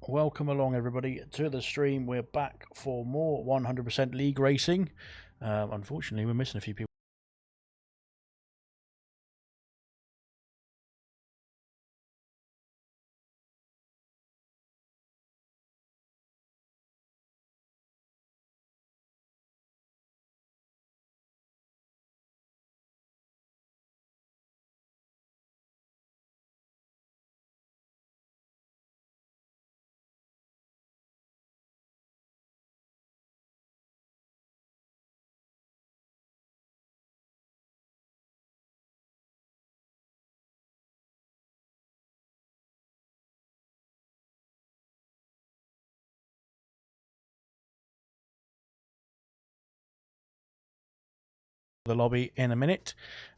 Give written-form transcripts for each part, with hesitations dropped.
Welcome along everybody to the stream. We're back for more 100% league racing. Unfortunately, we're missing a few people. The lobby in a minute,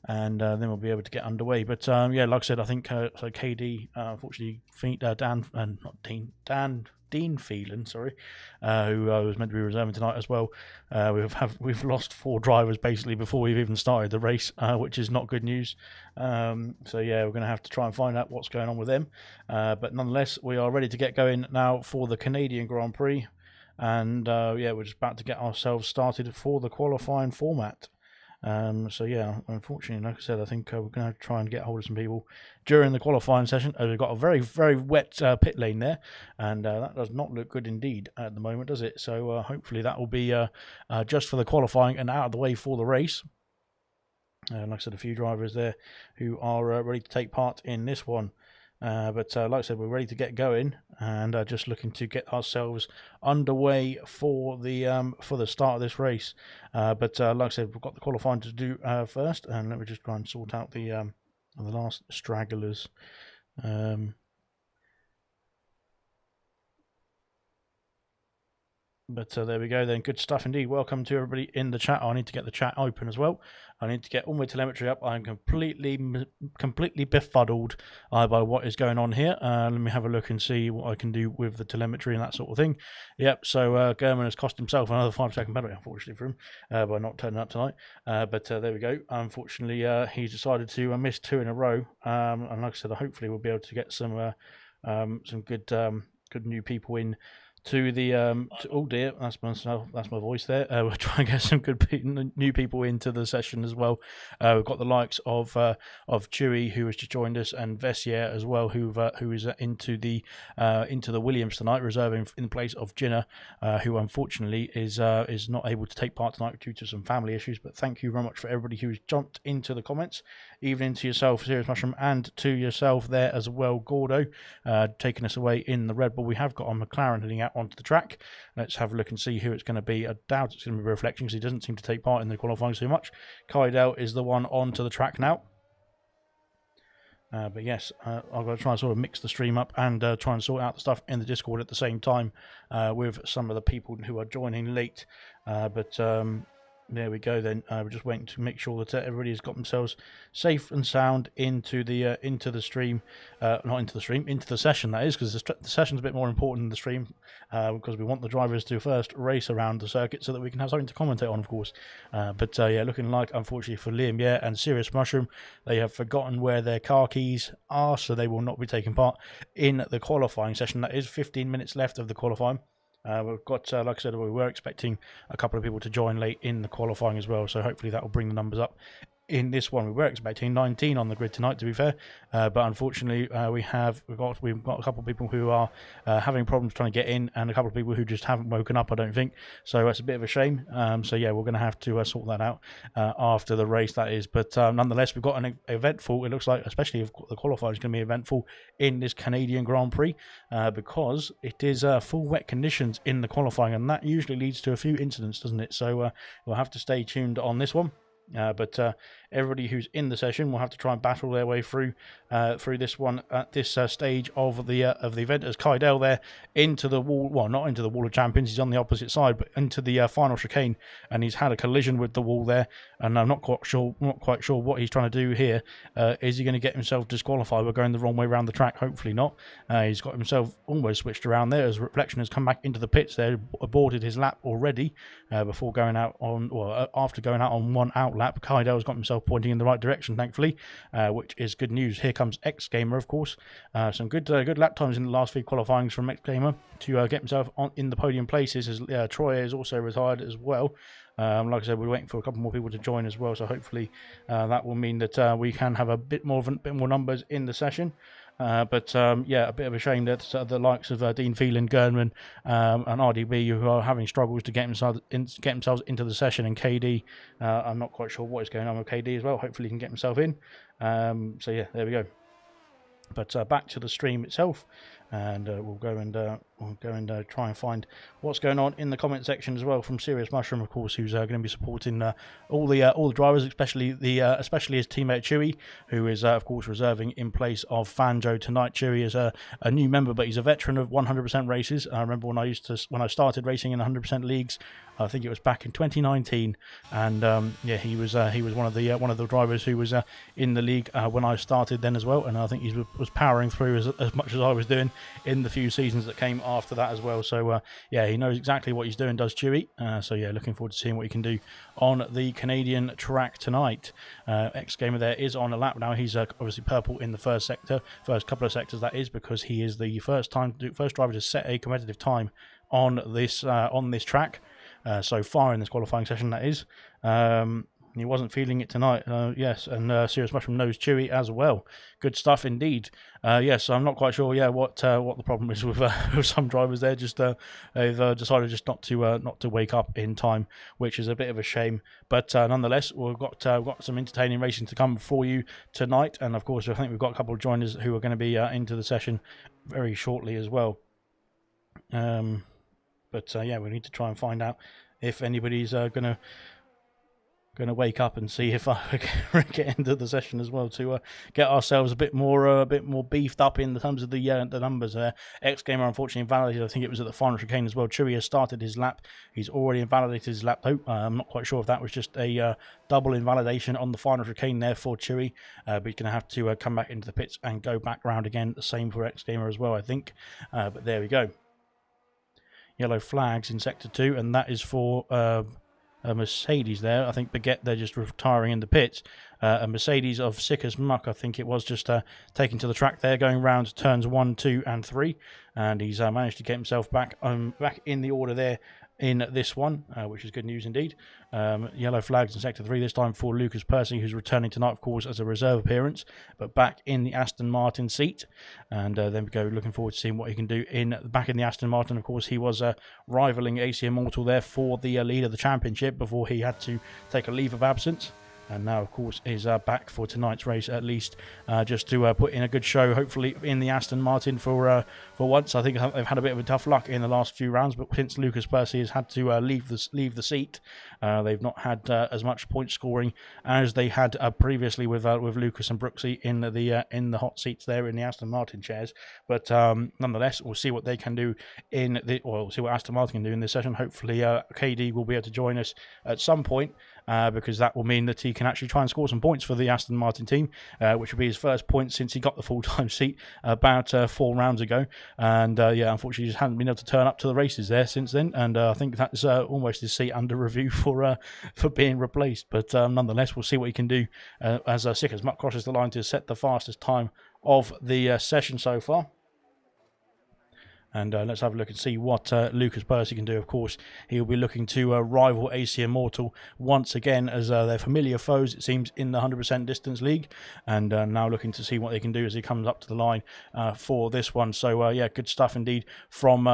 and then we'll be able to get underway. But yeah, like I said, I think so. KD, unfortunately, Dean Phelan, sorry, who was meant to be reserving tonight as well. We've lost 4 drivers basically before we've even started the race, which is not good news. So yeah, we're going to have to try and find out what's going on with them. But nonetheless, we are ready to get going now for the Canadian Grand Prix, and yeah, we're just about to get ourselves started for the qualifying format. So yeah, unfortunately, like I said, I think we're going to have to try and get hold of some people during the qualifying session. We've got a very, very wet pit lane there, and that does not look good indeed at the moment, does it? So hopefully that will be just for the qualifying and out of the way for the race. Like I said, a few drivers there who are ready to take part in this one. But like I said, we're ready to get going, and just looking to get ourselves underway for the start of this race. But like I said, we've got the qualifying to do first, and let me just try and sort out the last stragglers. But there we go then. Good stuff indeed. Welcome to everybody in the chat. I need to get the chat open as well. I need to get all my telemetry up. I'm completely befuddled by what is going on here. Let me have a look and see what I can do with the telemetry and that sort of thing. Yep, so German has cost himself another 5-second penalty, unfortunately, for him, by not turning up tonight. But there we go. Unfortunately, he's decided to miss 2 in a row. And like I said, hopefully we'll be able to get some good new people in to the oh dear, that's my voice there. We'll try and get some good new people into the session as well. We've got the likes of Chewy, who has just joined us, and Vessier as well, who is into the Williams tonight, reserving in place of Jinner, who unfortunately is not able to take part tonight due to some family issues. But thank you very much for everybody who's jumped into the comments, even to yourself, Serious Mushroom, and to yourself there as well, Gordo, taking us away in the Red Bull. We have got on McLaren heading out onto the track. Let's have a look and see who it's going to be. I doubt it's going to be Reflection because he doesn't seem to take part in the qualifying so much. Kaidel is the one onto the track now. But yes, I've got to try and sort of mix the stream up and try and sort out the stuff in the Discord at the same time with some of the people who are joining late. But there we go then. We're just waiting to make sure that everybody has got themselves safe and sound into the stream. Not into the stream, into the session, that is, because the session's a bit more important than the stream, because we want the drivers to first race around the circuit so that we can have something to commentate on, of course. But yeah, looking like, unfortunately for Liam and Serious Mushroom, they have forgotten where their car keys are, so they will not be taking part in the qualifying session. That is 15 minutes left of the qualifying. We've got, like I said, we were expecting a couple of people to join late in the qualifying as well, so hopefully that will bring the numbers up. In this one, we were expecting 19 on the grid tonight, to be fair, but unfortunately, we've got a couple of people who are having problems trying to get in, and a couple of people who just haven't woken up, I don't think. So that's a bit of a shame. So yeah, we're going to have to sort that out after the race, that is. But nonetheless, we've got an eventful. It looks like, especially if the qualifier is going to be eventful in this Canadian Grand Prix, because it is full wet conditions in the qualifying, and that usually leads to a few incidents, doesn't it? So we'll have to stay tuned on this one. But everybody who's in the session will have to try and battle their way through this one at this stage of the event, as Kaidel there into the wall, well, not into the wall of champions, he's on the opposite side, but into the final chicane, and he's had a collision with the wall there, and I'm not quite sure what he's trying to do here. Is he going to get himself disqualified? We're going the wrong way around the track. Hopefully not. He's got himself almost switched around there, as Reflection has come back into the pits there, aborted his lap already before going out on, well, after going out on one out lap. Kaidel's got himself himself pointing in the right direction, thankfully, which is good news. Here comes X Gamer, of course. Some good lap times in the last few qualifyings from X Gamer to get himself in the podium places. As Troy is also retired as well. Like I said, we're waiting for a couple more people to join as well, so hopefully that will mean that we can have a bit more numbers in the session. Yeah, a bit of a shame that the likes of Dean Phelan, Gernman, and RDB, who are having struggles to get themselves into the session, and KD, I'm not quite sure what is going on with KD as well. Hopefully he can get himself in. So yeah, there we go. But back to the stream itself, and we'll go and try and find what's going on in the comment section as well from Serious Mushroom, of course, who's going to be supporting all the drivers, especially his teammate Chewy, who is of course reserving in place of Fanjo tonight. Chewy is a new member, but he's a veteran of 100% races. I remember when I started racing in 100% leagues. I think it was back in 2019, and yeah, he was one of the drivers who was in the league when I started then as well, and I think he was powering through as much as I was doing in the few seasons that came after that as well. So yeah, he knows exactly what he's doing, does Chewy. So yeah, looking forward to seeing what he can do on the Canadian track tonight. X Gamer there is on a lap now. He's obviously purple in the first couple of sectors, that is, because he is the first driver to set a competitive time on this track. So far in this qualifying session, that is. He wasn't feeling it tonight, yes, and Serious Mushroom knows Chewy as well. Good stuff indeed. Yes, I'm not quite sure, yeah, what the problem is with some drivers there. Just they've decided just not to wake up in time, which is a bit of a shame. But nonetheless, we've got some entertaining racing to come for you tonight, and of course, I think we've got a couple of joiners who are going to be into the session very shortly as well. But yeah, we need to try and find out if anybody's going to wake up and see if I can get into the session as well to get ourselves a bit more beefed up in terms of the numbers. X Gamer unfortunately invalidated. I think it was at the final chicane as well. Chewy has started his lap. He's already invalidated his lap though. I'm not quite sure if that was just a double invalidation on the final chicane there for Chewy, but he's going to have to come back into the pits and go back round again. The same for X Gamer as well, I think. But there we go. Yellow flags in sector 2, and that is for a Mercedes there. I think Baguette, they're just retiring in the pits. A Mercedes of Sick as Muck, I think it was, just taken to the track there, going round turns 1, 2 and 3, and he's managed to get himself back in the order there in this one, which is good news indeed. Yellow flags in sector 3 this time for Lucas Percy, who's returning tonight, of course, as a reserve appearance, but back in the Aston Martin seat. And then we go looking forward to seeing what he can do back in the Aston Martin. Of course, he was rivaling AC Immortal there for the lead of the championship before he had to take a leave of absence. And now, of course, is back for tonight's race, at least, just to put in a good show, hopefully, in the Aston Martin for once. I think they've had a bit of a tough luck in the last few rounds, but since Lucas Percy has had to leave the seat, they've not had as much point scoring as they had previously with Lucas and Brooksy in the hot seats there in the Aston Martin chairs. But nonetheless, we'll see what they can do we'll see what Aston Martin can do in this session. Hopefully, KD will be able to join us at some point. Because that will mean that he can actually try and score some points for the Aston Martin team, which will be his first point since he got the full-time seat about 4 rounds ago. And yeah, unfortunately, he just hasn't been able to turn up to the races there since then. And I think that's almost his seat under review for being replaced. But nonetheless, we'll see what he can do as Sick as Muck crosses the line to set the fastest time of the session so far. And let's have a look and see what Lucas Percy can do. Of course, he'll be looking to rival AC Immortal once again as their familiar foes, it seems, in the 100% distance league. And now looking to see what they can do as he comes up to the line for this one. So, yeah, good stuff indeed from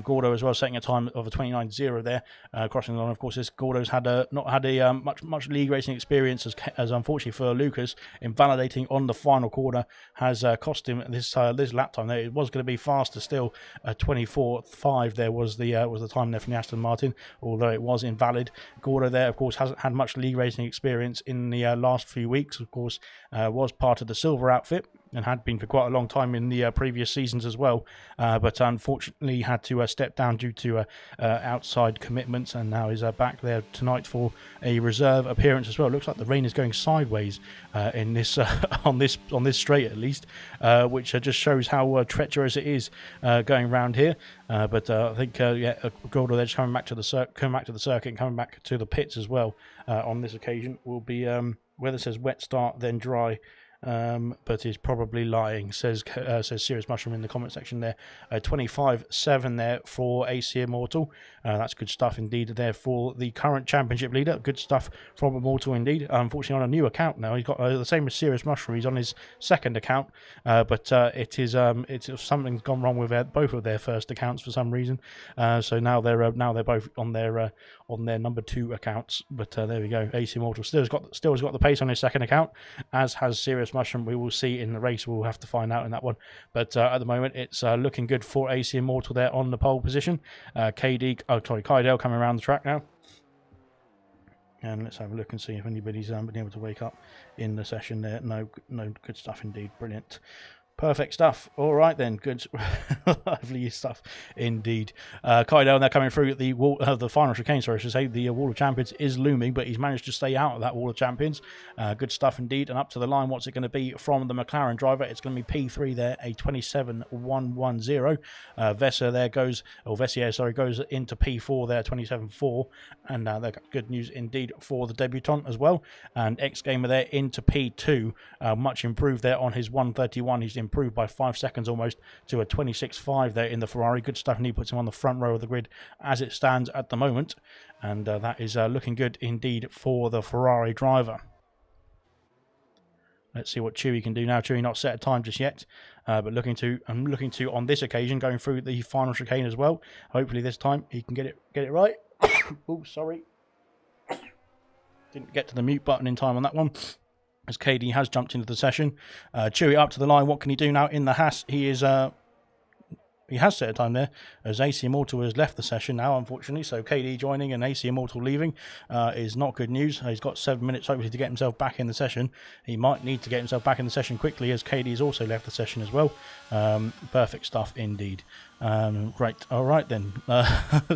Gordo as well, setting a time of a 29.0 there, crossing the line. Of course, this Gordo's not had a much league racing experience, as unfortunately for Lucas, invalidating on the final corner has cost him this lap time there. It was going to be faster still. 24.5 there was the time there from the Aston Martin, although it was invalid. Gordo there, of course, hasn't had much league racing experience in the last few weeks. Of course, was part of the Silver outfit and had been for quite a long time in the previous seasons as well, but unfortunately had to step down due to outside commitments, and now is back there tonight for a reserve appearance as well. Looks like the rain is going sideways in this on this straight at least, which just shows how treacherous it is going round here. But I think yeah, Gordo there just coming back to the circuit and coming back to the pits as well on this occasion will be weather says wet start, then dry. But is probably lying, says Serious Mushroom in the comment section there. 25-7 there for AC Immortal. That's good stuff indeed there for the current championship leader. Good stuff from Immortal indeed. Unfortunately on a new account now. He's got the same as Serious Mushroom. He's on his second account, but it's something's gone wrong with both of their first accounts for some reason. So now they're both on their number 2 accounts. But there we go. AC Immortal still has got the pace on his second account, as has Serious Mushroom. We will see in the race. We'll have to find out in that one. But at the moment, it's looking good for AC Immortal there on the pole position. Kydale coming around the track now. And let's have a look and see if anybody's been able to wake up in the session there. No, good stuff indeed. Brilliant. Perfect stuff. All right then, good, lovely stuff indeed. Kydale now coming through the final chicane. Sorry, I should say the Wall of Champions is looming, but he's managed to stay out of that Wall of Champions. Good stuff indeed. And up to the line, what's it going to be from the McLaren driver? It's going to be P3 there, a 27.110. Vessier there goes into P4 there, 27.4, and that's good news indeed for the debutant as well. And X Gamer there into P2, much improved there on his 131. He's improved by 5 seconds almost to a 26.5 there in the Ferrari. Good stuff, and he puts him on the front row of the grid as it stands at the moment, and that is looking good indeed for the Ferrari driver. Let's see what Chewy can do now. Chewy not set a time just yet, but I'm looking to on this occasion going through the final chicane as well. Hopefully this time he can get it right. Oh, sorry, didn't get to the mute button in time on that one, as KD has jumped into the session. Chewy up to the line. What can he do now in the Haas? He has set a time there, as AC Immortal has left the session now, unfortunately. So KD joining and AC Immortal leaving is not good news. He's got 7 minutes, hopefully, to get himself back in the session. He might need to get himself back in the session quickly, as KD has also left the session as well. Perfect stuff indeed. Great. All right then.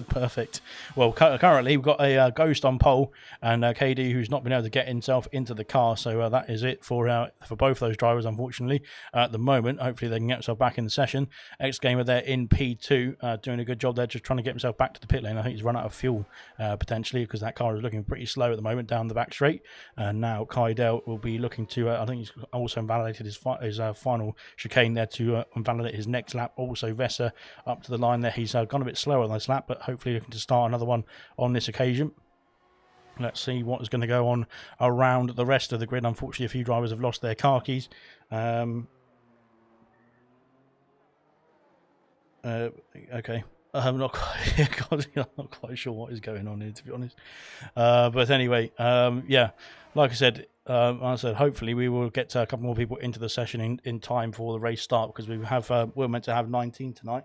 Perfect. Well, currently we've got a Ghost on pole, and KD, who's not been able to get himself into the car. So that is it for both those drivers, unfortunately, at the moment. Hopefully they can get themselves back in the session. X Gamer there in P2, doing a good job there, just trying to get himself back to the pit lane. I think he's run out of fuel potentially, because that car is looking pretty slow at the moment down the back straight. And now Kydale will be looking to, I think he's also invalidated his final chicane there to invalidate his next lap. Also Vessier up to the line there. He's gone a bit slower on this lap, but hopefully looking to start another one on this occasion. Let's see what is going to go on around the rest of the grid. Unfortunately, a few drivers have lost their car keys. Okay. I'm not quite sure what is going on here, to be honest. But anyway, yeah, like I said, hopefully we will get a couple more people into the session in time for the race start, because we're meant to have 19 tonight.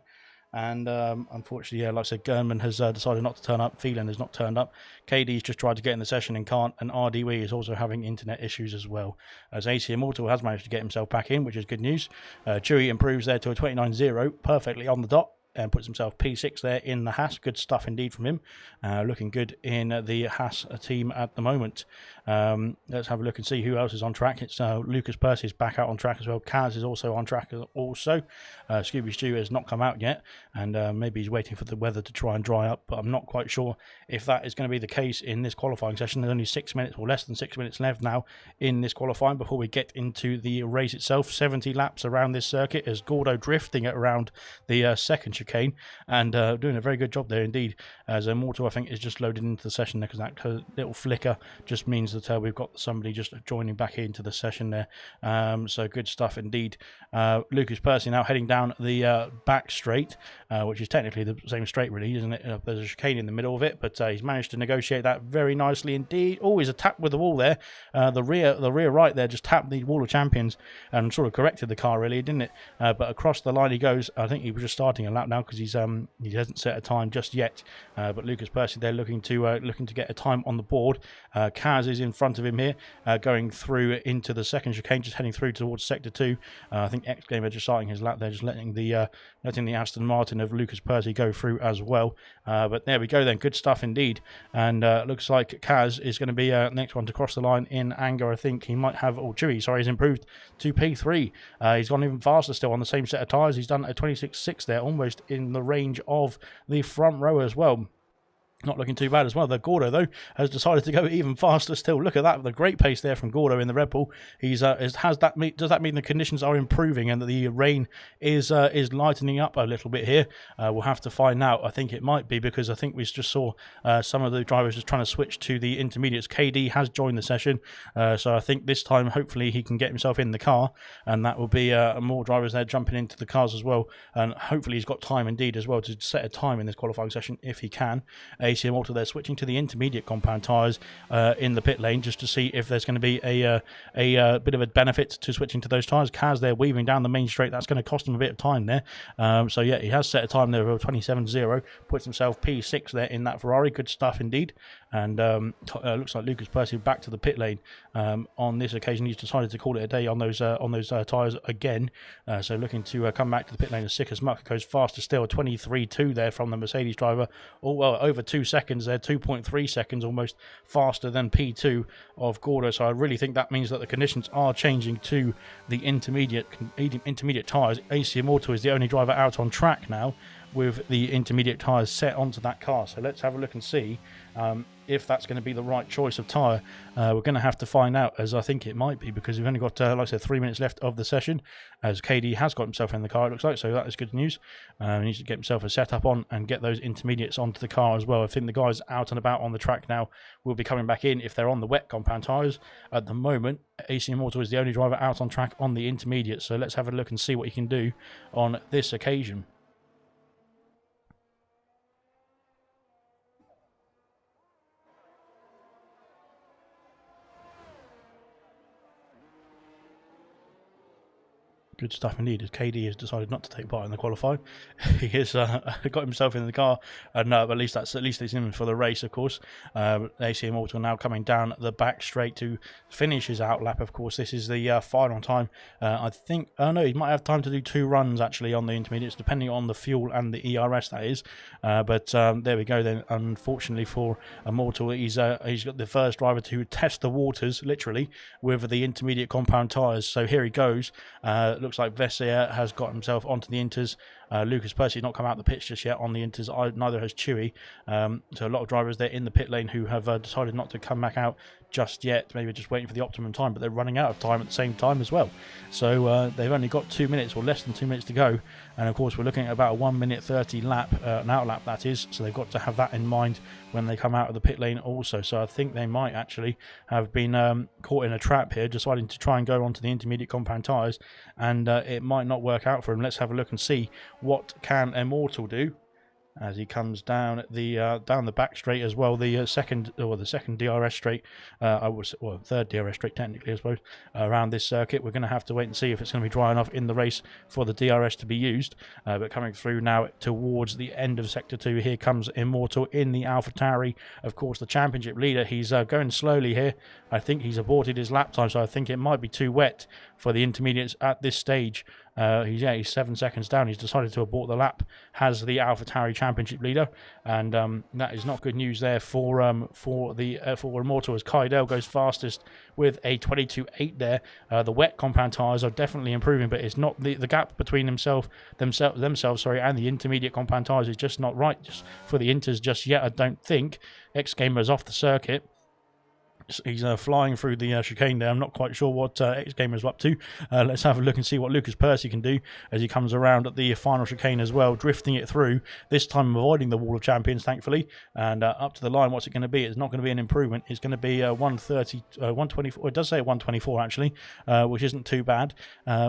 And unfortunately, yeah, like I said, Gernman has decided not to turn up. Phelan has not turned up. KD's just tried to get in the session and can't. And RDW is also having internet issues as well. As AC Immortal has managed to get himself back in, which is good news. Chewy improves there to a 29.0, perfectly on the dot, and puts himself P6 there in the Haas. Good stuff indeed from him. Looking good in the Haas team at the moment. Let's have a look and see who else is on track. It's Lucas Percy is back out on track as well. Kaz is also on track also. Scooby Stew has not come out yet, and maybe he's waiting for the weather to try and dry up, but I'm not quite sure if that is going to be the case in this qualifying session. There's only 6 minutes or less than 6 minutes left now in this qualifying before we get into the race itself. 70 laps around this circuit, as Gordo drifting it around the second chicane, and doing a very good job there indeed, as Immortal I think is just loaded into the session there, because that little flicker just means that we've got somebody just joining back into the session there. So good stuff indeed. Lucas Percy now heading down the back straight, which is technically the same straight really, isn't it? There's a chicane in the middle of it, but he's managed to negotiate that very nicely indeed. Oh, he's a tap with the wall there. The rear right there just tapped the Wall of Champions and sort of corrected the car really, didn't it? But across the line he goes. I think he was just starting a lap now, because he hasn't set a time just yet. But Lucas Percy there looking to get a time on the board. Kaz is in front of him here, going through into the second chicane, just heading through towards sector 2. I think X Gamer just starting his lap there, just letting the Aston Martin of Lucas Percy go through as well. But there we go then, good stuff indeed. And looks like Kaz is going to be next one to cross the line in anger. I think he might have, Chewy, sorry, he's improved to P3. He's gone even faster still on the same set of tyres. He's done a 26.6 there, almost in the range of the front row as well. Not looking too bad as well. The Gordo, though, has decided to go even faster still. Look at that. The great pace there from Gordo in the Red Bull. Does that mean the conditions are improving and that the rain is lightening up a little bit here? We'll have to find out. I think it might be, because I think we just saw some of the drivers just trying to switch to the intermediates. KD has joined the session, so I think this time hopefully he can get himself in the car, and that will be more drivers there jumping into the cars as well. And hopefully he's got time indeed as well to set a time in this qualifying session if he can. ACM Auto there switching to the intermediate compound tyres in the pit lane, just to see if there's going to be a bit of a benefit to switching to those tyres. Kaz there weaving down the main straight. That's going to cost him a bit of time there. So yeah, he has set a time there of 27.0, puts himself P6 there in that Ferrari. Good stuff indeed. And looks like Lucas Percy back to the pit lane. On this occasion, he's decided to call it a day on those tyres again. So looking to come back to the pit lane as sick as muck. Goes faster still, 23.2 there from the Mercedes driver. Oh, well, over 2 seconds there, 2.3 seconds almost faster than P2 of Gordo. So I really think that means that the conditions are changing to the intermediate tyres. ACM Auto is the only driver out on track now with the intermediate tyres set onto that car. So let's have a look and see if that's going to be the right choice of tyre. We're going to have to find out, as I think it might be, because we've only got, like I said, 3 minutes left of the session, as KD has got himself in the car, it looks like, so that is good news. He needs to get himself a setup on and get those intermediates onto the car as well. I think the guys out and about on the track now will be coming back in if they're on the wet compound tyres. At the moment, ACM Auto is the only driver out on track on the intermediates, so let's have a look and see what he can do on this occasion. Good stuff indeed, as KD has decided not to take part in the qualifying. He has got himself in the car, and at least it's him for the race, of course. ACM Auto now coming down the back straight to finish his out lap. Of course, this is the final time. I think, no, he might have time to do 2 runs actually on the intermediates, depending on the fuel and the ERS, that is. But there we go then. Unfortunately for Immortal, he's got the first driver to test the waters, literally, with the intermediate compound tyres. So here he goes. Looks like Vessier has got himself onto the inters. Lucas Percy's not come out the pitch just yet on the inters. Neither has Chewy. So a lot of drivers there in the pit lane who have decided not to come back out just yet. Maybe just waiting for the optimum time, but they're running out of time at the same time as well. So they've only got 2 minutes, or less than 2 minutes to go. And of course, we're looking at about a 1 minute 30 lap, an out lap that is. So they've got to have that in mind when they come out of the pit lane also. So I think they might actually have been caught in a trap here, deciding to try and go onto the intermediate compound tyres, and it might not work out for him. Let's have a look and see what can Immortal do as he comes down the back straight as well. The second DRS straight, third DRS straight technically, I suppose, around this circuit. We're going to have to wait and see if it's going to be dry enough in the race for the DRS to be used. But coming through now towards the end of Sector 2, here comes Immortal in the AlphaTauri, of course, the championship leader. He's going slowly here. I think he's aborted his lap time, so I think it might be too wet for the intermediates at this stage. He's 7 seconds down. He's decided to abort the lap, has the AlphaTauri championship leader, and that is not good news there for Immortal, as Kaidel goes fastest with a 22.8 there. The wet compound tyres are definitely improving, but it's not the gap between themselves and the intermediate compound tyres is just not right just for the inters just yet. I don't think. X-Gamer's off the circuit. He's flying through the chicane there. I'm not quite sure what X-Gamer's up to. Let's have a look and see what Lucas Percy can do as he comes around at the final chicane as well, drifting it through, this time avoiding the Wall of Champions, thankfully, and up to the line. What's it going to be? It's not going to be an improvement. It's going to be 130, 124. It does say 124, actually, which isn't too bad.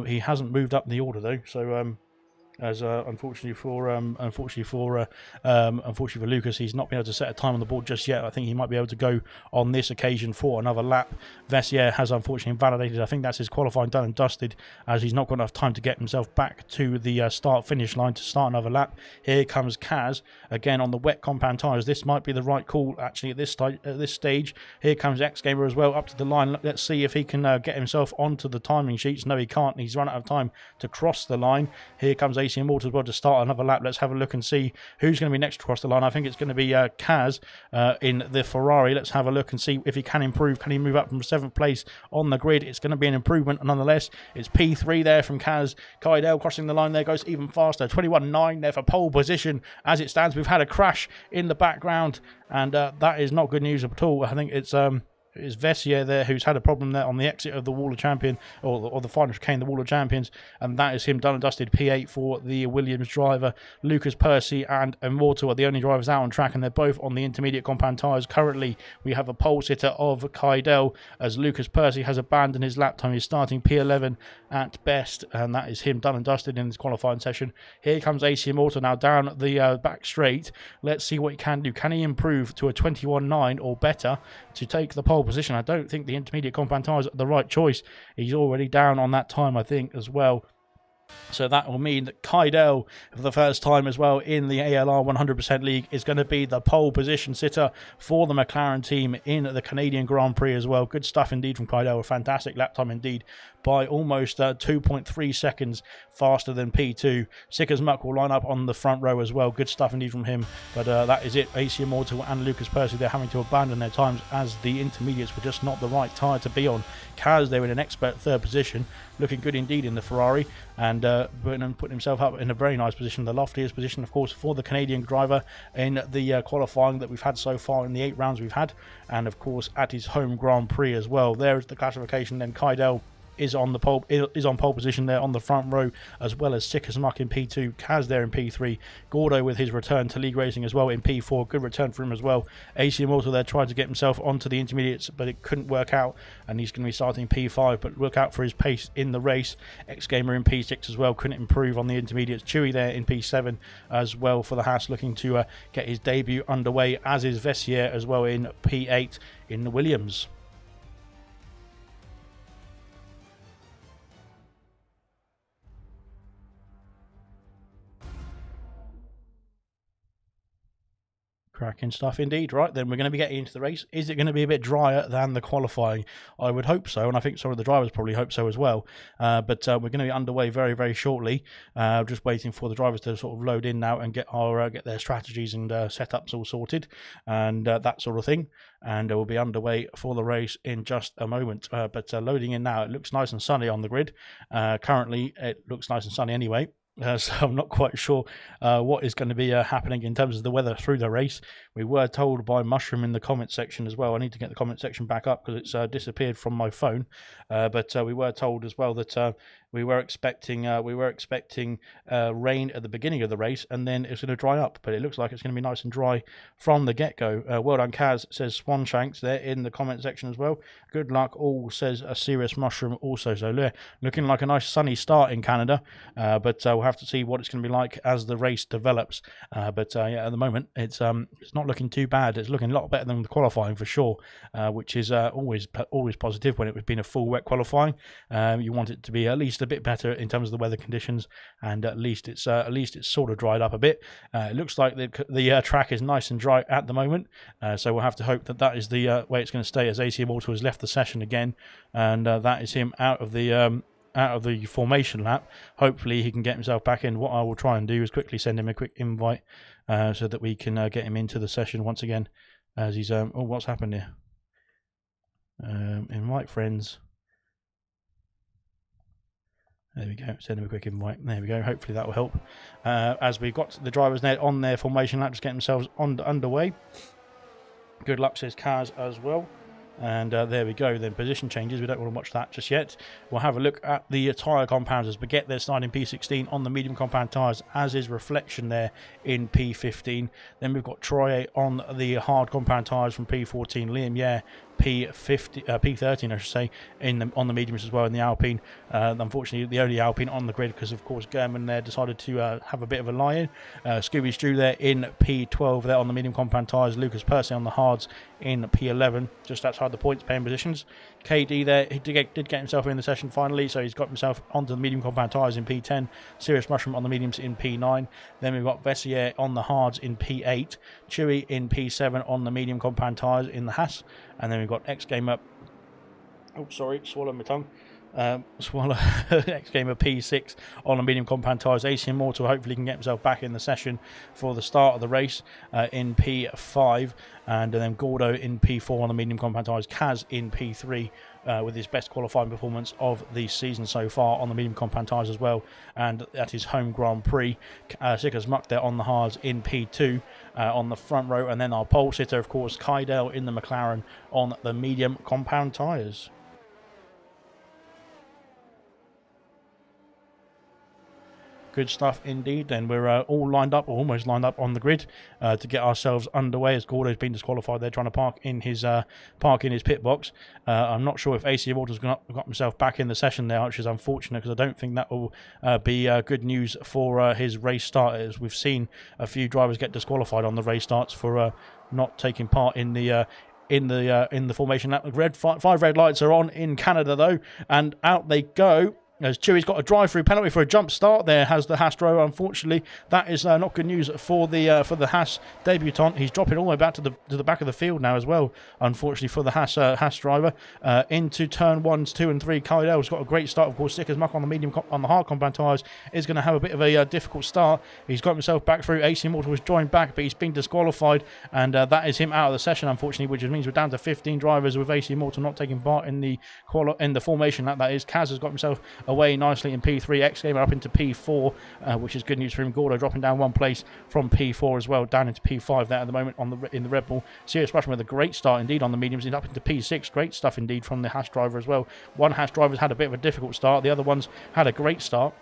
He hasn't moved up the order, though, so... unfortunately for Lucas, he's not been able to set a time on the board just yet. I think he might be able to go on this occasion for another lap. Vessier has unfortunately invalidated. I think that's his qualifying done and dusted, as he's not got enough time to get himself back to the start-finish line to start another lap. Here comes Kaz again on the wet compound tyres. This might be the right call actually at this stage. Here comes X-Gamer as well up to the line. Let's see if he can get himself onto the timing sheets. No, he can't. He's run out of time to cross the line. Here comes AC Immortal as well to start another lap. Let's have a look and see who's going to be next across the line. I think it's going to be Kaz in the Ferrari. Let's have a look and see if he can improve. Can he move up from 7th place on the grid? It's going to be an improvement nonetheless. It's P3 there from Kaz. Kaidel crossing the line there, goes even faster. 21.9 there for pole position. As it stands, we've had a crash in the background, and that is not good news at all. I think it's Vessier there who's had a problem there on the exit of the Wall of Champion, or the final chicane, the Wall of Champions, and that is him done and dusted. P8 for the Williams driver. Lucas Percy and Immortal are the only drivers out on track, and they're both on the intermediate compound tyres. Currently, we have a pole sitter of Kaidel, as Lucas Percy has abandoned his lap time. He's starting P11 at best, and that is him done and dusted in this qualifying session. Here comes AC Immortal now down the back straight. Let's see what he can do. Can he improve to a 21.9 or better to take the pole position? I don't think the intermediate compound tyres are the right choice. He's already down on that time, I think, as well. So that will mean that Kaidel, for the first time as well in the ALR 100% League, is going to be the pole position sitter for the McLaren team in the Canadian Grand Prix as well. Good stuff indeed from Kaidel. A fantastic lap time indeed, by almost 2.3 seconds faster than P2. Sick as Muck will line up on the front row as well. Good stuff indeed from him. But that is it. AC Immortal and Lucas Percy, they're having to abandon their times as the intermediates were just not the right tyre to be on. Kaz, they're in an expert third position, looking good indeed in the Ferrari, and putting himself up in a very nice position, the loftiest position, of course, for the Canadian driver in the qualifying that we've had so far in the 8 rounds we've had, and of course at his home Grand Prix as well. There is the classification. Then Kaidel is on pole position there on the front row, as well as Sick as Muck in P2, Kaz there in P3, Gordo with his return to league racing as well in P4. Good return for him as well. AC Immortal there tried to get himself onto the intermediates, but it couldn't work out, and he's going to be starting P5, but look out for his pace in the race. X-Gamer in P6 as well, couldn't improve on the intermediates. Chewy there in P7 as well for the Haas, looking to get his debut underway, as is Vessier as well in P8 in the Williams. Cracking stuff indeed. Right, then we're going to be getting into the race. Is it going to be a bit drier than the qualifying? I would hope so, and I think some of the drivers probably hope so as well. But we're going to be underway very, very shortly. Just waiting for the drivers to sort of load in now and get their strategies and setups all sorted, and that sort of thing. And we'll be underway for the race in just a moment. But loading in now. It looks nice and sunny on the grid. Currently, it looks nice and sunny anyway. So I'm not quite sure what is going to be happening in terms of the weather through the race. We were told by Mushroom in the comment section as well. I need to get the comment section back up because it's disappeared from my phone. But we were told as well that we were expecting rain at the beginning of the race, and then it's going to dry up. But it looks like it's going to be nice and dry from the get-go. Well done, Kaz, says Swanshanks there in the comment section as well. Good luck, all, says a serious Mushroom also. So looking like a nice sunny start in Canada. But we'll have to see what it's going to be like as the race develops. But yeah, at the moment it's not looking too bad. It's looking a lot better than the qualifying for sure, which is always positive when it's been a full wet qualifying. You want it to be at least a bit better in terms of the weather conditions, and at least it's sort of dried up a bit. It looks like the track is nice and dry at the moment, so we'll have to hope that is the way it's going to stay, as AC Immortal has left the session again, and that is him out of the formation lap. Hopefully he can get himself back in. What I will try and do is quickly send him a quick invite so that we can get him into the session once again, as he's oh, what's happened here? Invite friends. There we go. Send him a quick invite. There we go. Hopefully that will help. As we've got the drivers there on their formation lap, just getting themselves underway. Good luck, says Kaz as well. And there we go, then position changes. We don't want to watch that just yet. We'll have a look at the tyre compounds as Baguette there starting P16 on the medium compound tyres, as is Reflection there in P15. Then we've got Troye on the hard compound tyres from P14, Liam Yare P13 I should say on the mediums as well in the Alpine. Unfortunately the only Alpine on the grid, because of course German there decided to have a bit of a lie-in. Scooby Stew there in P12 there on the medium compound tyres. Lucas Percy on the hards in P11, just outside the points paying positions. KD there, he did get himself in the session finally, so he's got himself onto the medium compound tyres in P10. Serious Mushroom on the mediums in P9. Then we've got Vessier on the hards in P8. Chewy in P7 on the medium compound tyres in the Haas. And then we've got X Game up. Oh, sorry, swallowed my tongue. Swallow next game of P6 on the medium compound tyres. AC Immortal hopefully can get himself back in the session for the start of the race in P5, and then Gordo in P4 on the medium compound tyres. Kaz in P3 with his best qualifying performance of the season so far on the medium compound tyres as well, and at his home Grand Prix. Sick as muck there on the hards in P2 on the front row, and then our pole sitter, of course, Kydell in the McLaren on the medium compound tyres. Good stuff indeed. Then we're all lined up, or almost lined up on the grid to get ourselves underway, as Gordo's been disqualified. They're trying to park in his pit box. I'm not sure if AC Immortal's got himself back in the session there, which is unfortunate, because I don't think that will be good news for his race start. As we've seen a few drivers get disqualified on the race starts for not taking part in the formation. Five red lights are on in Canada though, and out they go. As Chewy's got a drive-through penalty for a jump start there, has the Haas driver. Unfortunately, that is not good news for the Haas debutant. He's dropping all the way back to the back of the field now as well. Unfortunately for the Haas driver, into turn 1, 2, and 3. Kydell's got a great start. Of course, sick as muck on the hard compound tyres is going to have a bit of a difficult start. He's got himself back through. AC Immortal was joined back, but he's been disqualified, and that is him out of the session, unfortunately, which means we're down to 15 drivers with AC Immortal not taking part in the formation. That is, Kaz has got himself away nicely in P3. X Gamer up into P4, which is good news for him. Gordo dropping down one place from P4 as well, down into P5 there at the moment in the Red Bull. Serious Russian with a great start indeed on the mediums, and up into P6. Great stuff indeed from the Haas driver as well. One Haas driver's had a bit of a difficult start. The other one's had a great start.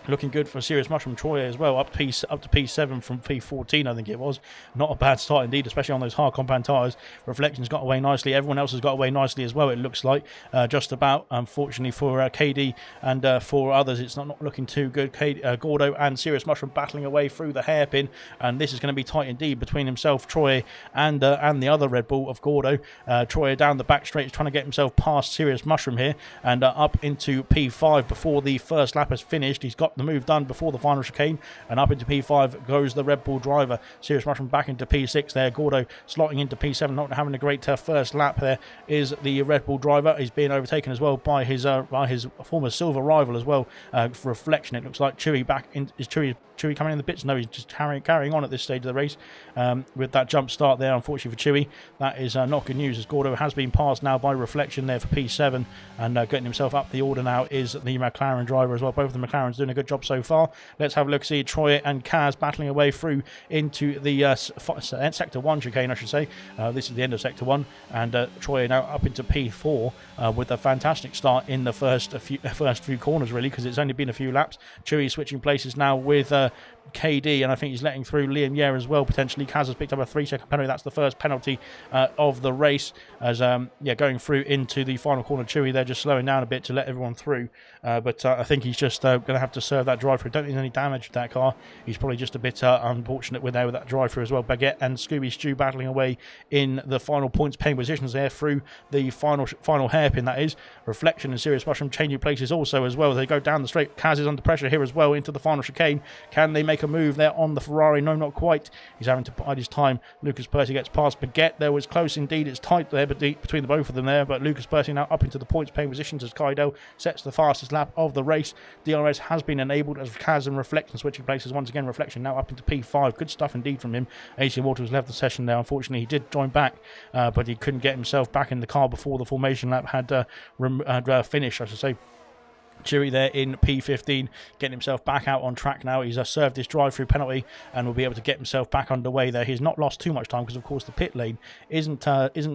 Looking good for Serious Mushroom Troy as well, up to P7 from P14, I think it was. Not a bad start indeed, especially on those hard compound tyres. Reflection's got away nicely. Everyone else has got away nicely as well, it looks like. Just about, unfortunately for KD and for others, it's not looking too good. Gordo and Serious Mushroom battling away through the hairpin, and this is going to be tight indeed between himself, Troy, and the other Red Bull of Gordo. Troy down the back straight is trying to get himself past Serious Mushroom here, and up into P5 before the first lap has finished. He's got the move done before the final chicane, and up into P5 goes the Red Bull driver. Serious Mushroom back into P6 there. Gordo slotting into P7, not having a great first lap there is the Red Bull driver. He's being overtaken as well by his former silver rival as well. For Reflection, it looks like Chewy back in. Is Chewy coming in the pits? No, he's just carrying on at this stage of the race with that jump start there. Unfortunately for Chewy, that is not good news, as Gordo has been passed now by Reflection there for P7, and getting himself up the order now is the McLaren driver as well. Both of the McLarens doing a good job so far. Let's have a look. See Troy and Kaz battling away through into the Sector 1 chicane, I should say. This is the end of Sector 1, and Troy now up into P4 with a fantastic start in the first few corners, really, because it's only been a few laps. Chewy switching places now with KD, and I think he's letting through Liam Yer as well, potentially. Kaz has picked up a 3-second penalty. That's the first penalty of the race, as going through into the final corner. Chewy, they're just slowing down a bit to let everyone through, but I think he's just going to have to serve that drive-through. Don't think there's any damage to that car. He's probably just a bit unfortunate with that drive-through as well. Baguette and Scooby Stew battling away in the final points paying positions there through the final hairpin, that is. Reflection and Serious Mushroom changing places also as well. They go down the straight. Kaz is under pressure here as well into the final chicane. Can they make a move there on the Ferrari? No, not quite. He's having to bide his time. Lucas Percy gets past Baguette. There was close indeed. It's tight there between the both of them there, but Lucas Percy now up into the points paying positions as Kydell sets the fastest lap of the race. DRS has been enabled as Kaz and Reflection switching places once again. Reflection now up into P5. Good stuff indeed from him. AC Immortal has left the session there. Unfortunately, he did join back, but he couldn't get himself back in the car before the formation lap had finished, I should say. Chewy there in P15, getting himself back out on track now. He's served his drive-through penalty and will be able to get himself back underway there. He's not lost too much time because, of course, the pit lane isn't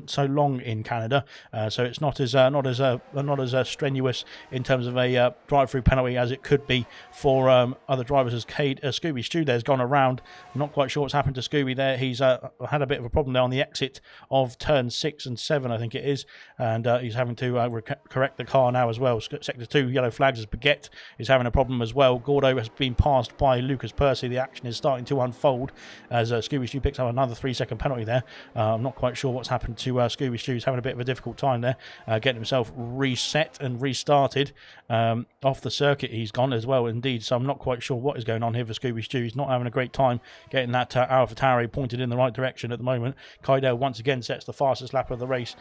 so long in Canada, so it's not as strenuous in terms of a drive-through penalty as it could be for other drivers. As Scooby Stew there's gone around. I'm not quite sure what's happened to Scooby there. He's had a bit of a problem there on the exit of turn 6 and 7, I think it is, and he's having to correct the car now as well. Sector 2 yellow flag flags as Baguette is having a problem as well. Gordo has been passed by Lucas Percy. The action is starting to unfold as Scooby Stew picks up another 3-second penalty there. I'm not quite sure what's happened to Scooby Stew. He's having a bit of a difficult time there, getting himself reset and restarted. Off the circuit he's gone as well indeed, so I'm not quite sure what is going on here for Scooby Stew. He's not having a great time getting that AlphaTauri pointed in the right direction at the moment. Kaidel once again sets the fastest lap of the race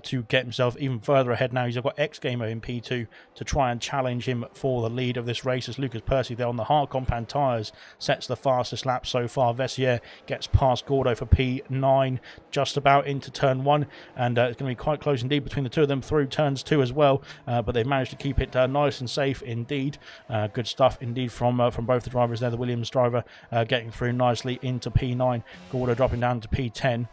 to get himself even further ahead now. He's got X Gamer in P2 to try and challenge him for the lead of this race as Lucas Percy there on the hard compound tyres sets the fastest lap so far. Vessier gets past Gordo for P9 just about into turn 1, and it's going to be quite close indeed between the two of them through turns 2 as well, but they've managed to keep it nice and safe indeed. Good stuff indeed from both the drivers there. The Williams driver getting through nicely into P9, Gordo dropping down to P10.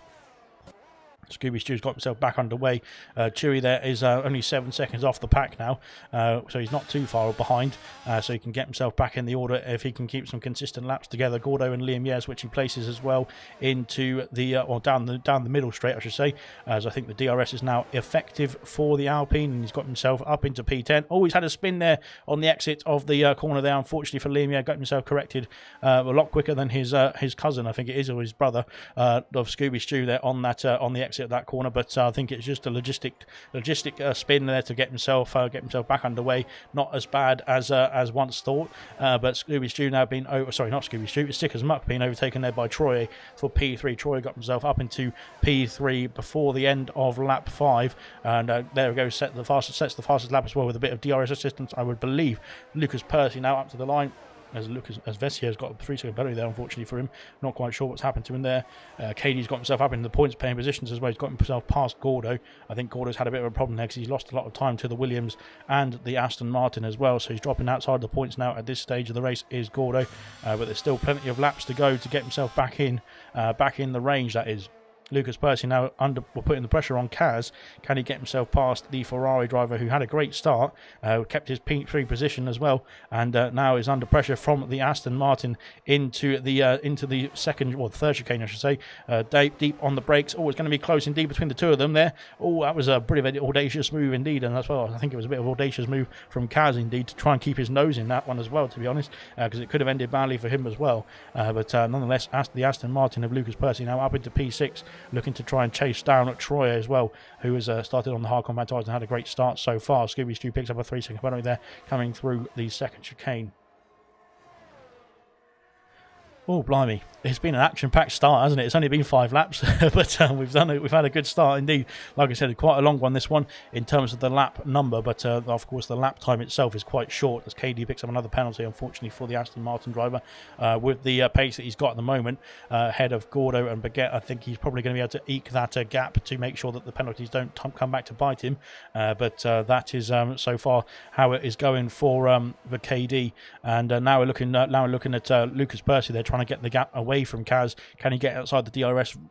Scooby Stew's got himself back underway. Chewy there is only 7 seconds off the pack now, so he's not too far behind, so he can get himself back in the order if he can keep some consistent laps together. Gordo and Liam Yeh switching places as well into the or down the middle straight, I should say, as I think the DRS is now effective for the Alpine, and he's got himself up into P10. Oh, he's had a spin there on the exit of the corner there. Unfortunately for Liam Yeh, got himself corrected a lot quicker than his cousin, I think it is, or his brother of Scooby Stew there on that on the exit of that corner, but I think it's just a logistic spin there to get himself back underway. Not as bad as once thought, but Scooby Stew now been not Scooby Stew, it's Sticker's Muck being overtaken there by Troy for P3. Troy got himself up into P3 before the end of lap 5, and there we go, sets the fastest lap as well with a bit of DRS assistance, I would believe. Lucas Percy now up to the line, as Vessier's got a 3-second penalty there, unfortunately for him. Not quite sure what's happened to him there. Katie's got himself up in the points paying positions as well. He's got himself past Gordo. I think Gordo's had a bit of a problem there because he's lost a lot of time to the Williams and the Aston Martin as well, so he's dropping outside the points now at this stage of the race is Gordo, but there's still plenty of laps to go to get himself back in the range, that is. Lucas Percy now putting the pressure on Kaz. Can he get himself past the Ferrari driver who had a great start, kept his P3 position as well, and now is under pressure from the Aston Martin into the second or third chicane, I should say. Deep on the brakes. Oh, it's going to be close indeed between the two of them there. Oh, that was a pretty audacious move indeed, and that's well, I think it was a bit of an audacious move from Kaz indeed to try and keep his nose in that one as well, to be honest, because it could have ended badly for him as well. But nonetheless, the Aston Martin of Lucas Percy now up into P6. Looking to try and chase down Troy as well, who has started on the hard combat tyres and had a great start so far. Scooby Stew picks up a 3-second penalty there, coming through the second chicane. Oh, blimey. It's been an action-packed start, hasn't it? It's only been 5 laps, but we've had a good start indeed. Like I said, quite a long one, this one, in terms of the lap number, but of course the lap time itself is quite short, as KD picks up another penalty, unfortunately, for the Aston Martin driver. With the pace that he's got at the moment, ahead of Gordo and Baguette, I think he's probably going to be able to eke that gap to make sure that the penalties don't come back to bite him. But that is so far how it is going for the KD. And now we're looking at Lucas Percy there, trying to get the gap away from Kaz. Can he get outside the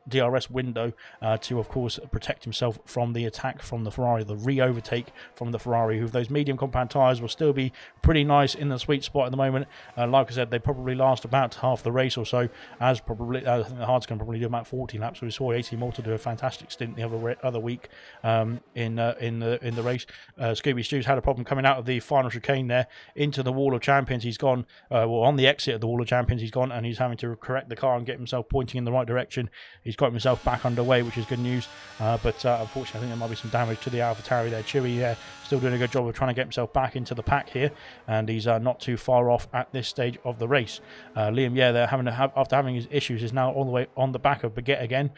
DRS window to, of course, protect himself from the attack from the Ferrari, the re-overtake from the Ferrari, who those medium compound tyres will still be pretty nice in the sweet spot at the moment. Like I said, they probably last about half the race or so, as probably I think the hards can probably do about 40 laps. We saw 80 Malta do a fantastic stint the other week in the race. Scooby Stew's had a problem coming out of the final chicane there into the Wall of Champions. He's gone on the exit of the Wall of Champions. He's gone and he's having to correct the car and get himself pointing in the right direction. He's got himself back underway, which is good news, but unfortunately I think there might be some damage to the AlphaTauri there. Chewy still doing a good job of trying to get himself back into the pack here, and he's not too far off at this stage of the race. Liam there after having his issues is now all the way on the back of Baguette again,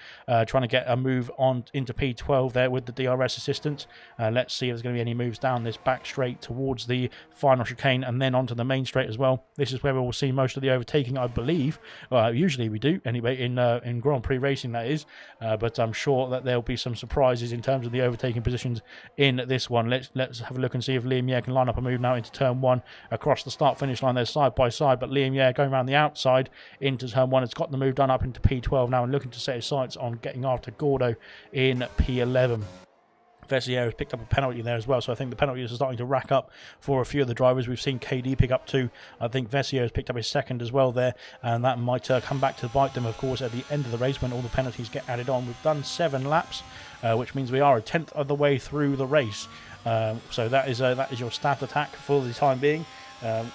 trying to get a move on into P12 there with the DRS assistance. Let's see if there's going to be any moves down this back straight towards the final chicane and then onto the main straight as well. This is where we will see most of the overtaking, I believe. Usually we do anyway in Grand Prix racing, that is, but I'm sure that there'll be some surprises in terms of the overtaking positions in this one. Let's have a look and see if Liam Yeh can line up a move now into turn 1 across the start finish line there side by side, but Liam Yeh going around the outside into turn 1 has got the move done up into P12 now and looking to set his sights on getting after Gordo in P11. Vessier has picked up a penalty there as well, so I think the penalties are starting to rack up for a few of the drivers. We've seen KD pick up 2. I think Vessier has picked up his second as well there, and that might come back to bite them, of course, at the end of the race when all the penalties get added on. We've done 7 laps, which means we are a tenth of the way through the race. So that is your stat attack for the time being.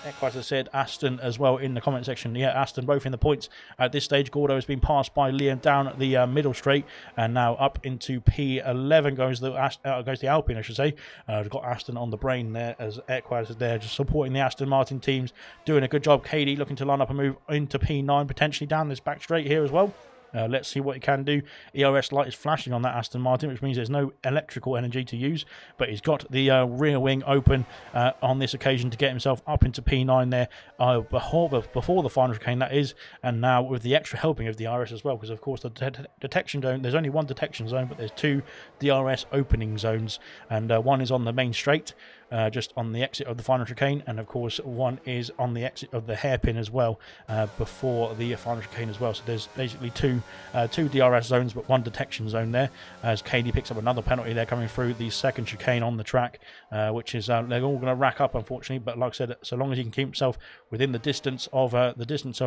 Equalizer said Aston as well in the comment section. Yeah, Aston both in the points at this stage. Gordo has been passed by Liam down at the middle straight, and now up into P11 goes the Alpine, I should say. We've got Aston on the brain there as Equalizer there, just supporting the Aston Martin teams, doing a good job. KD looking to line up a move into P9, potentially down this back straight here as well. Let's see what he can do. ERS light is flashing on that Aston Martin, which means there's no electrical energy to use, but he's got the rear wing open on this occasion to get himself up into P9 there before the final chicane, that is, and now with the extra helping of the DRS as well, because of course the detection zone, there's only one detection zone, but there's two DRS opening zones, and one is on the main straight, just on the exit of the final chicane, and of course one is on the exit of the hairpin as well, before the final chicane as well. So there's basically two DRS zones but one detection zone there, as KD picks up another penalty there coming through the second chicane on the track, which is they're all going to rack up, unfortunately, but like I said, so long as he can keep himself within the distance of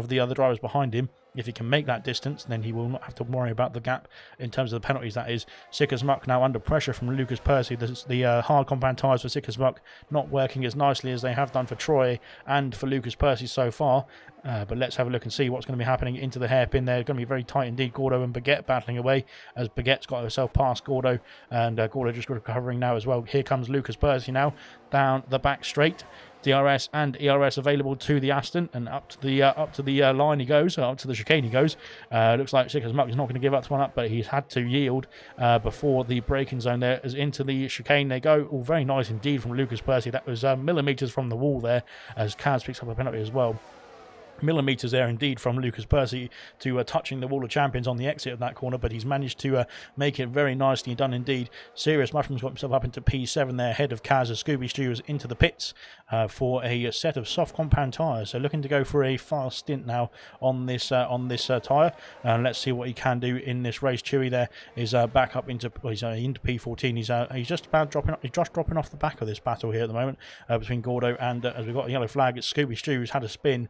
the other drivers behind him, if he can make that distance, then he will not have to worry about the gap in terms of the penalties, that is. Sick as Muck now under pressure from Lucas Percy. The hard compound tyres for Sick as Muck not working as nicely as they have done for Troy and for Lucas Percy so far. But let's have a look and see what's going to be happening into the hairpin there. Going to be very tight indeed. Gordo and Baguette battling away as Baguette's got herself past Gordo, and Gordo just recovering now as well. Here comes Lucas Percy now down the back straight. DRS and ERS available to the Aston, and up to the line he goes, up to the chicane he goes. Looks like Sick as Muck is not going to give that one up, but he's had to yield before the braking zone there. As into the chicane they go. All very nice indeed from Lucas Percy. That was millimetres from the wall there, as Kaz picks up a penalty as well. Millimetres there indeed from Lucas Percy to touching the wall of champions on the exit of that corner, but he's managed to make it very nicely done indeed. Serious Mushroom's got himself up into P7 there, ahead of Kaz as Scooby Stew is into the pits for a set of soft compound tyres. So looking to go for a fast stint now on this tyre, and let's see what he can do in this race. Chewy there is back up into into P14. He's just about dropping off the back of this battle here at the moment between Gordo and as we've got a yellow flag, it's Scooby Stew who's had a spin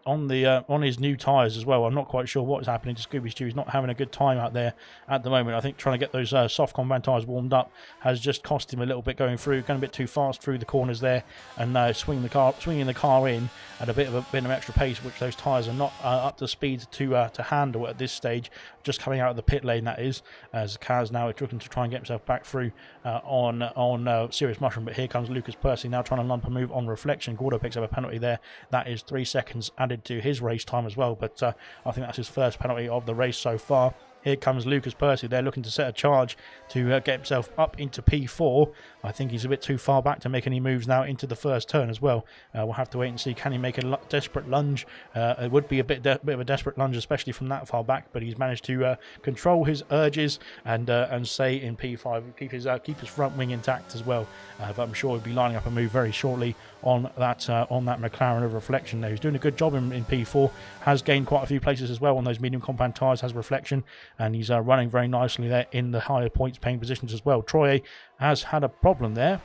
on his new tyres as well. I'm not quite sure what's happening to Scooby Stew. He's not having a good time out there at the moment. I think trying to get those soft compound tyres warmed up has just cost him a little bit going through, going a bit too fast through the corners there, and swinging the car in at a bit of extra pace, which those tyres are not up to speed to handle at this stage. Just coming out of the pit lane, that is, as Kaz now is looking to try and get himself back through on Serious Mushroom. But here comes Lucas Percy now trying to lump a move on reflection. Gordo picks up a penalty there. That is 3 seconds added to his race time as well, but I think that's his first penalty of the race so far. Here comes Lucas Percy. They're looking to set a charge to get himself up into P4. I think he's a bit too far back to make any moves now into the first turn as well. We'll have to wait and see. Can he make a desperate lunge? It would be a bit of a desperate lunge, especially from that far back, but he's managed to control his urges and stay in P5, keep his front wing intact as well. But I'm sure he'll be lining up a move very shortly on that McLaren of reflection there. He's doing a good job in P4, has gained quite a few places as well on those medium compound tyres, has reflection, and he's running very nicely there in the higher points paying positions as well. Troy has had a problem there,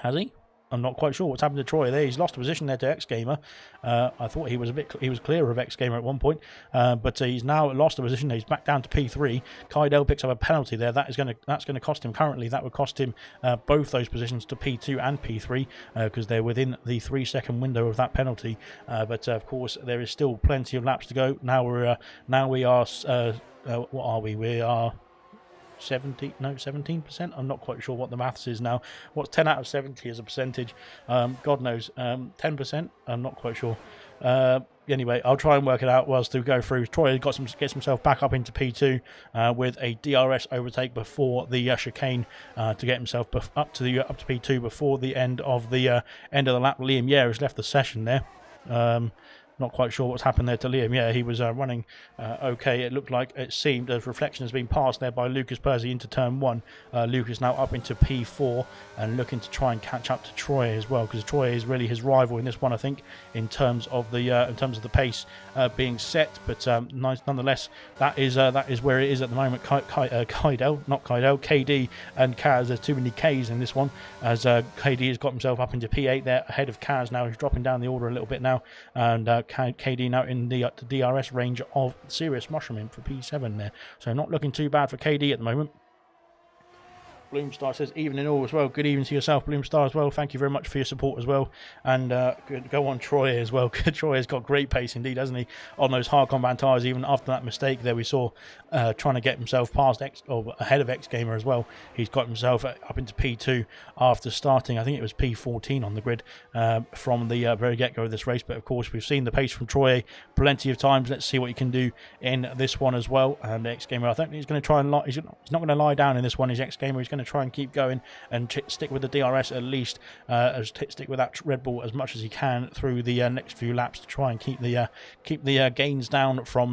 has he? I'm not quite sure what's happened to Troy there. He's lost a position there to X Gamer. I thought he was clear of X Gamer at one point, but he's now lost a position. He's back down to P3. Kaidel picks up a penalty there. That's going to cost him currently. That would cost him both those positions to P2 and P3 because they're within the 3-second window of that penalty. But of course, there is still plenty of laps to go. Now we are what are we? We are 17%. I'm not quite sure what the maths is now. What's 10 out of 70 as a percentage? God knows. 10%. I'm not quite sure. Anyway, I'll try and work it out whilst we go through. Troy gets himself back up into P2 with a DRS overtake before the chicane to get himself up to P2 before the end of the lap. Liam Yare has left the session there. Not quite sure what's happened there to Liam. Yeah, he was running okay. It seemed as reflection has been passed there by Lucas Percy into turn 1. Lucas now up into P4 and looking to try and catch up to Troy as well, because Troy is really his rival in this one, I think, in terms of the pace being set. But nonetheless, that is where it is at the moment. KD and Kaz. There's too many Ks in this one, as KD has got himself up into P8 there ahead of Kaz now. He's dropping down the order a little bit now, and KD now in the DRS range of Serious Mushroom for P7 there. So not looking too bad for KD at the moment. Bloomstar says evening all as well. Good evening to yourself, Bloomstar, as well. Thank you very much for your support as well. And go on Troy as well. Troy has got great pace indeed, hasn't he, on those hard combat tyres. Even after that mistake there we saw trying to get himself past or ahead of X Gamer as well. He's got himself up into P2 after starting, I think it was P14 on the grid from the very get-go of this race. But of course we've seen the pace from Troy plenty of times. Let's see what he can do in this one as well. And X Gamer, I think he's going to try and he's not going to lie down in this one. He's X Gamer. He's going to try and keep going and stick with the DRS at least, stick with that Red Bull as much as he can through the next few laps to try and keep the gains down from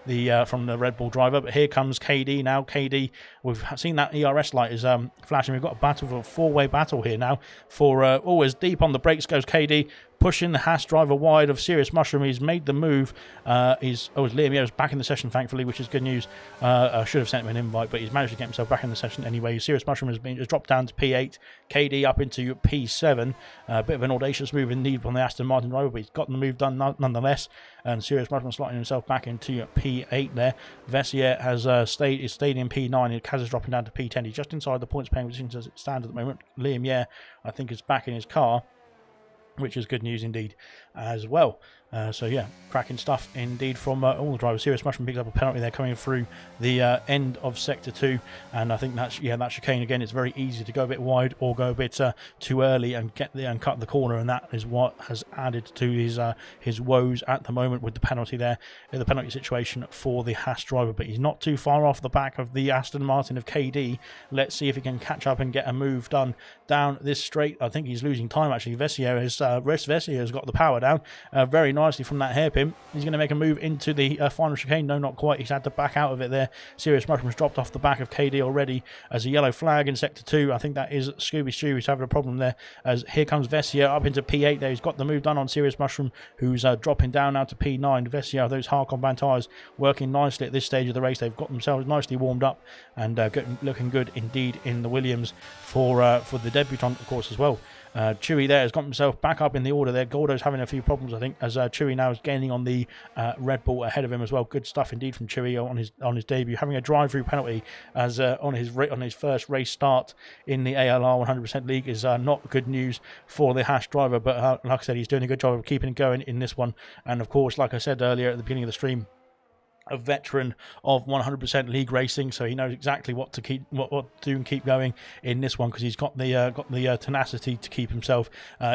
the Red Bull driver. But here comes KD now. KD, we've seen that ERS light is flashing. We've got a battle for a four-way battle here now for always deep on the brakes goes KD, pushing the Haas driver wide of Serious Mushroom. He's made the move. Liam Yeo's back in the session, thankfully, which is good news. I should have sent him an invite, but he's managed to get himself back in the session anyway. Serious Mushroom has dropped down to P8. KD up into P7. A bit of an audacious move indeed on the Aston Martin driver, but he's gotten the move done nonetheless. And Serious Mushroom slotting himself back into P8 there. Vessier has stayed in P9. Kaz is dropping down to P10. He's just inside the points paying position as it stands at the moment. Liam Yeo, I think, is back in his car, which is good news indeed as well. So yeah, cracking stuff indeed from all the drivers. Serious Mushroom picks up a penalty there coming through the end of Sector 2, and I think that's that chicane again. It's very easy to go a bit wide or go a bit too early and get there and cut the corner, and that is what has added to his woes at the moment with the penalty there, in the penalty situation for the Haas driver. But he's not too far off the back of the Aston Martin of KD. Let's see if he can catch up and get a move done down this straight. I think he's losing time actually. Vessier has got the power down very nicely from that hairpin. He's going to make a move into the final chicane. No, not quite. He's had to back out of it there. Serious Mushroom's dropped off the back of KD already as a yellow flag in Sector 2. I think that is Scooby Stew who's having a problem there, as here comes Vessier up into P8 there. He's got the move done on Serious Mushroom, who's dropping down now to P9. Vessier, those hard combat tyres working nicely at this stage of the race. They've got themselves nicely warmed up and looking good indeed in the Williams for the debutant, of course, as well. Chewy there has got himself back up in the order there. Gordo's having a few problems, I think, as Chewy now is gaining on the Red Bull ahead of him as well. Good stuff indeed from Chewy on his debut, having a drive-through penalty as on his first race start in the ALR 100% League is not good news for the Haas driver. But like I said, he's doing a good job of keeping it going in this one. And of course, like I said earlier at the beginning of the stream, a veteran of 100% league racing, so he knows exactly what to do and keep going in this one, because he's got the tenacity to keep himself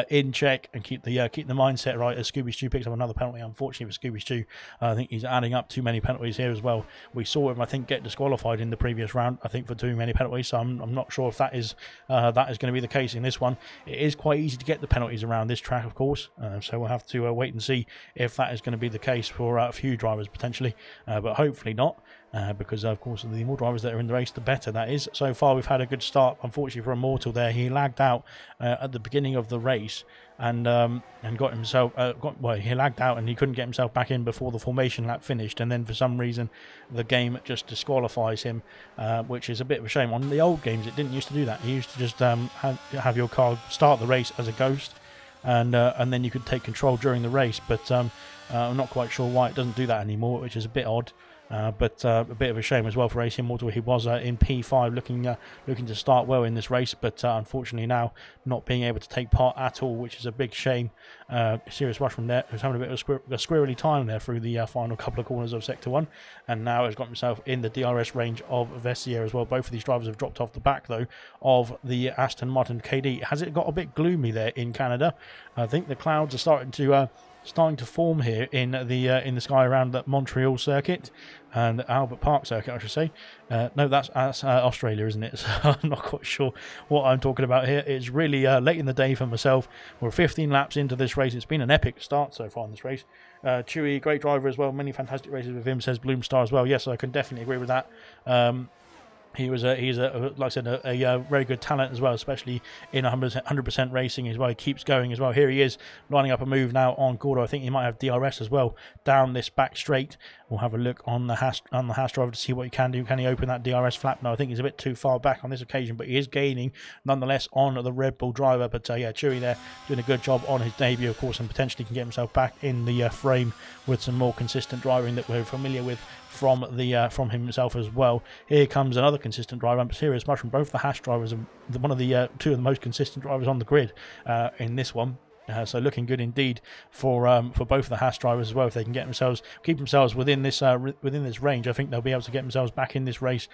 in check and keep the mindset right. As Scooby Stew picks up another penalty, unfortunately for Scooby Stew, I think he's adding up too many penalties here as well. We saw him, I think, get disqualified in the previous round, I think, for too many penalties. So I'm not sure if that is going to be the case in this one. It is quite easy to get the penalties around this track, of course, so we'll have to wait and see if that is going to be the case for a few drivers potentially. But hopefully not, because of course the more drivers that are in the race, the better that is. So far we've had a good start. Unfortunately for Immortal there, he lagged out at the beginning of the race and got himself he lagged out and he couldn't get himself back in before the formation lap finished, and then for some reason the game just disqualifies him, which is a bit of a shame. On the old games it didn't used to do that. You used to just have your car start the race as a ghost, and then you could take control during the race, but I'm not quite sure why it doesn't do that anymore, which is a bit odd. But a bit of a shame as well for AC Immortal. He was in P5 looking to start well in this race, but unfortunately now not being able to take part at all, which is a big shame. Serious Mushroom there, who's having a bit of a squirrely time there through the final couple of corners of Sector 1, and now has got himself in the DRS range of Vessier as well. Both of these drivers have dropped off the back though of the Aston Martin KD. Has it got a bit gloomy there in Canada? I think the clouds are starting to form here in the sky around the Montreal circuit and the Albert Park circuit, I should say. No, that's Australia, isn't it? So I'm not quite sure what I'm talking about here. It's really late in the day for myself. We're 15 laps into this race. It's been an epic start so far in this race. Chewy, great driver as well. Many fantastic races with him, says Bloomstar as well. Yes, I can definitely agree with that. He's like I said, a very good talent as well, especially in 100% racing as well. He keeps going as well. Here he is lining up a move now on Gordo. I think he might have DRS as well down this back straight. We'll have a look on the Haas driver to see what he can do. Can he open that DRS flap? No, I think he's a bit too far back on this occasion, but he is gaining nonetheless on the Red Bull driver. But yeah, Chewy there doing a good job on his debut, of course, and potentially can get himself back in the frame with some more consistent driving that we're familiar with from himself as well. Here comes another consistent driver, and Serious Mushroom, both the Hash drivers, are one of the two of the most consistent drivers on the grid in this one. So looking good indeed for both the Haas drivers as well. If they can keep themselves within this range, I think they'll be able to get themselves back in this race,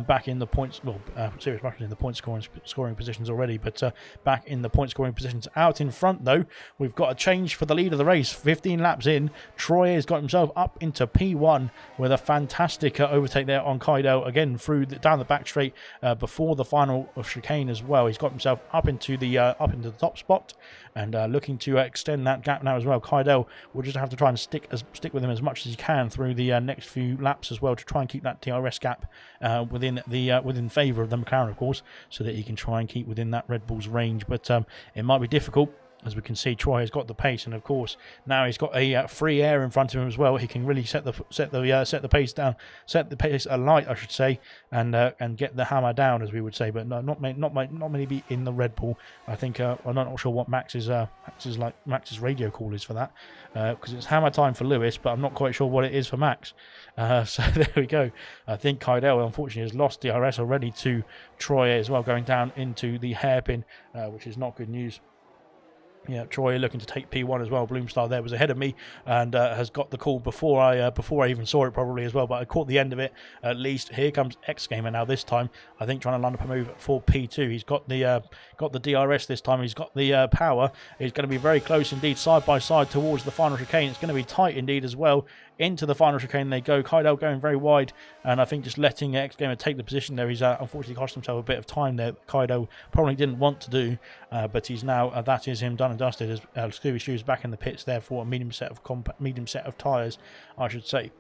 back in the points. Well, Serious Mushroom in the point scoring positions already, but back in the point scoring positions. Out in front though, we've got a change for the lead of the race. 15 laps in, Troy has got himself up into P1 with a fantastic overtake there on Kaidel again down the back straight before the final chicane as well. He's got himself up into the top spot and looking to extend that gap now as well. Kaidel will just have to try and stick with him as much as he can through the next few laps as well to try and keep that DRS gap within favour of the McLaren, of course, so that he can try and keep within that Red Bull's range. But it might be difficult. As we can see, Troy has got the pace, and of course now he's got a free air in front of him as well. He can really set the pace down, set the pace alight, I should say, and get the hammer down, as we would say. But no, not many be in the Red Bull. I think I'm not sure what Max's radio call is for that, because it's hammer time for Lewis, but I'm not quite sure what it is for Max. So there we go. I think Kaidel unfortunately has lost DRS already to Troy as well, going down into the hairpin, which is not good news. Yeah, Troy looking to take P1 as well. Bloomstar there was ahead of me and has got the call before I even saw it probably as well, but I caught the end of it at least. Here comes X Gamer now this time, I think trying to line up a move for P2. He's got the DRS this time. He's got the power. He's going to be very close indeed, side by side towards the final chicane. It's going to be tight indeed as well. Into the final chicane they go. Kaidel going very wide, and I think just letting X Gamer take the position there. He's unfortunately cost himself a bit of time there. Kaidel probably didn't want to do, but he's now that is him done and dusted. As Scooby Shoes back in the pits there for a medium set of tyres, I should say,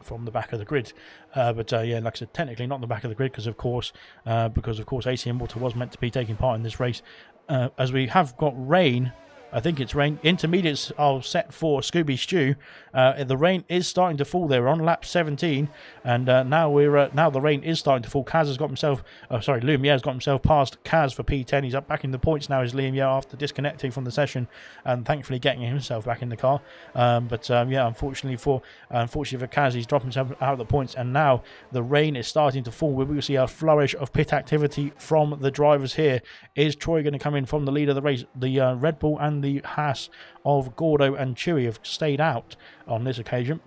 from the back of the grid. But yeah, like I said, technically not the back of the grid because of course AC Immortal was meant to be taking part in this race. As we have got rain. I think it's rain. Intermediates are set for Scooby Stew. The rain is starting to fall there. We're on lap 17, and now the rain is starting to fall. Kaz has got himself, Lumiere has got himself past Kaz for P10. He's up back in the points now as Lumiere after disconnecting from the session and thankfully getting himself back in the car. Yeah, unfortunately for Kaz, he's dropped himself out of the points, and now the rain is starting to fall. We will see a flourish of pit activity from the drivers here. Is Troy going to come in from the lead of the race? The Red Bull and the Haas of Gordo and Chewy have stayed out on this occasion,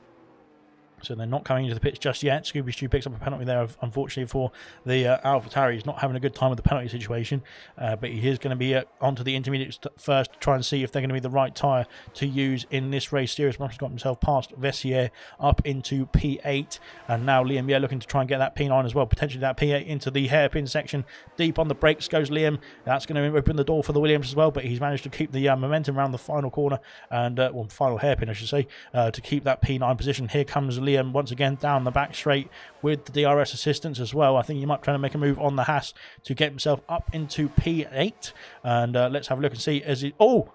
so they're not coming into the pits just yet. Scooby Stew picks up a penalty there, unfortunately for the AlphaTauri. He's not having a good time with the penalty situation, but he is going to be onto the intermediates first to try and see if they're going to be the right tyre to use in this race. Serious Mushroom's got himself past Vessier up into P8, and now Liam looking to try and get that P9 as well, potentially that P8 into the hairpin section. Deep on the brakes goes Liam. That's going to open the door for the Williams as well, but he's managed to keep the momentum around the final corner, and final hairpin I should say, to keep that P9 position. Here comes Liam once again down the back straight with the DRS assistance as well. I think he might try to make a move on the Haas to get himself up into P8, and let's have a look and see as he... Oh!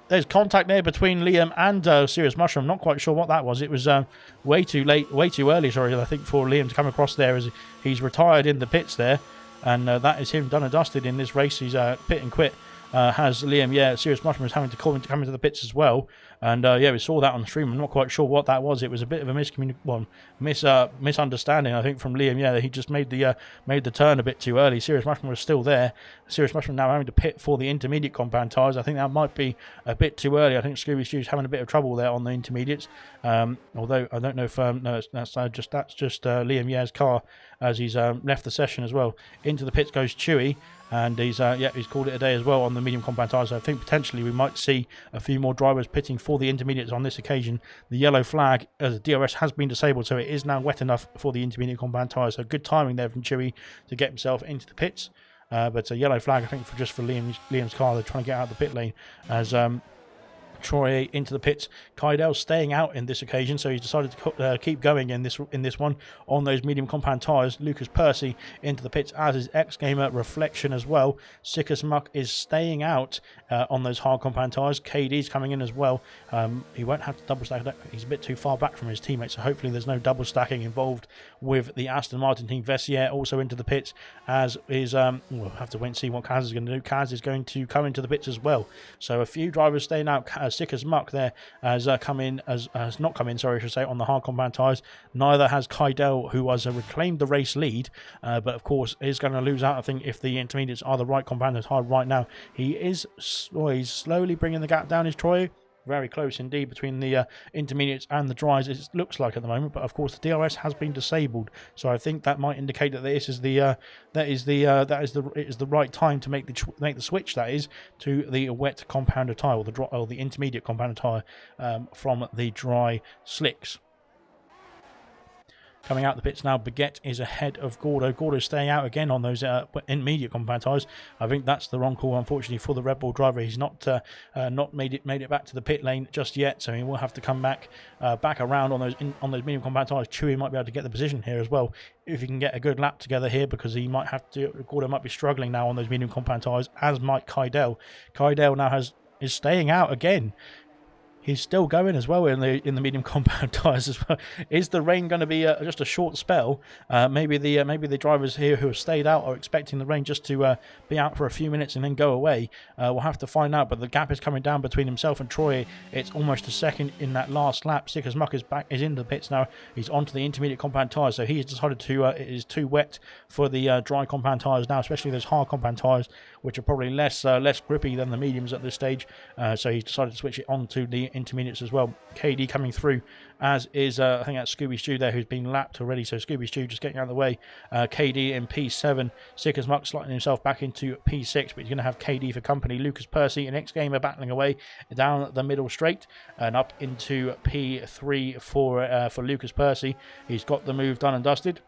There's contact there between Liam and Serious Mushroom. Not quite sure what that was. It was way too early, sorry, I think, for Liam to come across there, as he's retired in the pits there, and that is him done and dusted in this race. He's pit and quit. Has Liam, Serious Mushroom is having to call him to come into the pits as well. And yeah, we saw that on the stream. I'm not quite sure what that was. It was a bit of a misunderstanding, I think, from Liam. Yeah, he just made the turn a bit too early. Serious Mushroom was still there. Serious Mushroom now having to pit for the intermediate compound tyres. I think that might be a bit too early. I think Scooby Stew's having a bit of trouble there on the intermediates. Although I don't know if no, that's just Liam Yeah's car as he's left the session as well. Into the pits goes Chewy. And he's called it a day as well on the medium compound tyres. So I think potentially we might see a few more drivers pitting for the intermediates on this occasion. The yellow flag as the DRS has been disabled, so it is now wet enough for the intermediate compound tyres. So good timing there from Chewy to get himself into the pits. But a yellow flag, I think, for Liam's car. They're trying to get out of the pit lane as Troy into the pits. Kaidel staying out in this occasion, so he's decided to keep going in this one on those medium compound tyres. Lucas Percy into the pits, as is X Gamer Reflection as well. Sickus Muck is staying out on those hard compound tyres. KD's coming in as well. He won't have to double stack. He's a bit too far back from his teammates, so hopefully there's no double stacking involved with the Aston Martin team. Vessier also into the pits, as is we'll have to wait and see what Kaz is going to do. Kaz is going to come into the pits as well. So a few drivers staying out. Sick as Muck there has come in, has not come in, sorry, I should say, on the hard compound tyres. Neither has Kydell, who has reclaimed the race lead, but of course is going to lose out, I think, if the intermediates are the right compound tyre right now. He's slowly bringing the gap down, is Troy. Very close indeed between the intermediates and the dries, it looks like at the moment. But of course, the DRS has been disabled, so I think that might indicate that this is the right time to make the switch. That is to the wet compounder tyre, or the intermediate compounder tyre from the dry slicks. Coming out the pits now, Baguette is ahead of Gordo. Gordo's staying out again on those intermediate compound tyres. I think that's the wrong call, unfortunately, for the Red Bull driver. He's not made it back to the pit lane just yet, so he will have to come back around on those medium compound tyres. Chewy might be able to get the position here as well if he can get a good lap together here, because he might have to. Gordo might be struggling now on those medium compound tyres, as might Kydell. Kydell now is staying out again. He's still going as well in the medium compound tyres as well. Is the rain going to be just a short spell? Maybe the drivers here who have stayed out are expecting the rain just to be out for a few minutes and then go away. We'll have to find out. But the gap is coming down between himself and Troy. It's almost a second in that last lap. Sick as Muck is in the pits now. He's onto the intermediate compound tyres, so he's decided to it is too wet for the dry compound tyres now, especially those hard compound tyres, which are probably less grippy than the mediums at this stage. So he's decided to switch it on to the intermediates as well. KD coming through, as is I think that's Scooby Stew there, who's been lapped already. So Scooby Stew just getting out of the way. KD in P7. Sick as Muck sliding himself back into P6, but he's going to have KD for company. Lucas Percy and X Gamer battling away down the middle straight and up into P3 for Lucas Percy. He's got the move done and dusted.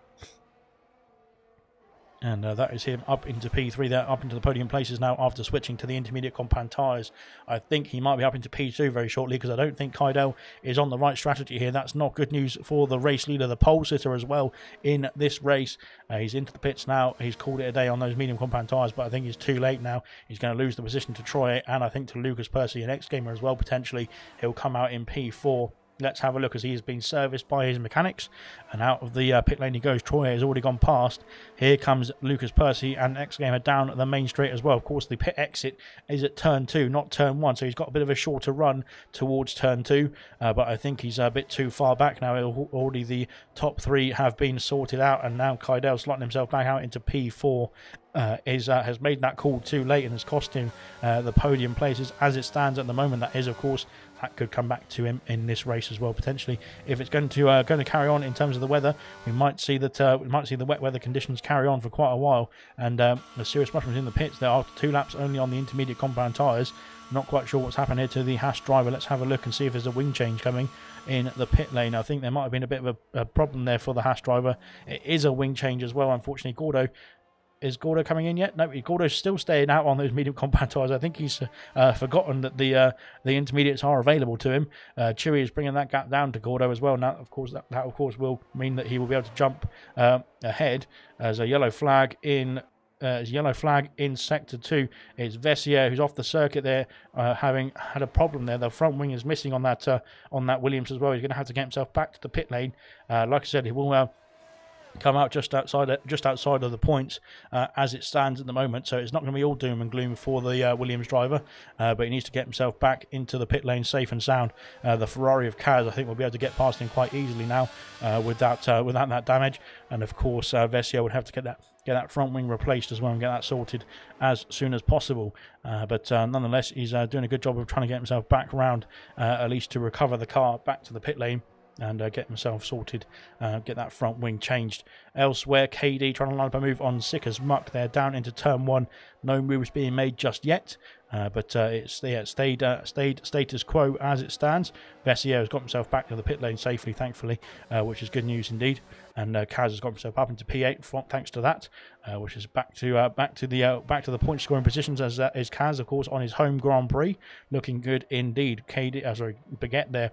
And that is him up into P3 there, up into the podium places now after switching to the intermediate compound tyres. I think he might be up into P2 very shortly, because I don't think Kydell is on the right strategy here. That's not good news for the race leader, the pole sitter as well in this race. He's into the pits now. He's called it a day on those medium compound tyres, but I think he's too late now. He's going to lose the position to Troy, and I think to Lucas Percy and X Gamer as well, potentially. He'll come out in P4. Let's have a look as he has been serviced by his mechanics. And out of the pit lane he goes. Troy has already gone past. Here comes Lucas Percy and X Gamer down the main straight as well. Of course, the pit exit is at turn 2, not turn 1. So he's got a bit of a shorter run towards turn 2. But I think he's a bit too far back now. Already the top 3 have been sorted out. And now Kydell slotting himself back out into P4. Has made that call too late and has cost him the podium places as it stands at the moment. That is, of course, that could come back to him in this race as well, potentially. If it's going to carry on in terms of the weather, we might see that we might see the wet weather conditions carry on for quite a while. And the serious mushrooms in the pits there after 2 laps only on the intermediate compound tyres. Not quite sure what's happened here to the Haas driver. Let's have a look and see if there's a wing change coming in the pit lane. I think there might have been a bit of a problem there for the Haas driver. It is a wing change as well, unfortunately. Is Gordo coming in yet? No, Gordo's still staying out on those medium compound tyres. I think he's forgotten that the intermediates are available to him. Chewy is bringing that gap down to Gordo as well. Now, of course, that of course will mean that he will be able to jump ahead as a yellow flag in. Sector 2. It's Vessier who's off the circuit there, having had a problem there. The front wing is missing on that Williams as well. He's going to have to get himself back to the pit lane. Like I said, he will. Come out just outside of the points as it stands at the moment, so it's not going to be all doom and gloom for the Williams driver, but he needs to get himself back into the pit lane safe and sound. The Ferrari of Kaz, I think, will be able to get past him quite easily now without that damage, and of course Vessier would have to get that front wing replaced as well and get that sorted as soon as possible. But nonetheless, he's doing a good job of trying to get himself back round, at least to recover the car back to the pit lane and get himself sorted, get that front wing changed. Elsewhere, KD trying to line up a move on Sick as Muck there, down into turn 1. No moves being made just yet, but it's stayed status quo as it stands. Vessier has got himself back to the pit lane safely, thankfully, which is good news indeed. And Kaz has got himself up into P8 thanks to that, which is back to the point scoring positions as is Kaz, of course, on his home Grand Prix, looking good indeed. Baguette there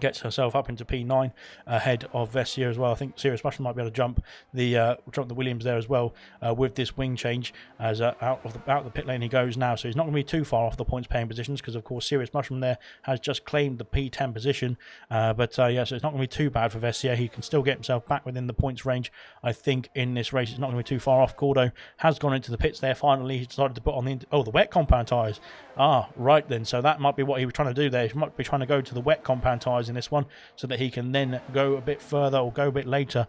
gets herself up into P9 ahead of Vessier as well. I think Serious Mushroom might be able to jump the Williams there as well with this wing change, as out of the pit lane he goes now. So he's not going to be too far off the points paying positions, because of course Serious Mushroom there has just claimed the P10 position. Yeah, so it's not going to be too bad for Vessier. He can still get himself back within the points range, I think, in this race. It's not going to be too far off. Gordo has gone into the pits there finally. He's decided to put on the wet compound tyres. Right then, so that might be what he was trying to do there. He might be trying to go to the wet compound tyres in this one, so that he can then go a bit further or go a bit later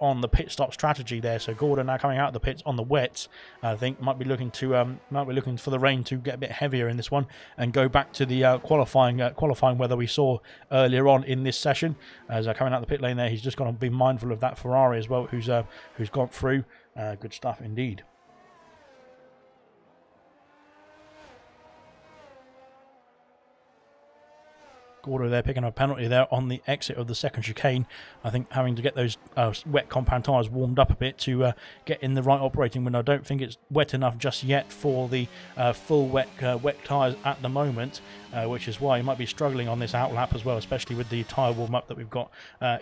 on the pit stop strategy there. So Gordon now coming out of the pits on the wets, I think might be looking for the rain to get a bit heavier in this one and go back to the qualifying weather we saw earlier on in this session. As coming out the pit lane there, he's just got to be mindful of that Ferrari as well, who's gone through. Good stuff indeed. Gordo there picking up a penalty there on the exit of the second chicane. I think having to get those wet compound tyres warmed up a bit to get in the right operating window. I don't think it's wet enough just yet for the full wet tyres at the moment, which is why he might be struggling on this outlap as well, especially with the tyre warm up that we've got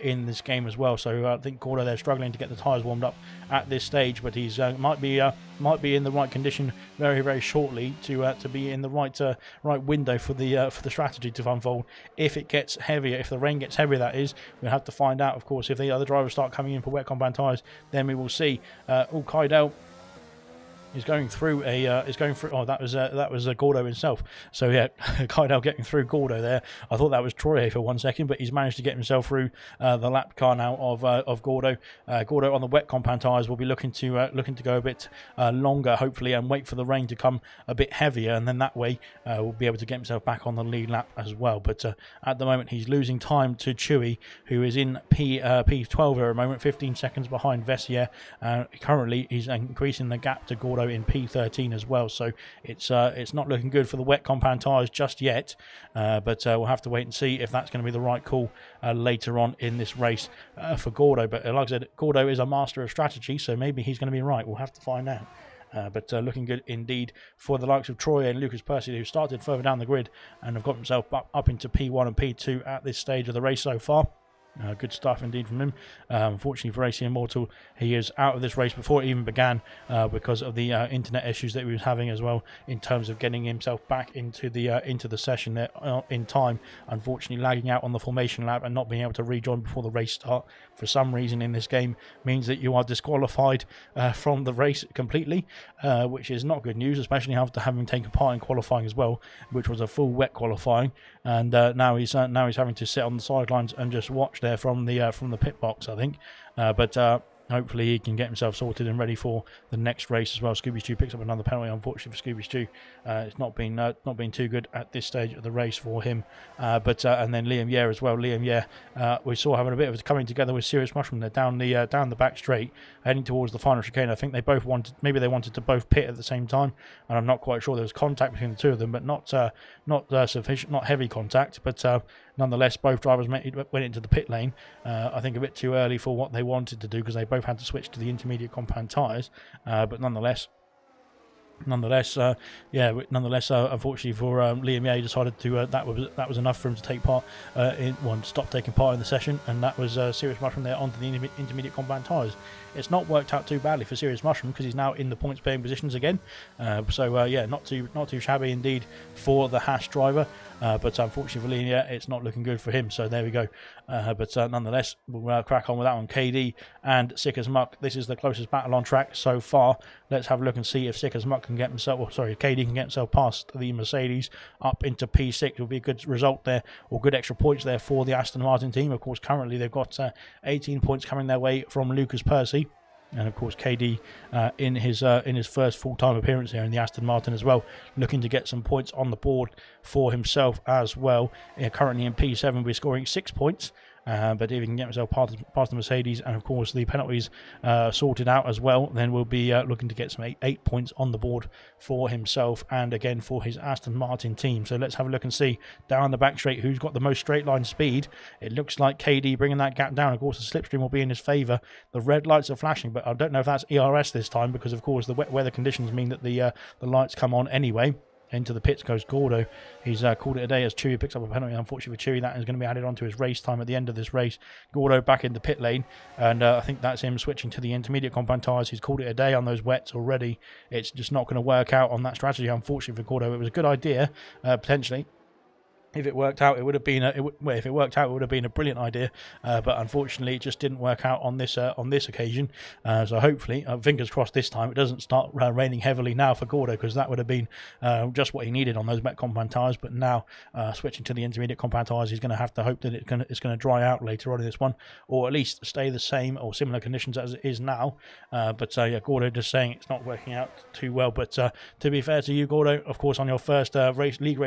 in this game as well. So I think Gordo there struggling to get the tyres warmed up at this stage, but he's might be in the right condition very, very shortly to be in the right window for the strategy to unfold. If it gets heavier, if the rain gets heavier, that is, we'll have to find out, of course. If the other drivers start coming in for wet compound tyres, then we will see. Kaidel is going through that was Gordo himself. So yeah, Kaidel getting through Gordo there. I thought that was Troyer for 1 second, but he's managed to get himself through the lap car now of Gordo. Gordo on the wet compound tyres will be looking to go a bit longer, hopefully, and wait for the rain to come a bit heavier, and then that way will be able to get himself back on the lead lap as well. But at the moment he's losing time to Chewy, who is in P12 at the moment, 15 seconds behind Vessier. Currently he's increasing the gap to Gordo in P13 as well, so it's not looking good for the wet compound tyres just yet, but we'll have to wait and see if that's going to be the right call later on in this race for Gordo. But like I said, Gordo is a master of strategy, so maybe he's going to be right. We'll have to find out. But looking good indeed for the likes of Troy and Lucas Percy, who started further down the grid and have got himself up into P1 and P2 at this stage of the race so far. Good stuff indeed from him. Unfortunately for AC Immortal, he is out of this race before it even began because of the internet issues that he was having as well, in terms of getting himself back into the session there in time. Unfortunately, lagging out on the formation lap and not being able to rejoin before the race start for some reason in this game means that you are disqualified from the race completely, which is not good news, especially after having taken part in qualifying as well, which was a full wet qualifying. And now he's having to sit on the sidelines and just watch there from the pit box, I think. But hopefully he can get himself sorted and ready for the next race as well. Scooby Stew picks up another penalty, unfortunately for Scooby Stew. It's not been too good at this stage of the race for him. But and then Liam Yeh as well. Liam Yeh, we saw having a bit of a coming together with Serious Mushroom there down the back straight, heading towards the final chicane. I think they wanted to both pit at the same time, and I'm not quite sure. There was contact between the two of them, but not sufficient, not heavy contact. But nonetheless, both drivers went into the pit lane. I think a bit too early for what they wanted to do, because they both had to switch to the intermediate compound tyres. But nonetheless, unfortunately for Liam Yeh, he decided to that was enough for him to take part stop taking part in the session, and that was Serious Mushroom there onto the intermediate compound tyres. It's not worked out too badly for Serious Mushroom, because he's now in the points paying positions again. Not too shabby indeed for the Hash driver. But unfortunately for Liam Yeh, it's not looking good for him. So there we go. But nonetheless, we'll crack on with that one. KD and Sick as Muck. This is the closest battle on track so far. Let's have a look and see if Sick as Muck can get himself, KD can get himself past the Mercedes up into P6. It will be a good result there, or good extra points there for the Aston Martin team. Of course, currently they've got 18 points coming their way from Lucas Percy. And of course, KD in his first full-time appearance here in the Aston Martin as well, looking to get some points on the board for himself as well. Currently in P7, we're scoring 6 points. But if he can get himself past the Mercedes, and of course the penalties sorted out as well, then we'll be looking to get some 8 points on the board for himself, and again for his Aston Martin team. So let's have a look and see down the back straight who's got the most straight line speed. It looks like KD bringing that gap down. Of course, the slipstream will be in his favour. The red lights are flashing, but I don't know if that's ERS this time, because of course the wet weather conditions mean that the lights come on anyway. into the pits goes Gordo. He's called it a day as Chewy picks up a penalty. Unfortunately for Chewy, that is going to be added onto his race time at the end of this race. Gordo back in the pit lane, and I think that's him switching to the intermediate compound tyres. He's called it a day on those wets already. It's just not going to work out on that strategy, unfortunately for Gordo. It was a good idea, potentially. If it worked out, it would have been if it worked out, it would have been a brilliant idea. But unfortunately, it just didn't work out on this occasion. So hopefully, fingers crossed, this time it doesn't start raining heavily now for Gordo, because that would have been just what he needed on those wet compound tyres. But now switching to the intermediate compound tyres, he's going to have to hope that it's going to dry out later on in this one, or at least stay the same or similar conditions as it is now. But yeah, Gordo just saying it's not working out too well. But to be fair to you, Gordo, of course, on your first league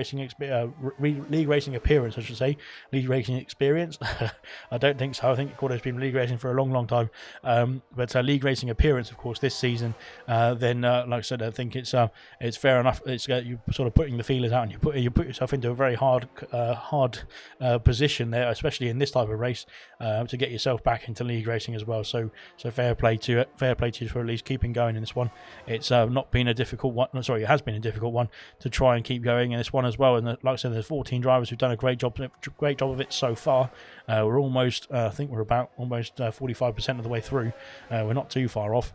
racing appearance, I should say, league racing experience. I don't think so. I think Gordo's been league racing for a long time. But league racing appearance, of course, this season. Then, like I said, I think it's fair enough. It's you sort of putting the feelers out, and you put yourself into a very hard position there, especially in this type of race, to get yourself back into league racing as well. So fair play to you for at least keeping going in this one. It's not been a difficult one. Sorry, it has been a difficult one to try and keep going in this one as well. And like I said, there's 14 drivers who've done a great job of it so far. We're almost, I think we're about almost 45% of the way through. We're not too far off.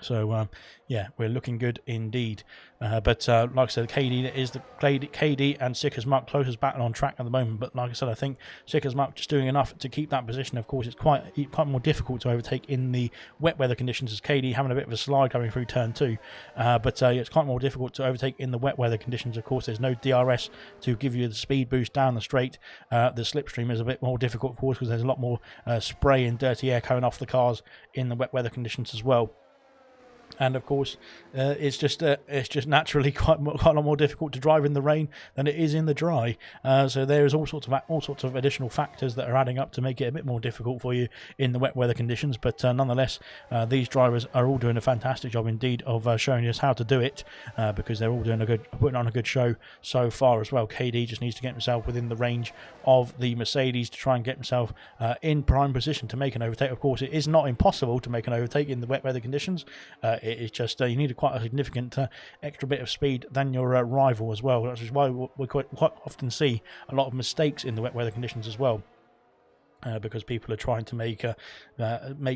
So yeah, we're looking good indeed. But like I said, KD and Sicker's Muck closest battle on track at the moment. But like I said, I think Sicker's Muck just doing enough to keep that position. Of course, it's quite more difficult to overtake in the wet weather conditions, as KD having a bit of a slide going through turn 2. But it's quite more difficult to overtake in the wet weather conditions. Of course, there's no DRS to give you the speed boost down the straight. The slipstream is a bit more difficult, of course, because there's a lot more spray and dirty air coming off the cars in the wet weather conditions as well. And of course, it's just naturally quite a lot more difficult to drive in the rain than it is in the dry. So there is all sorts of additional factors that are adding up to make it a bit more difficult for you in the wet weather conditions. But nonetheless, these drivers are all doing a fantastic job indeed of showing us how to do it, because they're all putting on a good show so far as well. KD just needs to get himself within the range of the Mercedes to try and get himself in prime position to make an overtake. Of course, it is not impossible to make an overtake in the wet weather conditions. It is just you need quite a significant extra bit of speed than your rival as well. Which is why we quite often see a lot of mistakes in the wet weather conditions as well. Because people are trying to make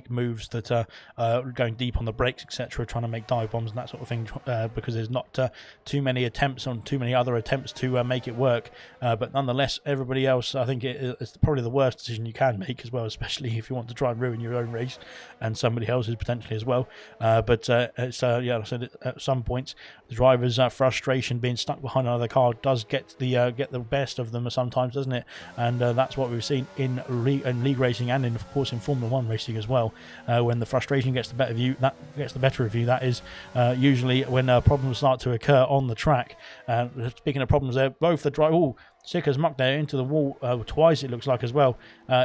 moves that are going deep on the brakes, etc., trying to make dive bombs and that sort of thing, because there's not too many other attempts to make it work. But nonetheless, everybody else, I think it's probably the worst decision you can make as well, especially if you want to try and ruin your own race and somebody else's potentially as well. But it's yeah, I said at some points the driver's frustration being stuck behind another car does get the best of them sometimes, doesn't it? And that's what we've seen in league racing and of course in Formula 1 racing as well. When the frustration gets the better of you, that is usually when problems start to occur on the track. Speaking of problems there, both the driver Sicker's Muck there into the wall twice, it looks like, as well,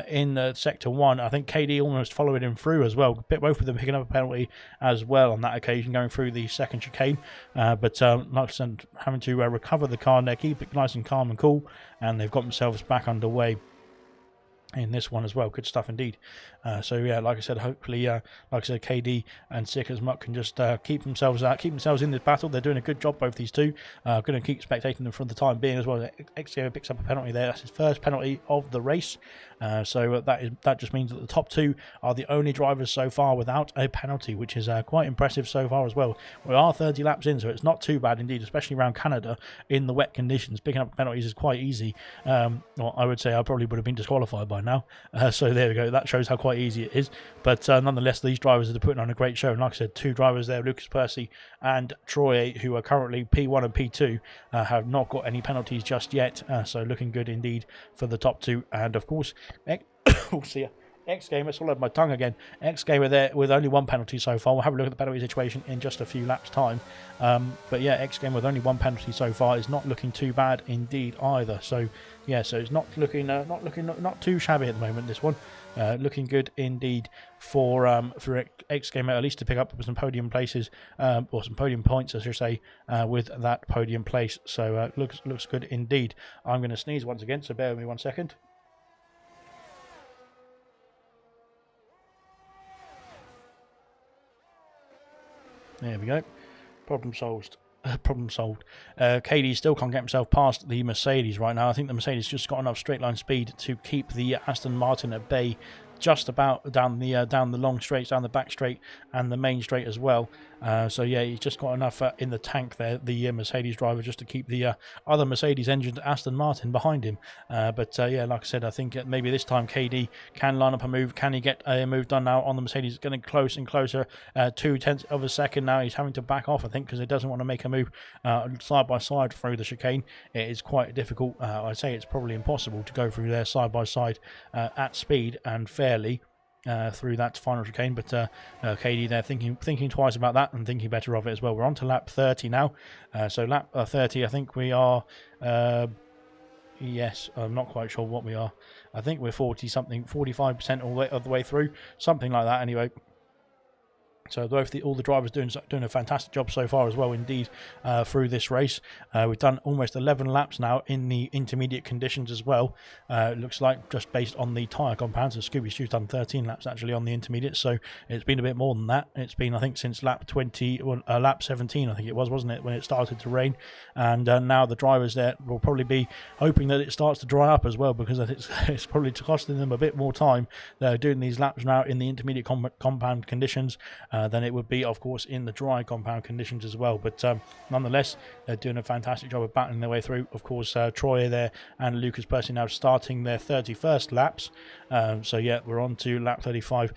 in Sector 1. I think KD almost followed him through as well. Both of them picking up a penalty as well on that occasion, going through the second chicane. But like I said, having to recover the car and they keep it nice and calm and cool, and they've got themselves back underway in this one as well. Good stuff indeed. So yeah, like I said, hopefully, like I said, KD and Sicker's Muck can just keep themselves in this battle. They're doing a good job, both these two. Going to keep spectating them for the time being as well. XGamer picks up a penalty there. That's his first penalty of the race. So that just means that the top two are the only drivers so far without a penalty, which is quite impressive so far as well. We are 30 laps in, so it's not too bad indeed, especially around Canada in the wet conditions. Picking up penalties is quite easy. Well, I would say I probably would have been disqualified by now. So there we go. That shows how quite easy it is. But nonetheless, these drivers are putting on a great show. And like I said, two drivers there, Lucas Percy and Troy, who are currently P1 and P2, have not got any penalties just yet. So looking good indeed for the top two. And of course, X-Gamer, swallowed my tongue again. X-Gamer there with only one penalty so far. We'll have a look at the penalty situation in just a few laps' time. But yeah, X-Gamer with only one penalty so far is not looking too bad indeed either. So yeah, so it's not too shabby at the moment, this one. Looking good indeed for X-Gamer, at least to pick up some podium places, or some podium points, I should say, with that podium place. So looks good indeed. I'm going to sneeze once again, so bear with me 1 second. There we go. Problem solved. problem solved. KD still can't get himself past the Mercedes right now. I think the Mercedes just got enough straight line speed to keep the Aston Martin at bay, just about down the long straights, down the back straight and the main straight as well. So yeah, he's just got enough in the tank there, the Mercedes driver, just to keep the other Mercedes engined Aston Martin behind him. But yeah, like I said, I think maybe this time KD can line up a move. Can he get a move done now on the Mercedes? It's getting close and closer. 0.2 of a second now. He's having to back off, I think, because he doesn't want to make a move side by side through the chicane. It is quite difficult. I'd say it's probably impossible to go through there side by side at speed and fairly through that final chicane. But KD there thinking twice about that and thinking better of it as well. We're on to lap 30 now. So lap 30, I think we are... yes, I'm not quite sure what we are. I think we're 45% all the way through, something like that anyway. So all the drivers doing a fantastic job so far as well, indeed, through this race. We've done almost 11 laps now in the intermediate conditions as well. It looks like, just based on the tyre compounds, Scooby Stu's done 13 laps actually on the intermediate, so it's been a bit more than that. It's been, I think, since lap 17, I think it was, wasn't it, when it started to rain. And now the drivers there will probably be hoping that it starts to dry up as well, because it's probably costing them a bit more time. They're doing these laps now in the intermediate compound conditions than it would be, of course, in the dry compound conditions as well. But nonetheless, they're doing a fantastic job of battling their way through. Of course, Troy there and Lucas Percy now starting their 31st laps. So yeah, we're on to lap 34.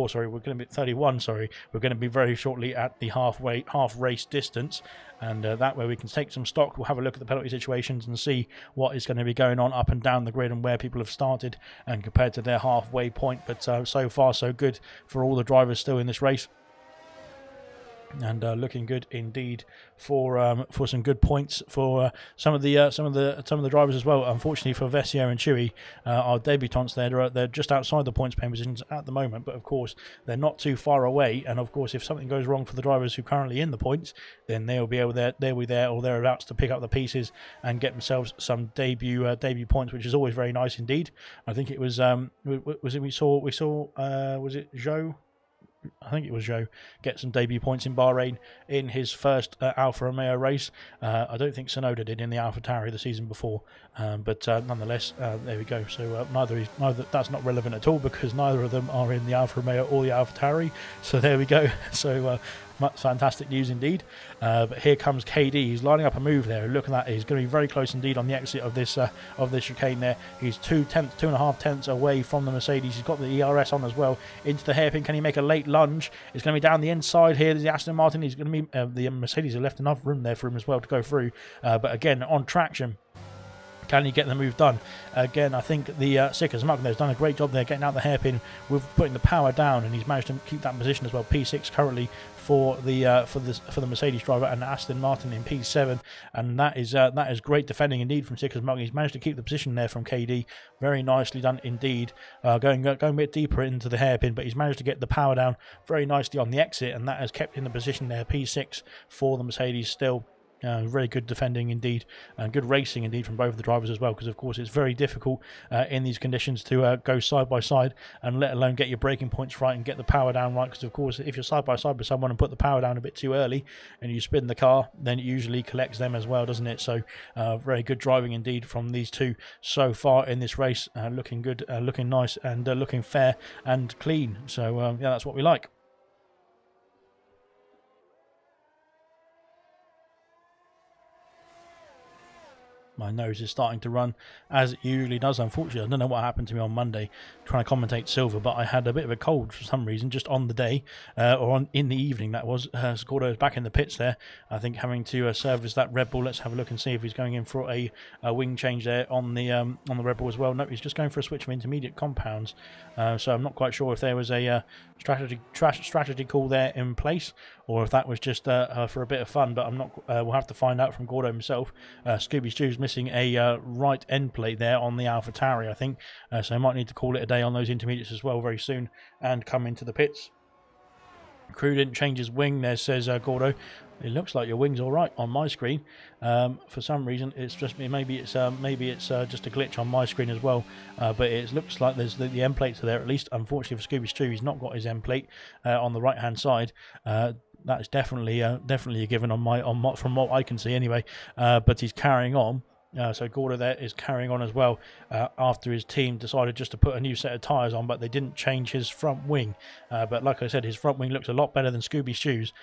Sorry, we're going to be 31. Sorry, we're going to be very shortly at the half race distance. And that way we can take some stock. We'll have a look at the penalty situations and see what is going to be going on up and down the grid and where people have started and compared to their halfway point. But so far so good for all the drivers still in this race. And looking good indeed for some good points for some of the drivers as well. Unfortunately for Vessier and Chewy, our debutants there, they're just outside the points paying positions at the moment, but of course they're not too far away. And of course, if something goes wrong for the drivers who are currently in the points, then they'll be there or thereabouts to pick up the pieces and get themselves some debut points, which is always very nice indeed. I think it was we saw was it Joe? I think it was Joe get some debut points in Bahrain in his first Alfa Romeo race. I don't think Sonoda did in the AlphaTauri the season before, but nonetheless, there we go. So neither that's not relevant at all, because neither of them are in the Alfa Romeo or the AlphaTauri. So there we go. So fantastic news indeed. But here comes KD. He's lining up a move there. Look at that. He's going to be very close indeed on the exit of this chicane there. He's 2.5 tenths away from the Mercedes. He's got the ERS on as well. Into the hairpin. Can he make a late lunge? It's going to be down the inside here. There's the Aston Martin. He's going to be the Mercedes have left enough room there for him as well to go through. But again, on traction, can he get the move done? Again, I think the Sickers Mark has done a great job there getting out the hairpin with putting the power down, and he's managed to keep that position as well. P6 currently for the Mercedes driver, and Aston Martin in P7, and that is great defending indeed from Sickers Mark. He's managed to keep the position there from KD. Very nicely done indeed. Going a bit deeper into the hairpin, but he's managed to get the power down very nicely on the exit, and that has kept in the position there. P6 for the Mercedes still. Very good defending indeed, and good racing indeed from both of the drivers as well, because of course it's very difficult in these conditions to go side by side, and let alone get your braking points right and get the power down right, because of course if you're side by side with someone and put the power down a bit too early and you spin the car, then it usually collects them as well, doesn't it? So very good driving indeed from these two so far in this race. Looking good, looking nice, and looking fair and clean. So yeah, that's what we like. My nose is starting to run, as it usually does. Unfortunately, I don't know what happened to me on Monday trying to commentate Silver, but I had a bit of a cold for some reason just on the day, in the evening that was. Scordo is back in the pits there, I think, having to service that Red Bull. Let's have a look and see if he's going in for a wing change there on the Red Bull as well. No, he's just going for a switch of intermediate compounds. So I'm not quite sure if there was a strategy call there in place, or if that was just for a bit of fun. But I'm not. We'll have to find out from Gordo himself. Scooby Stew's missing a right end plate there on the AlphaTauri, I think. So I might need to call it a day on those intermediates as well very soon and come into the pits. Crew didn't change his wing there, says Gordo. It looks like your wing's all right on my screen. For some reason, it's just maybe it's just a glitch on my screen as well. But it looks like there's the end plates are there at least. Unfortunately for Scooby Stew, he's not got his end plate on the right hand side. That is definitely a given from what I can see anyway. But he's carrying on. So Gordo there is carrying on as well after his team decided just to put a new set of tyres on, but they didn't change his front wing. But like I said, his front wing looks a lot better than Scooby Stew's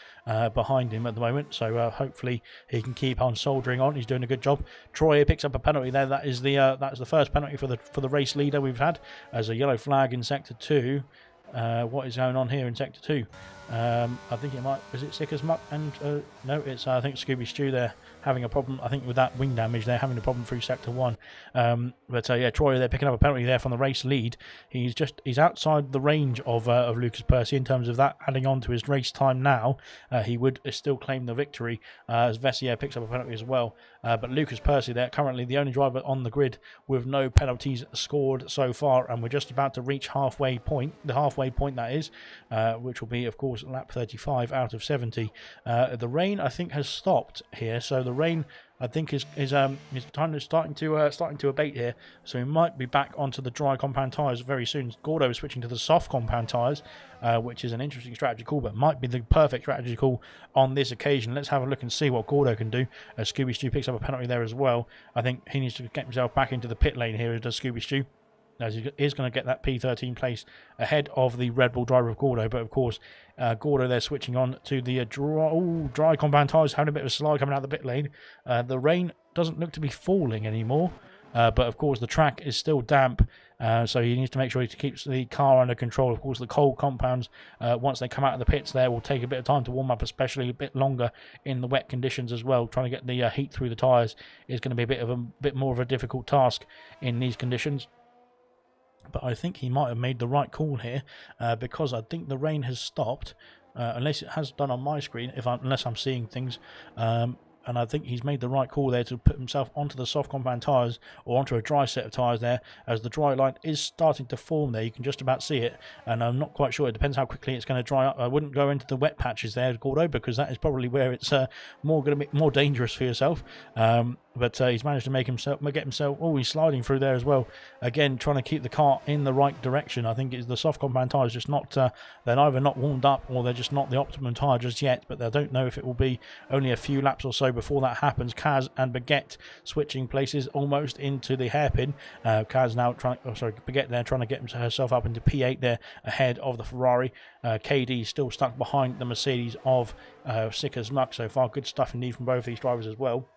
behind him at the moment. So hopefully he can keep on soldiering on. He's doing a good job. Troy picks up a penalty there. That's the first penalty for the race leader we've had, as a yellow flag in sector 2. What is going on here in sector 2? I think is it Sick as Muck, and no, it's I think Scooby Stew there having a problem. I think with that wing damage they're having a problem through sector 1. But yeah, Troy, they're picking up a penalty there from the race lead. He's outside the range of Lucas Percy in terms of that adding on to his race time now. He would still claim the victory, as Vessier picks up a penalty as well. But Lucas Percy there, currently the only driver on the grid with no penalties scored so far, and we're just about to reach the halfway point that is, which will be of course lap 35 out of 70. The rain I think has stopped here, so the rain I think is kind of starting to abate here, so we might be back onto the dry compound tyres very soon. Gordo is switching to the soft compound tyres, which is an interesting strategy call, but might be the perfect strategy call on this occasion. Let's have a look and see what Gordo can do. Scooby Stew picks up a penalty there as well. I think he needs to get himself back into the pit lane here, does Scooby Stew, as he is going to get that P13 place ahead of the Red Bull driver of Gordo. But of course, Gordo there switching on to the dry compound tyres, having a bit of a slide coming out of the pit lane. The rain doesn't look to be falling anymore, but of course the track is still damp, so he needs to make sure he keeps the car under control. Of course, the cold compounds, once they come out of the pits there, will take a bit of time to warm up, especially a bit longer in the wet conditions as well. Trying to get the heat through the tyres is going to be a bit more of a difficult task in these conditions. But I think he might have made the right call here, because I think the rain has stopped, unless it has done on my screen, unless I'm seeing things. And I think he's made the right call there to put himself onto the soft compound tyres, or onto a dry set of tyres there, as the dry line is starting to form there. You can just about see it, and I'm not quite sure. It depends how quickly it's going to dry up. I wouldn't go into the wet patches there, Gordo, because that is probably where it's going to be more dangerous for yourself. But he's managed to get himself. Oh, he's sliding through there as well. Again, trying to keep the car in the right direction. I think it's the soft compound tyres just not. They're either not warmed up, or they're just not the optimum tyre just yet. But I don't know if it will be only a few laps or so before that happens. Kaz and Baguette switching places almost into the hairpin. Kaz now Baguette there trying to get herself up into P8 there ahead of the Ferrari. KD still stuck behind the Mercedes of Sick as Muck so far. Good stuff indeed from both of these drivers as well.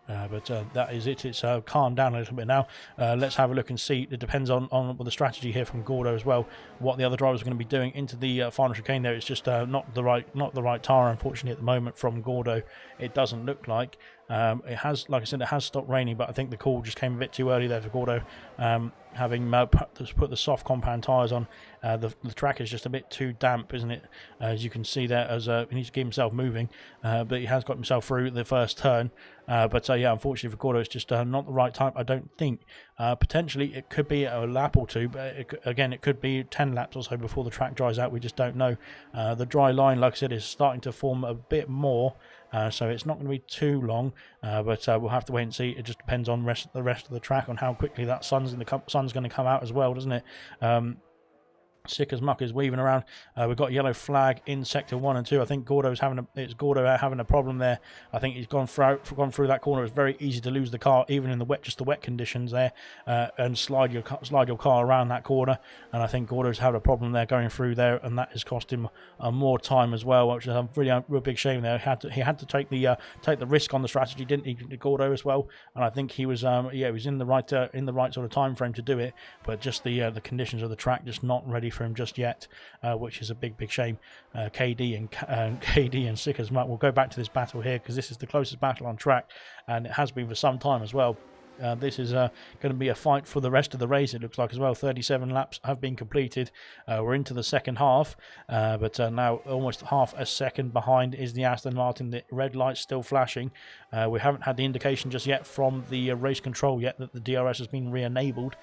But that is it. It's calmed down a little bit now. Let's have a look and see. It depends on the strategy here from Gordo as well, what the other drivers are going to be doing into the final chicane there. It's just not the right tyre, unfortunately, at the moment from Gordo. It doesn't look like. It has, like I said, it has stopped raining, but I think the call just came a bit too early there for Gordo. Having put the soft compound tyres on, the track is just a bit too damp, isn't it? As you can see there, as he needs to keep himself moving, but he has got himself through the first turn. But yeah, unfortunately for Gordo, it's just not the right time, I don't think. Potentially it could be a lap or two, but it could be 10 laps or so before the track dries out. We just don't know. The dry line, like I said, is starting to form a bit more, so it's not going to be too long, but we'll have to wait and see. It just depends on the rest of the track, on how quickly that sun's going to come out as well, doesn't it? Sick as Muck is weaving around. We've got a yellow flag in sector 1 and 2. I think Gordo having a problem there. I think he's gone through that corner. It's very easy to lose the car, even in the wet conditions there, and slide your car around that corner. And I think Gordo's had a problem there going through there, and that has cost him more time as well, which is a real big shame there. He had to take the risk on the strategy, didn't he, Gordo, as well? And I think he was he was in the right sort of time frame to do it, but just the conditions of the track just not ready for him just yet, which is a big shame. KD and Sick as Muck will go back to this battle here, because this is the closest battle on track, and it has been for some time as well. This is going to be a fight for the rest of the race, it looks like as well. 37 laps have been completed. We're into the second half, but now almost half a second behind is the Aston Martin. The red light's still flashing. We haven't had the indication just yet from the race control yet that the DRS has been re-enabled,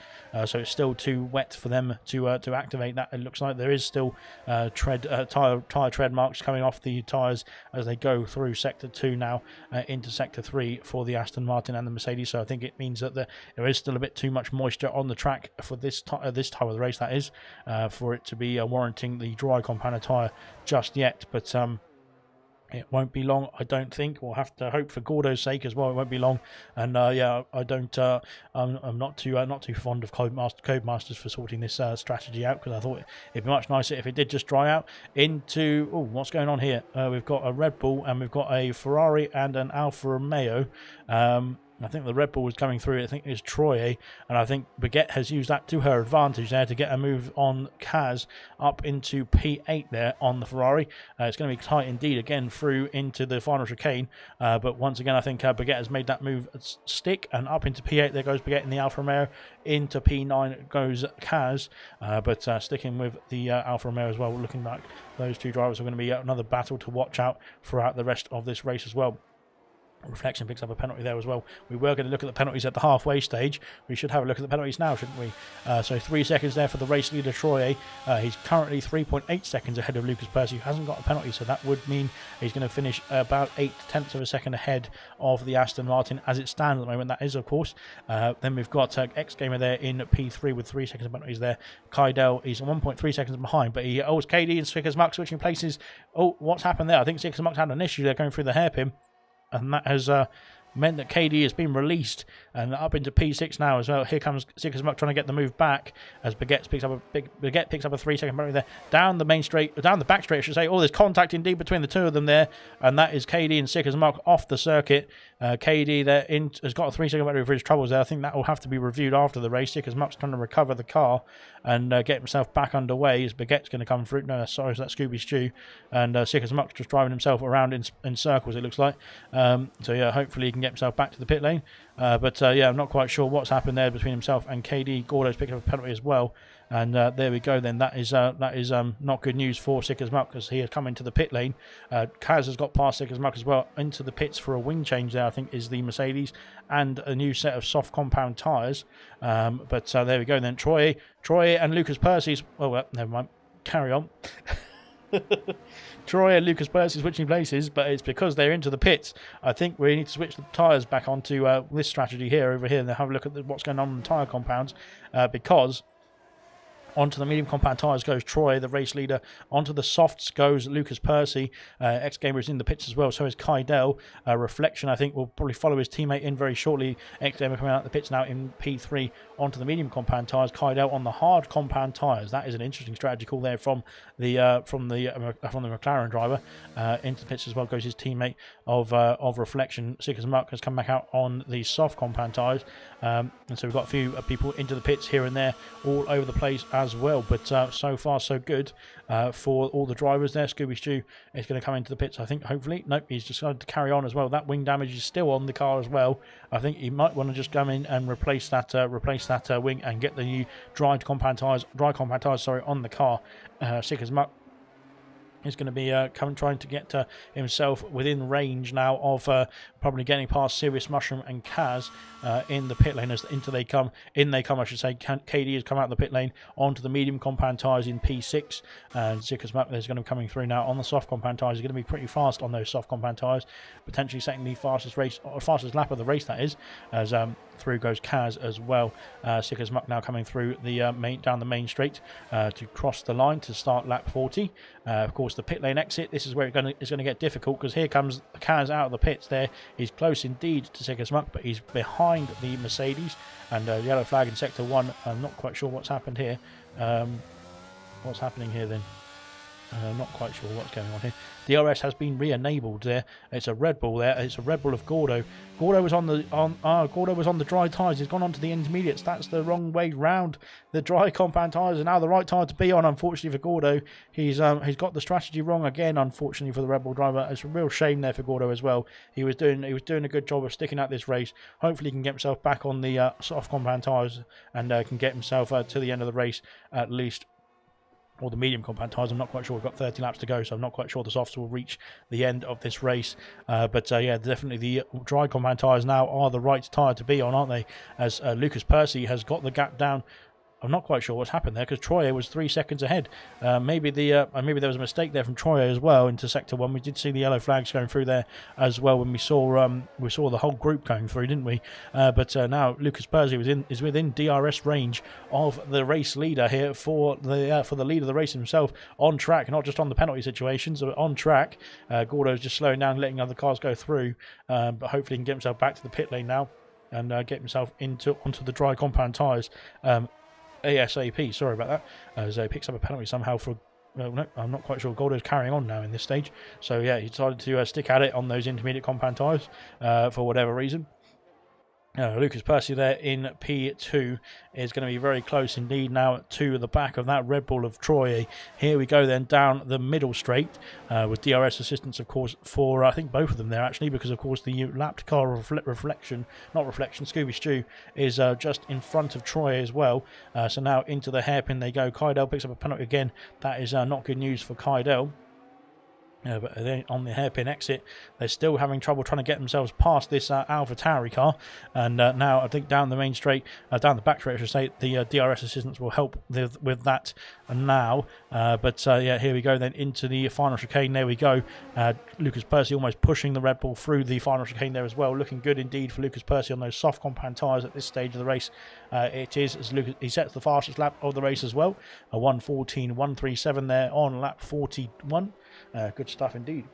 so it's still too wet for them to activate that. It looks like there is still tyre tread marks coming off the tyres as they go through sector 2 now into sector 3 for the Aston Martin and the Mercedes. So I think means that there is still a bit too much moisture on the track for this time of the race, that is, for it to be warranting the dry compounder tyre just yet. But it won't be long, I don't think. We'll have to hope for Gordo's sake as well. It won't be long. And yeah, I don't. I'm not too fond of Codemasters for sorting this strategy out, because I thought it'd be much nicer if it did just dry out into. Oh, what's going on here? We've got a Red Bull and we've got a Ferrari and an Alfa Romeo. I think the Red Bull was coming through. I think it's Troye, and I think Baguette has used that to her advantage there to get a move on Kaz up into P8 there on the Ferrari. It's going to be tight indeed again through into the final chicane, but once again I think Baguette has made that move stick, and up into P8 there goes Baguette in the Alfa Romeo. Into P9 goes Kaz, but sticking with the Alfa Romeo as well. Looking like those two drivers are going to be another battle to watch out throughout the rest of this race as well. Reflection picks up a penalty there as well. We were going to look at the penalties at the halfway stage. We should have a look at the penalties now, shouldn't we? So 3 seconds there for the race leader, Troye. He's currently 3.8 seconds ahead of Lucas Percy, who hasn't got a penalty, so that would mean he's going to finish about 8/10 of a second ahead of the Aston Martin as it stands at the moment. That is, of course. Then we've got X-Gamer there in P3 with 3 seconds of penalties there. Kaidel is 1.3 seconds behind, but it's KD and Swickers Muck switching places. Oh, what's happened there? I think Swickers Muck's had an issue there going through the hairpin, and that has meant that KD has been released and up into P6 now as well. Here comes Swickers Muck trying to get the move back as Baguette picks up a 3 second penalty there down the main straight, down the back straight I should say. Oh, there's contact indeed between the two of them there, and that is KD and Swickers Muck off the circuit. KD there has got a 3 second penalty for his troubles there. I think that will have to be reviewed after the race. Swickers Muck's trying to recover the car and get himself back underway as Baguette's going to come through. No, sorry, that's Scooby Stew, and Swickers Muck's just driving himself around in circles, it looks like. So yeah, hopefully he can get himself back to the pit lane. But yeah, I'm not quite sure what's happened there between himself and KD. Gordo's picked up a penalty as well, and there we go. Then that is not good news for Swickers Muck, as he has come into the pit lane. Kaz has got past Swickers Muck as well into the pits for a wing change there, I think is the Mercedes, and a new set of soft compound tyres. But there we go then. Troye and Lucas Percy's. Oh well, never mind. Carry on. Troye and Lucas Percy switching places, but it's because they're into the pits. I think we need to switch the tyres back onto this strategy here over here and have a look at what's going on in the tyre compounds, because onto the medium compound tyres goes Troye, the race leader. Onto the softs goes Lucas Percy. X-Gamer is in the pits as well, so is Kaidel. Reflection, I think, will probably follow his teammate in very shortly. X-Gamer coming out the pits now in P3 onto the medium compound tyres. Kaidel on the hard compound tyres. That is an interesting strategy call there from the McLaren driver. Into the pits as well goes his teammate of Reflection. Swickers Muck has come back out on the soft compound tyres. And so we've got a few people into the pits here and there, all over the place as well. But so far so good for all the drivers there. Scooby Stew is going to come into the pits, I think, hopefully. Nope, he's decided to carry on as well. That wing damage is still on the car as well. I think he might want to just come in and replace that wing and get the new dry compound tyres on the car. Swickers Muck is going to be trying to get himself within range now of probably getting past Serious Mushroom and Kaz in the pit lane as they come, I should say. KD has come out of the pit lane onto the medium compound tyres in P6, and Swickers Muck is going to be coming through now on the soft compound tyres. He's going to be pretty fast on those soft compound tyres, potentially setting the fastest lap of the race, that is, as through goes Kaz as well. Swickers Muck now coming through the down the main straight to cross the line to start lap 40. Of course, the pit lane exit, this is where it's going to get difficult, because here comes Kaz out of the pits there. He's close indeed to Swickers Muck, but he's behind the Mercedes, and yellow flag in sector 1. I'm not quite sure what's happened here. What's happening here then? Not quite sure what's going on here. DRS has been re-enabled there. It's a Red Bull there. It's a Red Bull of Gordo. Gordo was on the dry tyres. He's gone on to the intermediates. That's the wrong way round. The dry compound tyres are now the right tyre to be on, unfortunately, for Gordo. He's got the strategy wrong again, unfortunately, for the Red Bull driver. It's a real shame there for Gordo as well. He was doing a good job of sticking out this race. Hopefully he can get himself back on the soft compound tyres and can get himself to the end of the race at least. Or the medium compound tyres, I'm not quite sure. We've got 30 laps to go, so I'm not quite sure the softs will reach the end of this race. But yeah, definitely the dry compound tyres now are the right tyre to be on, aren't they? As Lucas Percy has got the gap down I'm not quite sure what's happened there, because Troyer was 3 seconds ahead. Maybe there was a mistake there from Troyer as well into sector 1. We did see the yellow flags going through there as well when we saw the whole group going through, didn't we? But now Lucas Percy is within DRS range of the race leader here for the lead of the race himself, on track, not just on the penalty situations, but on track. Gordo's just slowing down, letting other cars go through, but hopefully he can get himself back to the pit lane now and get himself onto the dry compound tyres ASAP. Sorry about that. As he picks up a penalty somehow for... no, I'm not quite sure. Goldo's carrying on now in this stage. So yeah, he decided to stick at it on those intermediate compound tyres for whatever reason. Lucas Percy there in P2 is going to be very close indeed now to the back of that Red Bull of Troy. Here we go then down the middle straight with DRS assistance, of course, for I think both of them there actually, because of course the lapped car Scooby Stew is just in front of Troy as well. So now into the hairpin they go. Kydell picks up a penalty again. That is not good news for Kydell. But then on the hairpin exit, they're still having trouble trying to get themselves past this Alpha Tauri car. And now I think down the main straight, down the back straight, I should say, the DRS assistance will help with that now. But yeah, here we go then into the final chicane. There we go. Lucas Percy almost pushing the Red Bull through the final chicane there as well. Looking good indeed for Lucas Percy on those soft compound tyres at this stage of the race. It is, as he sets the fastest lap of the race as well. A 1:14.137 there on lap 41. Good stuff indeed.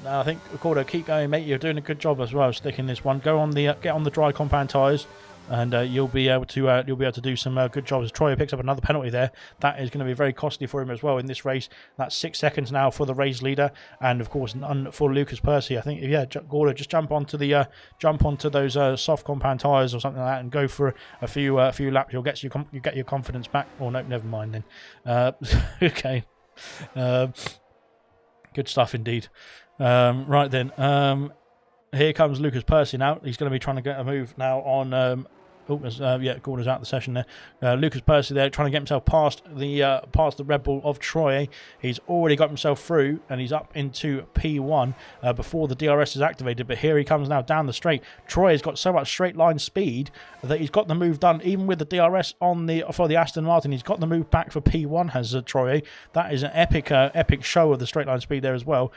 Now I think Ricardo, keep going, mate. You're doing a good job as well, sticking this one. Go on the get on the dry compound tyres, and you'll be able to do some good jobs. Troy picks up another penalty there. That is going to be very costly for him as well in this race. That's 6 seconds now for the race leader, and of course none for Lucas Percy. I think Gordo, just jump onto those soft compound tyres or something like that, and go for a few laps. You get your confidence back. Oh no, never mind then. Okay, good stuff indeed. Right then. Here comes Lucas Percy now. He's going to be trying to get a move now on... Gordo's out of the session there. Lucas Percy there trying to get himself past the Red Bull of Troy. He's already got himself through, and he's up into P1 before the DRS is activated. But here he comes now down the straight. Troy has got so much straight line speed that he's got the move done, even with the DRS for the Aston Martin. He's got the move back for P1, has Troy. That is an epic show of the straight line speed there as well.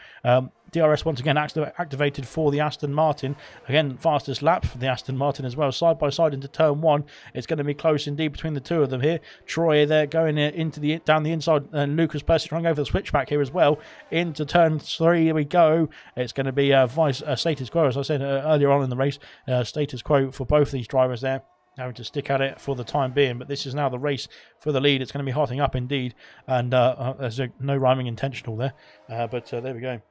DRS once again activated for the Aston Martin. Again, fastest lap for the Aston Martin as well. Side by side into turn 1. It's going to be close indeed between the two of them here. Troy there going down the inside, and Lucas Percy trying to go for the switchback here as well. Into turn 3, here we go. It's going to be status quo, as I said earlier on in the race. Status quo for both these drivers there, having to stick at it for the time being. But this is now the race for the lead. It's going to be hotting up indeed, and there's no rhyming intentional there. But there we go.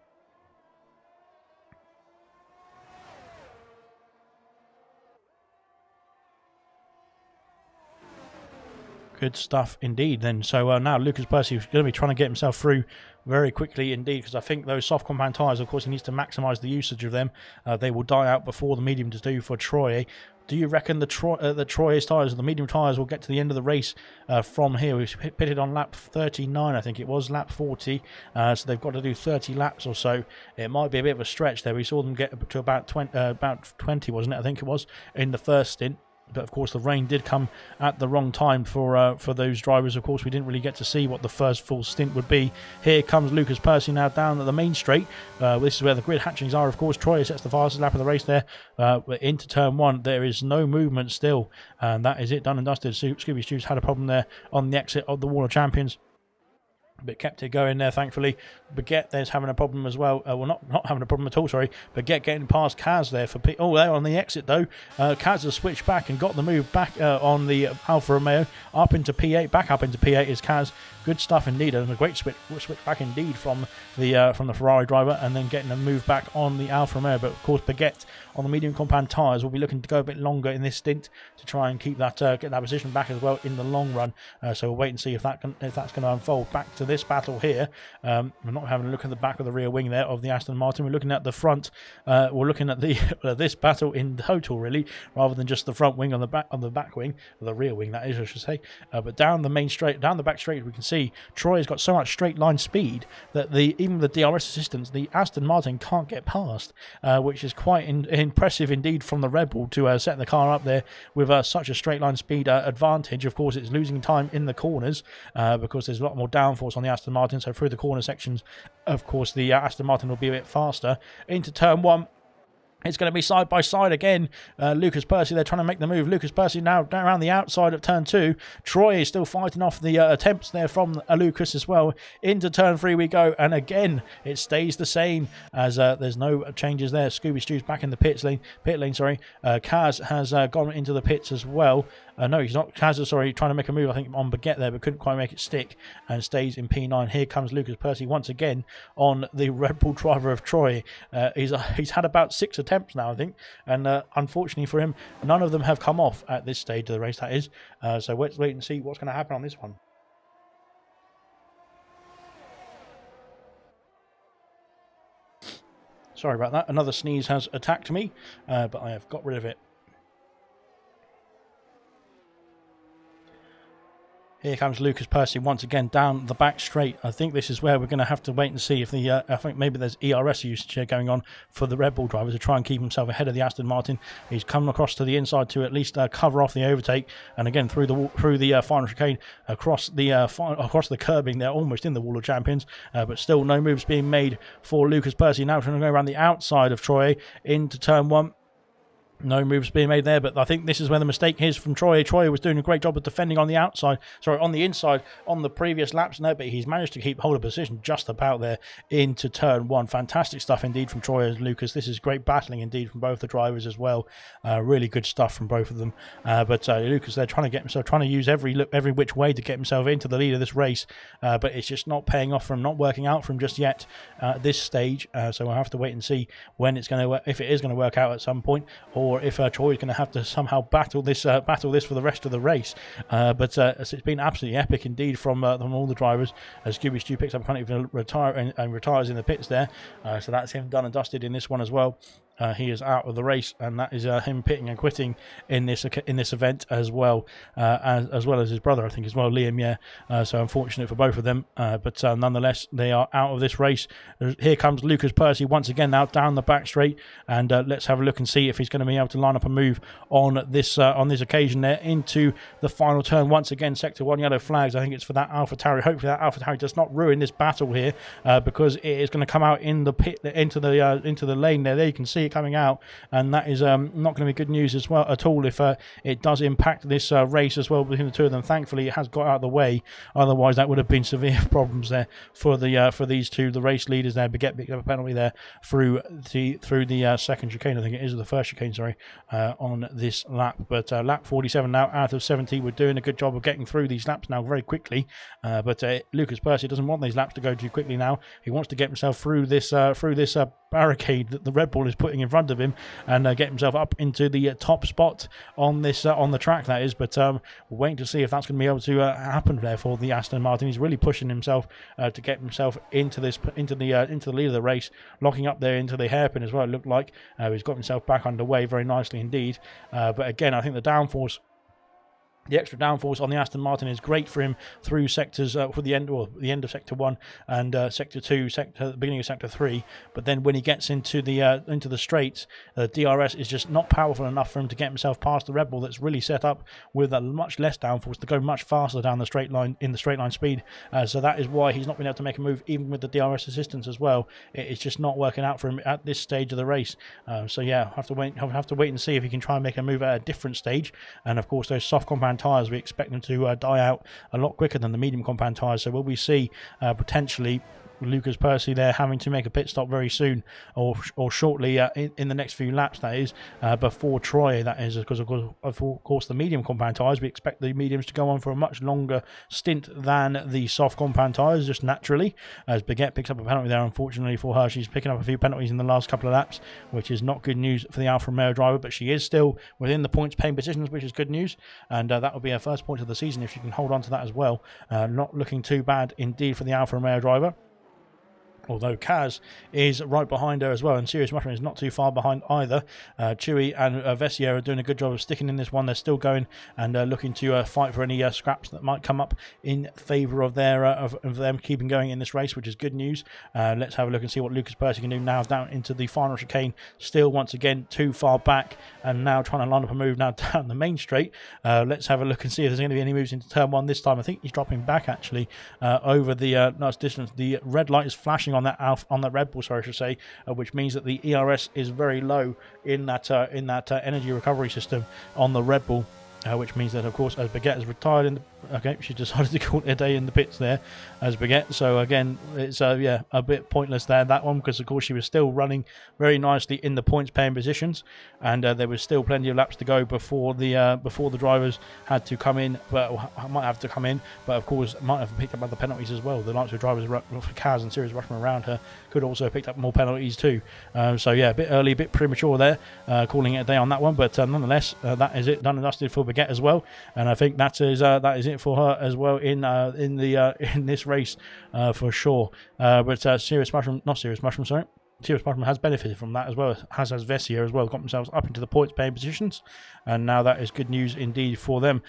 Good stuff indeed then. So now Lucas Percy is going to be trying to get himself through very quickly indeed, because I think those soft compound tyres, of course, he needs to maximise the usage of them. They will die out before the mediums do for Troy. Do you reckon the Troy's tyres, the medium tyres, will get to the end of the race from here? We've pitted on lap 39, I think it was, lap 40. So they've got to do 30 laps or so. It might be a bit of a stretch there. We saw them get to about 20, wasn't it? I think it was, in the first stint. But of course the rain did come at the wrong time for those drivers. Of course we didn't really get to see what the first full stint would be. Here comes Lucas Percy now down at the main straight. This is where the grid hatchings are, of course. Troy sets the fastest lap of the race there. Into turn 1 there is no movement still, and that is it, done and dusted. Scooby Stew's had a problem there on the exit of the Wall of Champions, but kept it going there, thankfully. Baguette there's having a problem as well. Well, not having a problem at all, sorry. Baguette getting past Kaz there for there on the exit though. Kaz has switched back and got the move back on the Alfa Romeo up into P8. Back up into P8 is Kaz. Good stuff indeed, and a great switch back indeed from the Ferrari driver, and then getting a move back on the Alfa Romeo. But of course, Baguette on the medium compound tyres will be looking to go a bit longer in this stint to try and keep that get that position back as well in the long run. So we'll wait and see if that's going to unfold. Back to this battle here. We're not having a look at the back of the rear wing there of the Aston Martin. We're looking at the front. We're looking at the this battle in total, really, rather than just the front wing on the back wing, the rear wing that is, I should say. But down the main straight, down the back straight, we can see see, Troy has got so much straight line speed that even the DRS assistants, the Aston Martin can't get past, which is quite impressive indeed from the Red Bull to set the car up there with such a straight line speed advantage. Of course, it's losing time in the corners because there's a lot more downforce on the Aston Martin, so through the corner sections, of course, the Aston Martin will be a bit faster. Into turn one, it's going to be side by side again. Lucas Percy, they're trying to make the move. Lucas Percy now down around the outside of turn 2. Troy is still fighting off the attempts there from Lucas as well. Into turn 3 we go, and again it stays the same as there's no changes there. Scooby Stew's back in the pit lane. Kaz has gone into the pits as well. No, he's not. Kaz is, sorry, trying to make a move, I think, on Baguette there, but couldn't quite make it stick and stays in P9. Here comes Lucas Percy once again on the Red Bull driver of Troy. He's had about 6 attempts now, I think, and unfortunately for him, none of them have come off at this stage of the race, that is. So let's wait and see what's going to happen on this one. Sorry about that. Another sneeze has attacked me, but I have got rid of it. Here comes Lucas Percy once again down the back straight. I think this is where we're going to have to wait and see if the... I think maybe there's ERS usage here going on for the Red Bull driver to try and keep himself ahead of the Aston Martin. He's come across to the inside to at least cover off the overtake, and again through the final chicane across the curbing. They're almost in the Wall of Champions, but still no moves being made for Lucas Percy. Now trying to go around the outside of Troy into turn 1. No moves being made there, but I think this is where the mistake is from Troy. Troy was doing a great job of defending on the outside, sorry, on the inside on the previous laps, no, but he's managed to keep hold of position just about there into turn 1. Fantastic stuff indeed from Troy and Lucas. This is great battling indeed from both the drivers as well. Really good stuff from both of them. But Lucas, they're trying to use every which way to get himself into the lead of this race, but it's just not paying off for him, not working out for him just yet at this stage. So we'll have to wait and see when it's going to, if it is going to work out at some point, or if Troy is going to have to somehow battle this for the rest of the race. But it's been absolutely epic indeed from all the drivers. As Scooby Stew picks up a penalty and retires in the pits there. So that's him done and dusted in this one as well. He is out of the race, and that is him pitting and quitting in this event as well as his brother, I think, as well, Liam. Yeah, so unfortunate for both of them, but nonetheless they are out of this race. Here comes Lucas Percy once again now down the back straight, and let's have a look and see if he's going to be able to line up a move on this occasion there into the final turn. Once again, sector 1 yellow flags. I think it's for that AlphaTauri. Hopefully that AlphaTauri does not ruin this battle here, because it is going to come out in the pit into the lane there. There you can see coming out, and that is not going to be good news as well at all if it does impact this race as well between the two of them. Thankfully it has got out of the way, otherwise that would have been severe problems there for these two, the race leaders there. Baguette picked up a penalty there through the second chicane, I think it is, or the first chicane, sorry, on this lap. But lap 47 now out of 70. We're doing a good job of getting through these laps now very quickly, but Lucas Percy doesn't want these laps to go too quickly now. He wants to get himself through this barricade that the Red Bull is putting in front of him, and get himself up into the top spot on this on the track, that is. But we're waiting to see if that's going to be able to happen there for the Aston Martin. He's really pushing himself to get himself into the lead of the race, locking up there into the hairpin as well, it looked like. He's got himself back underway very nicely indeed, but again I think the extra downforce on the Aston Martin is great for him through sectors for the end of sector 1 and sector 2, the beginning of sector 3. But then when he gets into the straights, DRS is just not powerful enough for him to get himself past the Red Bull that's really set up with a much less downforce to go much faster down the straight line in the straight line speed. So that is why he's not been able to make a move even with the DRS assistance as well. It's just not working out for him at this stage of the race. So yeah, have to wait and see if he can try and make a move at a different stage. And of course those soft compound tyres, we expect them to die out a lot quicker than the medium compound tyres. So will we see potentially Lucas Percy there having to make a pit stop very soon, or shortly in the next few laps, that is, before Troy, that is, because of course the medium compound tyres, we expect the mediums to go on for a much longer stint than the soft compound tyres, just naturally, as Baguette picks up a penalty there. Unfortunately for her, she's picking up a few penalties in the last couple of laps, which is not good news for the Alfa Romeo driver, but she is still within the points paying positions, which is good news, and that will be her first point of the season if she can hold on to that as well. Not looking too bad indeed for the Alfa Romeo driver. although Kaz is right behind her as well, and Serious Mushroom is not too far behind either. Chewy and Vessier are doing a good job of sticking in this one. They're still going and looking to fight for any scraps that might come up in favour of their of them keeping going in this race, which is good news. Let's have a look and see what Lucas Percy can do now down into the final chicane. Still, once again, too far back, and now trying to line up a move now down the main straight. Let's have a look and see if there's going to be any moves into turn one this time. I think he's dropping back actually over the nice distance. The red light is flashing on that Red Bull, sorry, I should say, which means that the ERS is very low in that energy recovery system on the Red Bull. Which means that, of course, as Baguette has retired in the... Okay, she decided to call it a day in the pits there as Baguette. So, again, it's, yeah, a bit pointless there, that one, because, of course, she was still running very nicely in the points-paying positions, and there was still plenty of laps to go before the drivers had to come in, but might have to come in, but, of course, might have picked up other penalties as well. The likes of drivers for Kaz and Sirius Rushman around her could also have picked up more penalties too. So, yeah, a bit early, a bit premature there, calling it a day on that one, but nonetheless, that is it, done and dusted for Baguette as well, and I think that is it for her as well in this race for sure. But Serious Mushroom has benefited from that as well, as has Vessier as well, got themselves up into the points paying positions, and now that is good news indeed for them.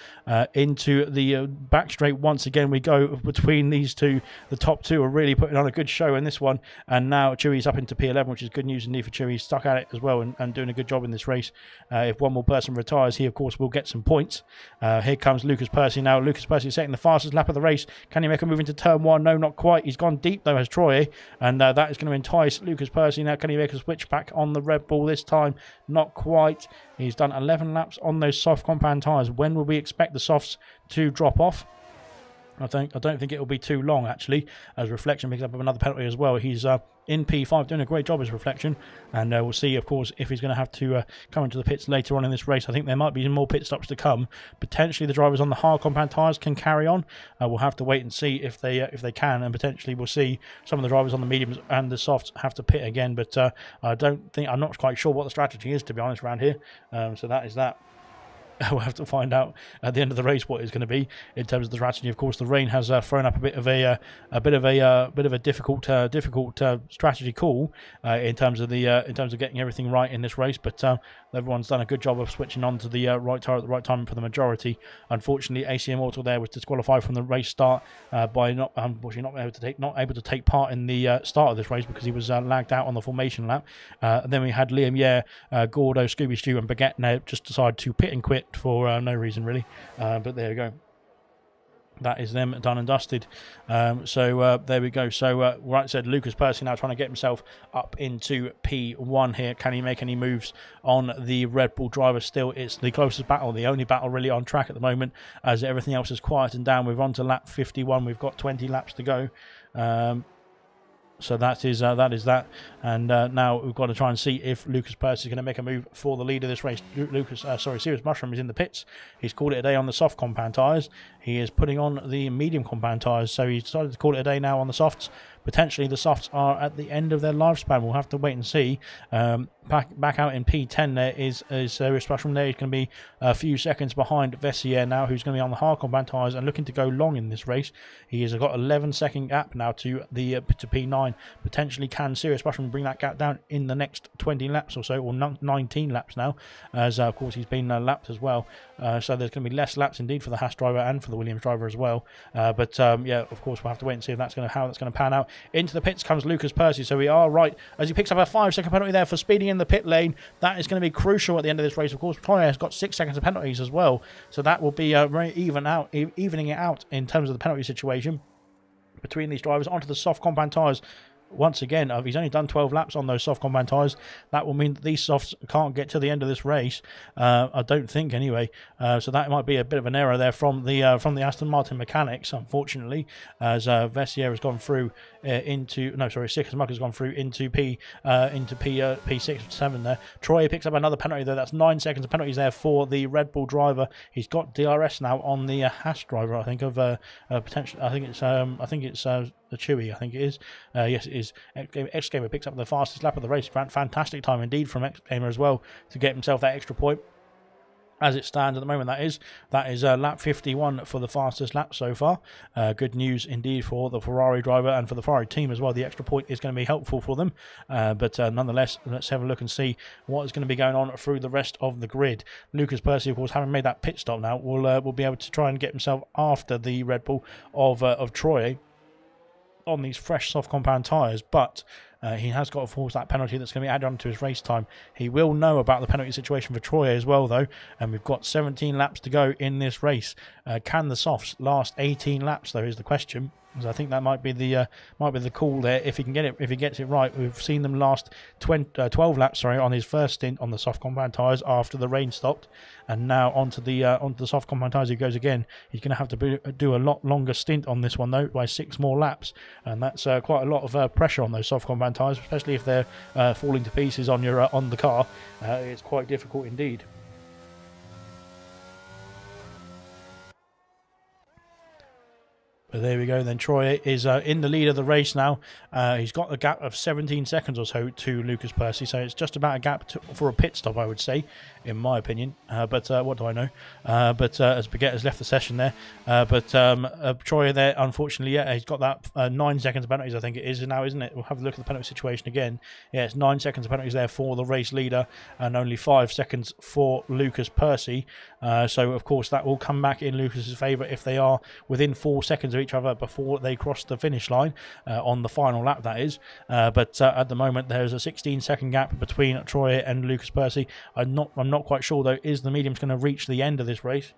Into the back straight once again we go between these two. The top two are really putting on a good show in this one, and now Chewy's up into P11, which is good news indeed for Chewy. He's stuck at it as well and doing a good job in this race. If one more person retires, he of course will get some points. Here comes Lucas Percy now. Lucas Percy setting the fastest lap of the race. Can he make a move into turn one? No, not quite. He's gone deep though, has Troy, and that is going to entice Lucas Percy. Now, can he make a switch back on the Red Bull this time? Not quite. He's done 11 laps on those soft compound tyres. When will we expect the softs to drop off? I don't think it will be too long, actually, as Reflection picks up another penalty as well. He's in P5, doing a great job as Reflection, and we'll see, of course, if he's going to have to come into the pits later on in this race. I think there might be more pit stops to come. Potentially the drivers on the hard compound tyres can carry on. We'll have to wait and see if they can, and potentially we'll see some of the drivers on the mediums and the softs have to pit again, but I'm not quite sure what the strategy is, to be honest, around here. So that is that. We'll have to find out at the end of the race what it's going to be in terms of the strategy. Of course, the rain has thrown up a bit of a difficult strategy call in terms of getting everything right in this race. But everyone's done a good job of switching on to the right tyre at the right time for the majority. Unfortunately, AC Immortal there was disqualified from the race start by not able to take part in the start of this race because he was lagged out on the formation lap. And then we had Liam Yare, Gordo, Scooby Stew, and Baguette now just decided to pit and quit for no reason really, but there you go. That is them done and dusted. So there we go. So right said, Lucas Percy now trying to get himself up into P1 here. Can he make any moves on the Red Bull driver? Still, it's the closest battle, the only battle really on track at the moment, as everything else is quietened down. We're on to lap 51. We've got 20 laps to go. So that is that, and now we've got to try and see if Lucas Percy is going to make a move for the lead of this race. Serious Mushroom is in the pits. He's called it a day on the soft compound tyres. He is putting on the medium compound tyres, so he's decided to call it a day now on the softs. Potentially the softs are at the end of their lifespan. We'll have to wait and see. Back out in P10 there is Serious Mushroom there. He's going to be a few seconds behind Vessier now, who's going to be on the hard compound tyres and looking to go long in this race. He has got 11-second gap now to P9. Potentially can Serious Mushroom bring that gap down in the next 20 laps or so, or 19 laps now, as of course he's been lapped as well. So there's going to be less laps indeed for the Haas driver and for the Williams driver as well. But yeah, of course we'll have to wait and see if how that's going to pan out. Into the pits comes Lucas Percy, so we are right as he picks up a 5-second penalty there for speeding in the pit lane. That is going to be crucial at the end of this race. Of course, Troy has got 6 seconds of penalties as well, so that will be very evening it out in terms of the penalty situation between these drivers. Onto the soft compound tyres. Once again, he's only done 12 laps on those soft compound tyres. That will mean that these softs can't get to the end of this race. I don't think, anyway. So that might be a bit of an error there from the Aston Martin mechanics, unfortunately, as Vessier has gone through Sick as Muck has gone through into P6 7 there. Troy picks up another penalty though. That's 9 seconds of penalties there for the Red Bull driver. He's got DRS now on the Haas driver. I think of potential. I think it's the Chewy, I think it is. Yes, it is. X-Gamer picks up the fastest lap of the race. Fantastic time indeed from X-Gamer as well to get himself that extra point. as it stands at the moment. That is lap 51 for the fastest lap so far. Good news indeed for the Ferrari driver and for the Ferrari team as well. The extra point is going to be helpful for them, but nonetheless, let's have a look and see what is going to be going on through the rest of the grid. Lucas Percy, of course, having made that pit stop now, will be able to try and get himself after the Red Bull of Troy on these fresh soft compound tyres, but he has got to force that penalty that's going to be added on to his race time. He will know about the penalty situation for Troy as well, though, and we've got 17 laps to go in this race. Can the softs last 18 laps, though, is the question. So I think that might be the call there if he can get it. If he gets it right, we've seen them last 12 laps, on his first stint on the soft compound tyres after the rain stopped, and now onto the soft compound tyres he goes again. He's going to have to do a lot longer stint on this one though, by 6 more laps, and that's quite a lot of pressure on those soft compound tyres, especially if they're falling to pieces on your on the car. It's quite difficult indeed. But there we go then. Troy is in the lead of the race now. He's got a gap of 17 seconds or so to Lucas Percy, so it's just about a gap for a pit stop, I would say, in my opinion. But what do I know? As Baguette has left the session there. Troy there, unfortunately, yeah, he's got that 9 seconds of penalties, I think it is now, isn't it? We'll have a look at the penalty situation again. Yeah, it's 9 seconds of penalties there for the race leader and only 5 seconds for Lucas Percy. So, of course, that will come back in Lucas's favour if they are within 4 seconds of each other before they cross the finish line on the final lap, that is. But at the moment, there's a 16-second gap between Troy and Lucas Percy. I'm not quite sure, though, is the mediums going to reach the end of this race?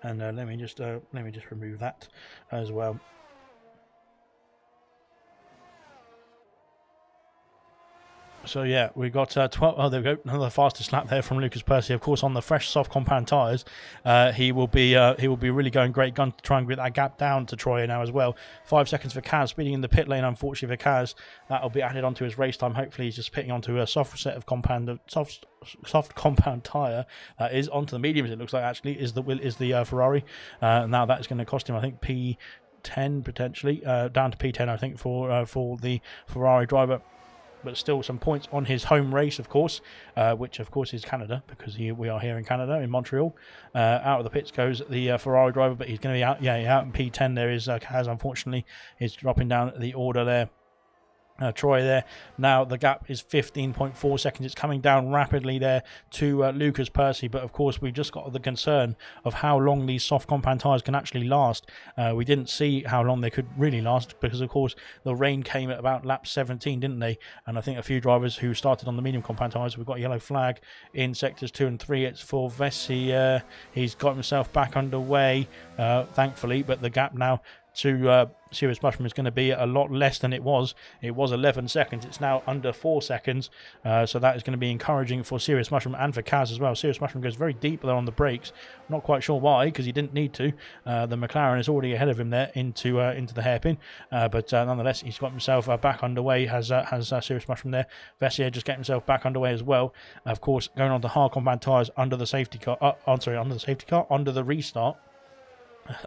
And let me just remove that as well. So yeah, we got 12. Oh, there we go. Another fastest lap there from Lucas Percy. Of course, on the fresh soft compound tyres, he will be really going great gun to try and get that gap down to Troy now as well. 5 seconds for Kaz speeding in the pit lane. Unfortunately for Kaz, that'll be added onto his race time. Hopefully, he's just pitting onto a soft set of soft compound tyre that is onto the mediums. It looks like actually is the Ferrari. Now that is going to cost him, I think, P10 potentially, down to P10, I think, for the Ferrari driver. But still some points on his home race, of course, which of course is Canada, because we are here in Canada, in Montreal. Out of the pits goes the Ferrari driver, but he's going to be out. Yeah, out in P10 there is Kaz, unfortunately, is dropping down the order there. Troy there. Now the gap is 15.4 seconds. It's coming down rapidly there to Lucas Percy, but of course we've just got the concern of how long these soft compound tyres can actually last. We didn't see how long they could really last because of course the rain came at about lap 17, didn't they? And I think a few drivers who started on the medium compound tyres, we've got a yellow flag in sectors 2 and 3. It's for Vessi. He's got himself back underway, thankfully, but the gap now to Serious Mushroom is going to be a lot less than it was. It was 11 seconds. It's now under 4 seconds. So that is going to be encouraging for Serious Mushroom and for Kaz as well. Serious Mushroom goes very deep there on the brakes. Not quite sure why, because he didn't need to. The McLaren is already ahead of him there into the hairpin. But nonetheless, he's got himself back underway. Has Serious Mushroom there. Vessier just getting himself back underway as well. Of course, going on to hard compound tyres under the safety car. Under the restart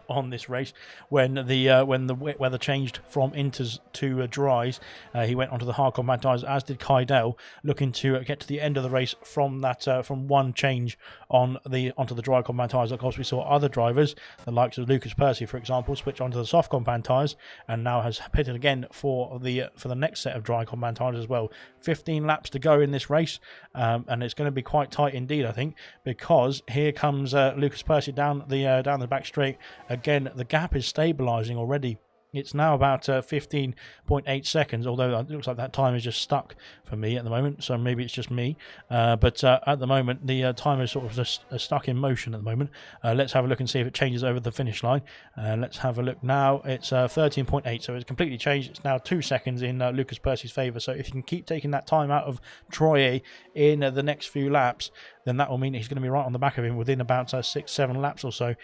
on this race, when the wet weather changed from inters to dries, he went onto the hard compound tyres, as did Kydell, looking to get to the end of the race from one change onto the dry compound tyres. Of course, we saw other drivers, the likes of Lucas Percy, for example, switch onto the soft compound tyres, and now has pitted again for the next set of dry compound tyres as well. 15 laps to go in this race, and it's going to be quite tight indeed, I think, because here comes Lucas Percy down the back straight. Again, the gap is stabilising already. It's now about 15.8 seconds, although it looks like that time is just stuck for me at the moment, so maybe it's just me. But at the moment, the time is sort of just stuck in motion at the moment. Let's have a look and see if it changes over the finish line. Let's have a look now. It's 13.8, so it's completely changed. It's now 2 seconds in Lucas Percy's favour. So if you can keep taking that time out of Troy in the next few laps, then that will mean he's going to be right on the back of him within about 6-7 laps or so,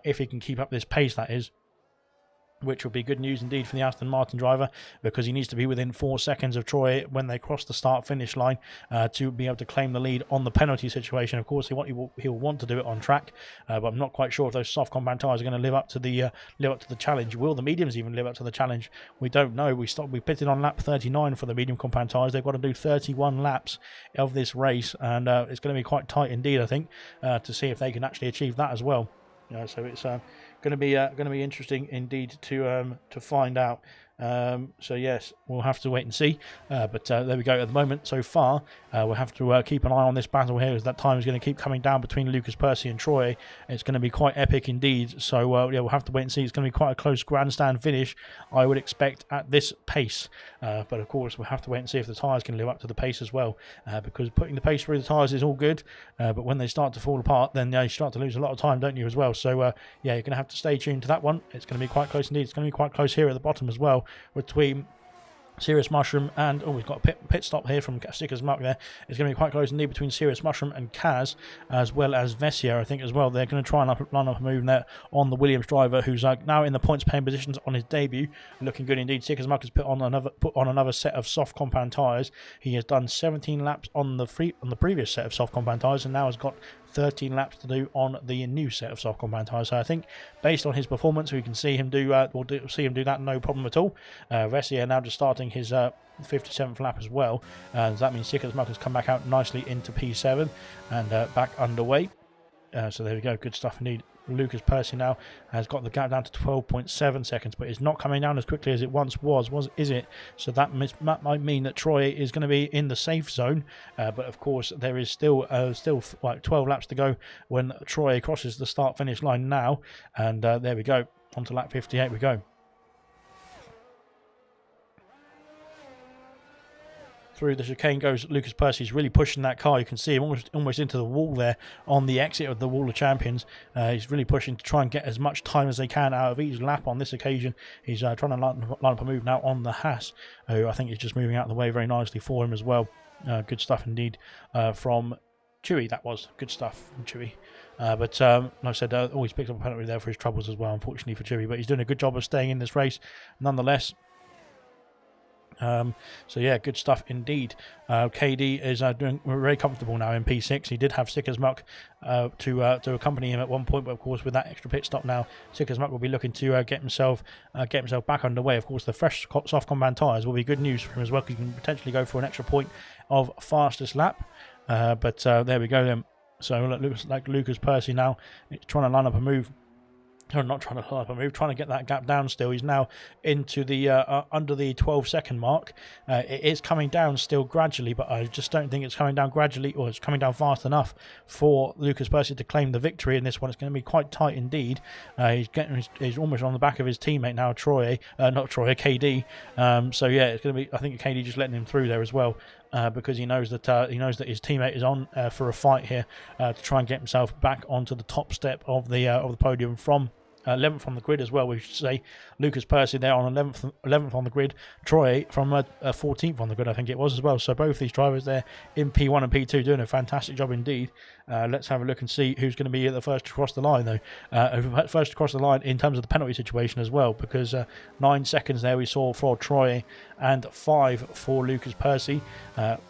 if he can keep up this pace, that is. which will be good news indeed for the Aston Martin driver, because he needs to be within 4 seconds of Troy when they cross the start-finish line to be able to claim the lead on the penalty situation. Of course, he'll want to do it on track, but I'm not quite sure if those soft compound tyres are going to live up to the challenge. Will the mediums even live up to the challenge? We don't know. We pitted on lap 39 for the medium compound tyres. They've got to do 31 laps of this race, and it's going to be quite tight indeed, I think, to see if they can actually achieve that as well. So it's going to be interesting indeed to find out. So yes, we'll have to wait and see. But there we go. At the moment, so far, we'll have to keep an eye on this battle here, as that time is going to keep coming down between Lucas Percy and Troy. It's going to be quite epic indeed. So yeah, we'll have to wait and see. It's going to be quite a close grandstand finish, I would expect, at this pace. But of course, we'll have to wait and see if the tyres can live up to the pace as well. Because putting the pace through the tyres is all good, but when they start to fall apart, then you start to lose a lot of time, don't you, as well? So yeah, you're going to have to stay tuned to that one. It's going to be quite close indeed. It's going to be quite close here at the bottom as well, between Serious Mushroom and... Oh, we've got a pit stop here from Sticker's Mark there. It's going to be quite close indeed between Serious Mushroom and Kaz, as well as Vessier, I think, as well. They're going to try and line up a move there on the Williams driver, who's now in the points-paying positions on his debut. Looking good indeed. Sticker's Mark has put on another set of soft compound tyres. He has done 17 laps on the previous set of soft compound tyres, and now has got 13 laps to do on the new set of soft compound tyres. So I think, based on his performance, we can see him do that no problem at all. Vessier now just starting his 57th lap as well. So that means Sticker's Mark has come back out nicely into P7 and back underway. So there we go, good stuff indeed. Lucas Percy now has got the gap down to 12.7 seconds, but it's not coming down as quickly as it once was, is it? So that might mean that Troy is going to be in the safe zone, but of course there is still like 12 laps to go when Troy crosses the start-finish line now, and there we go, on to lap 58 we go. Through the chicane goes Lucas Percy. He's really pushing that car. You can see him almost into the wall there on the exit of the Wall of Champions. He's really pushing to try and get as much time as they can out of each lap on this occasion. He's trying to line up a move now on the Haas, who I think is just moving out of the way very nicely for him as well. Good stuff indeed from Chewy. That was good stuff from Chewy. But like I said, always picked up a penalty there for his troubles as well, unfortunately for Chewy. But he's doing a good job of staying in this race nonetheless. So yeah, good stuff indeed. KD is doing very comfortable now in P6. He did have Sticker's Muck to accompany him at one point, but of course with that extra pit stop now, Sticker's Muck will be looking to get himself back underway. Of course, the fresh soft compound tyres will be good news for him as well, because he can potentially go for an extra point of fastest lap. But there we go then. So it looks like Lucas Percy now trying to line up a move. Not trying to line up a move, trying to get that gap down still. He's now into the under the 12-second mark. It is coming down still gradually, but I just don't think it's coming down gradually, or it's coming down fast enough for Lucas Percy to claim the victory in this one. It's going to be quite tight indeed. He's almost on the back of his teammate now, KD. So yeah, it's going to be, I think KD just letting him through there as well. Because he knows that his teammate is on for a fight here to try and get himself back onto the top step of the podium from 11th on the grid as well, we should say. Lucas Percy there on 11th on the grid. Troy from 14th on the grid, I think it was as well. So both these drivers there in P1 and P2 doing a fantastic job indeed. Let's have a look and see who's going to be the first to cross the line, though. First to cross the line in terms of the penalty situation as well, because 9 seconds there we saw for Troy and 5 for Lucas Percy.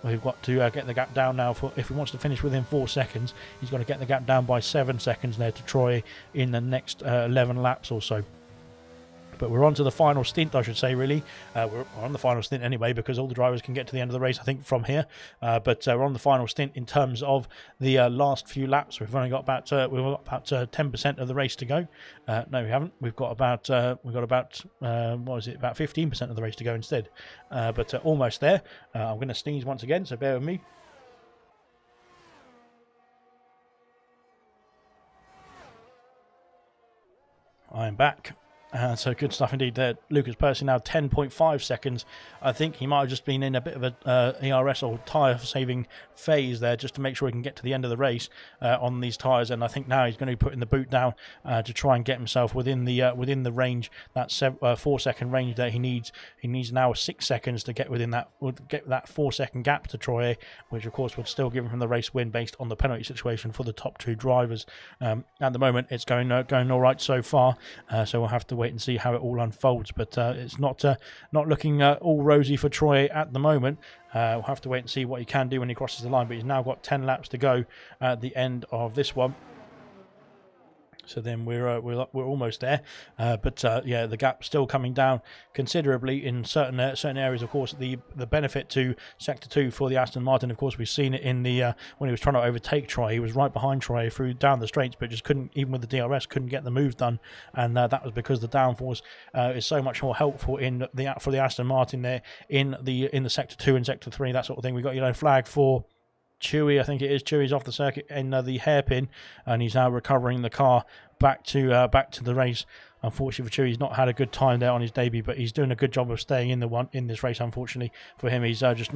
We've got to get the gap down now. If he wants to finish within 4 seconds, he's got to get the gap down by 7 seconds there to Troy in the next 11 laps or so. But we're on to the final stint, I should say, really. We're on the final stint anyway, because all the drivers can get to the end of the race, I think, from here. But we're on the final stint in terms of the last few laps. We've only got about 10% of the race to go. No, we haven't. We've got about about 15% of the race to go instead. But almost there. I'm going to sneeze once again, so bear with me. I'm back. So good stuff indeed there. Lucas Percy now 10.5 seconds. I think he might have just been in a bit of a ERS or tyre saving phase there, just to make sure he can get to the end of the race on these tyres. And I think now he's going to be putting the boot down to try and get himself within the range, that 4 second range that he needs. He needs now 6 seconds to get within that 4 second gap to Troy, which of course would still give him the race win based on the penalty situation for the top two drivers. At the moment, it's going all right so far. So we'll have to wait and see how it all unfolds. But it's not looking all rosy for Troy at the moment. We'll have to wait and see what he can do when he crosses the line. But he's now got 10 laps to go at the end of this one. So then we're almost there, but yeah, the gap's still coming down considerably in certain areas. Of course, the benefit to Sector 2 for the Aston Martin, of course, we've seen it in the when he was trying to overtake Troy. He was right behind Troy through down the straights, but just couldn't, even with the DRS, couldn't get the move done, and that was because the downforce is so much more helpful for the Aston Martin there in the Sector 2 and Sector 3, that sort of thing. We got yellow flag for Chewy, I think it is. Chewy's off the circuit in the hairpin, and he's now recovering the car back to the race. Unfortunately for Chewy, he's not had a good time there on his debut, but he's doing a good job of staying in this race. Unfortunately for him, he's just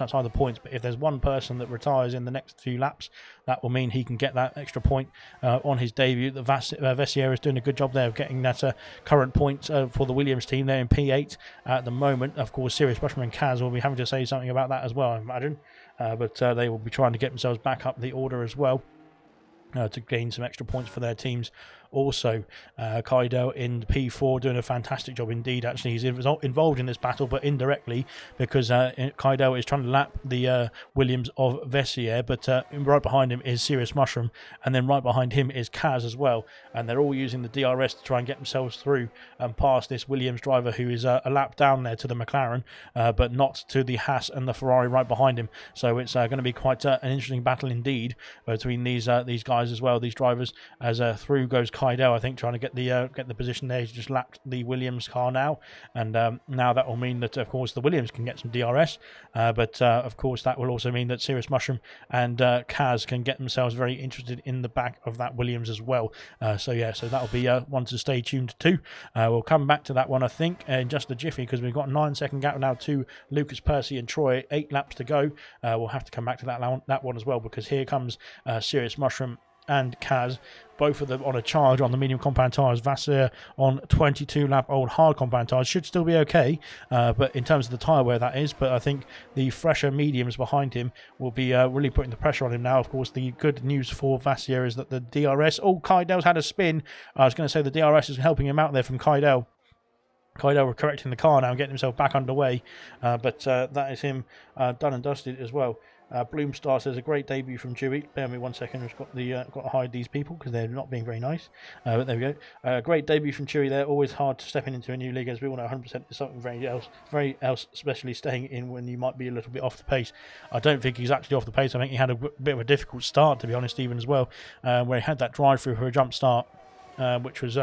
outside the points. But if there's one person that retires in the next few laps, that will mean he can get that extra point on his debut. The Vessier is doing a good job there of getting that current point for the Williams team there in P8 at the moment. Of course, Sirius Bushman and Kaz will be having to say something about that as well, I imagine. But they will be trying to get themselves back up the order as well to gain some extra points for their teams. Also, Kaido in P4 doing a fantastic job indeed. Actually, he's involved in this battle, but indirectly, because Kaido is trying to lap the Williams of Vessier, but right behind him is Sirius Mushroom, and then right behind him is Kaz as well, and they're all using the DRS to try and get themselves through and past this Williams driver, who is a lap down there to the McLaren, but not to the Haas and the Ferrari right behind him. So it's going to be quite an interesting battle indeed between these guys as well, these drivers, as through goes Kaido, I think, trying to get the position there. He's just lapped the Williams car now, and now that will mean that, of course, the Williams can get some DRS, but of course that will also mean that Sirius Mushroom and Kaz can get themselves very interested in the back of that Williams as well. So that'll be one to stay tuned to. We'll come back to that one, I think, in just a jiffy, because we've got a 9-second gap now to Lucas Percy and Troy. 8 laps to go. We'll have to come back to that one as well, because here comes Sirius Mushroom and Kaz, both of them on a charge on the medium compound tyres. Vasseur on 22-lap old hard compound tyres should still be okay, but in terms of the tyre wear, that is. But I think the fresher mediums behind him will be really putting the pressure on him now. Of course, the good news for Vasseur is that the DRS... Oh, Kaidel's had a spin. I was going to say the DRS is helping him out there from Kaidel. Kaidel correcting the car now and getting himself back underway, but that is him done and dusted as well. Bloomstar says a great debut from Chewy. Bear with me 1 second. I've got to hide these people because they're not being very nice. But there we go. Great debut from Chewy there. Always hard to step into a new league, as we all know. 100% is something very else, especially staying in when you might be a little bit off the pace. I don't think he's actually off the pace. I think he had a bit of a difficult start, to be honest, even as well, where he had that drive through for a jump start. Which was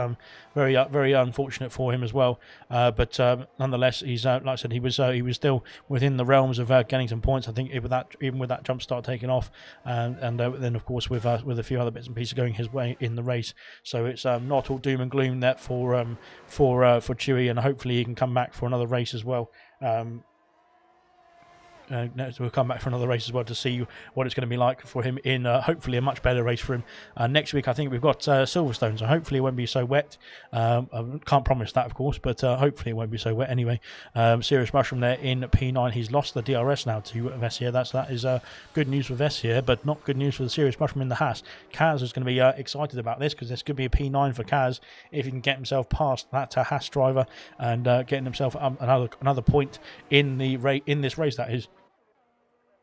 very unfortunate for him as well. But nonetheless, he's like I said, he was still within the realms of getting some points. I think even with that jump start taken off, and then of course with a few other bits and pieces going his way in the race. So it's not all doom and gloom there for Chewy, and hopefully he can come back for another race as well. We'll come back for another race as well to see what it's going to be like for him in hopefully a much better race for him next week. I think we've got Silverstone, so hopefully it won't be so wet. I can't promise that, of course, but hopefully it won't be so wet anyway. Sirius Mushroom there in P9. He's lost the DRS now to Vessier. That is good news for Vessier, but not good news for the Sirius Mushroom in the Haas. Kaz is going to be excited about this, because this could be a P9 for Kaz if he can get himself past that Haas driver and getting himself another point in this race, that is.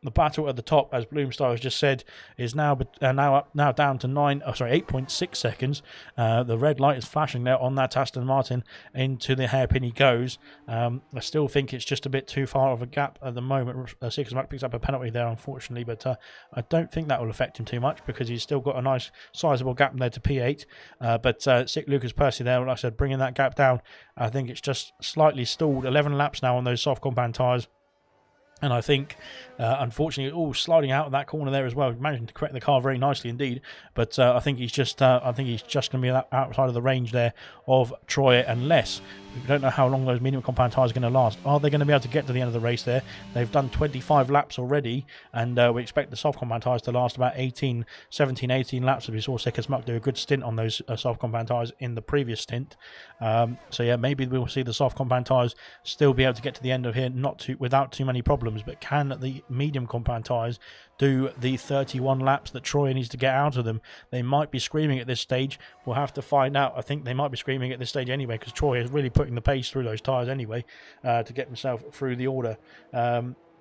The battle at the top, as Bloomstar has just said, is now down to 8.6 seconds. The red light is flashing there on that Aston Martin. Into the hairpin he goes. I still think it's just a bit too far of a gap at the moment. Sigismund picks up a penalty there, unfortunately, but I don't think that will affect him too much, because he's still got a nice sizable gap there to P8. But Lucas Percy there, like I said, bringing that gap down. I think it's just slightly stalled. 11 laps now on those soft compound tyres. And I think, unfortunately, sliding out of that corner there as well, managing to correct the car very nicely indeed. But I think he's just going to be outside of the range there of Troy, unless we don't know how long those medium compound tyres are going to last. Are they going to be able to get to the end of the race there? They've done 25 laps already, and we expect the soft compound tyres to last about 18 laps. As we saw Sigismund do a good stint on those soft compound tyres in the previous stint. So yeah, maybe we'll see the soft compound tyres still be able to get to the end of here, without too many problems. problems, but can the medium compound tyres do the 31 laps that Troy needs to get out of them? They might be screaming at this stage. We'll have to find out. I think they might be screaming at this stage anyway, because Troy is really putting the pace through those tyres anyway to get himself through the order.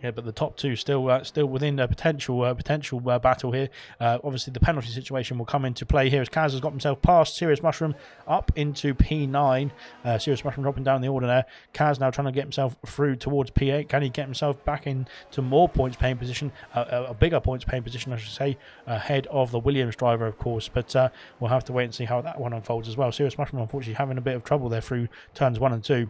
Yeah, but the top two still within a potential battle here. Obviously, the penalty situation will come into play here as Kaz has got himself past Serious Mushroom up into P9. Serious Mushroom dropping down the order there. Kaz now trying to get himself through towards P8. Can he get himself back into more points paying position, a bigger points paying position, I should say, ahead of the Williams driver, of course. But we'll have to wait and see how that one unfolds as well. Serious Mushroom, unfortunately, having a bit of trouble there through turns 1 and 2.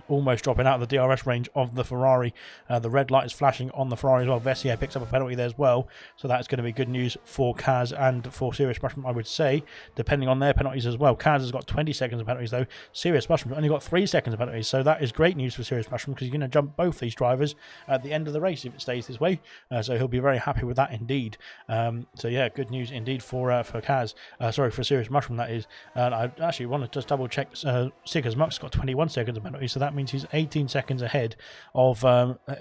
Almost dropping out of the DRS range of the Ferrari. The red light is flashing on the Ferrari as well. Vessier picks up a penalty there as well, so that's going to be good news for Kaz and for Serious Mushroom, I would say, depending on their penalties as well. Kaz has got 20 seconds of penalties though. Serious Mushroom only got 3 seconds of penalties, so that is great news for Serious Mushroom, because he's going to jump both these drivers at the end of the race if it stays this way. So he'll be very happy with that indeed. So yeah, good news indeed for Kaz. Sorry, for Serious Mushroom, that is. I actually want to just double check. Seeker's Muck's got 21 seconds of penalties, so that means he's 18 seconds ahead of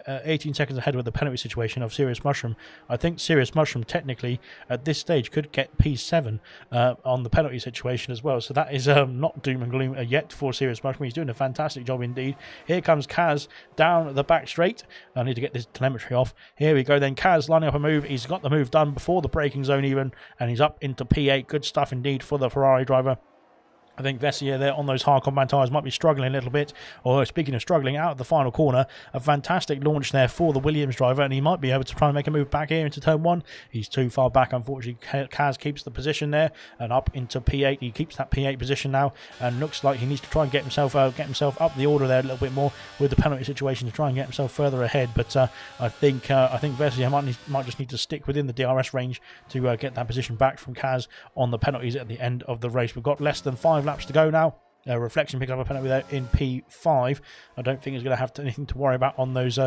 18 seconds ahead with the penalty situation of Serious Mushroom. I think Serious Mushroom technically at this stage could get P7 on the penalty situation as well, so that is not doom and gloom yet for Serious Mushroom. He's doing a fantastic job indeed. Here comes Kaz down the back straight. I need to get this telemetry off. Here we go then. Kaz lining up a move. He's got the move done before the braking zone even, and he's up into P8. Good stuff indeed for the Ferrari driver. I think Vessier there on those hard compound tyres might be struggling a little bit. Or speaking of struggling, out of the final corner, a fantastic launch there for the Williams driver, and he might be able to try and make a move back here into turn 1. He's too far back, unfortunately. Kaz keeps the position there and up into P8. He keeps that P8 position now, and looks like he needs to try and get himself up the order there a little bit more with the penalty situation to try and get himself further ahead. But I think Vessier might just need to stick within the DRS range to get that position back from Kaz on the penalties at the end of the race. We've got less than 5 laps to go now. Reflection picks up a penalty there in P5. I don't think he's going to have anything to worry about on those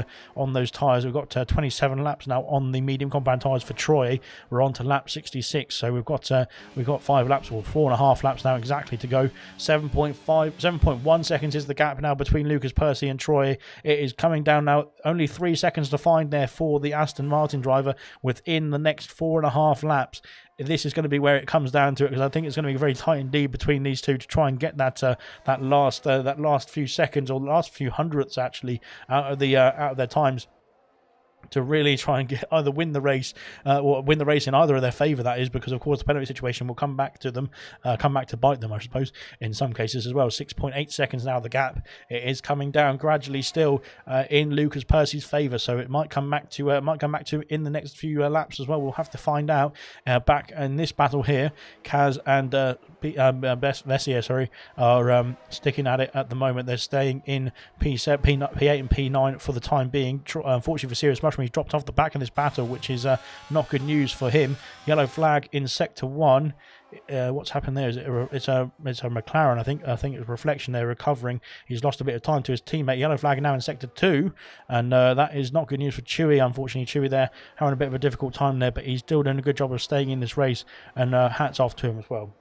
tyres. We've got 27 laps now on the medium compound tyres for Troy. We're on to lap 66, so we've got 5 laps or 4.5 laps now exactly to go. 7.1 seconds is the gap now between Lucas Percy and Troy. It is coming down now. Only 3 seconds to find there for the Aston Martin driver within the next 4.5 laps. This is going to be where it comes down to it, because I think it's going to be very tight indeed between these two to try and get that last few seconds, or last few hundredths actually, out of their times, to really try and either win the race or win the race in either of their favour, that is, because of course the penalty situation will come back to them, come back to bite them, I suppose, in some cases as well. 6.8 seconds now the gap. It is coming down gradually still in Lucas Percy's favour, so it might come back to in the next few laps as well. We'll have to find out. Back in this battle here, Kaz and Vessier are sticking at it at the moment. They're staying in P7, P8 and P9 for the time being. Unfortunately for Serious Mushroom, he's dropped off the back in this battle, which is not good news for him. Yellow flag in sector 1. What's happened there? It's a McLaren, I think. I think it's Reflection there recovering. He's lost a bit of time to his teammate. Yellow flag now in sector 2, and that is not good news for Chewy. Unfortunately, Chewy there having a bit of a difficult time there, but he's still doing a good job of staying in this race, and hats off to him as well.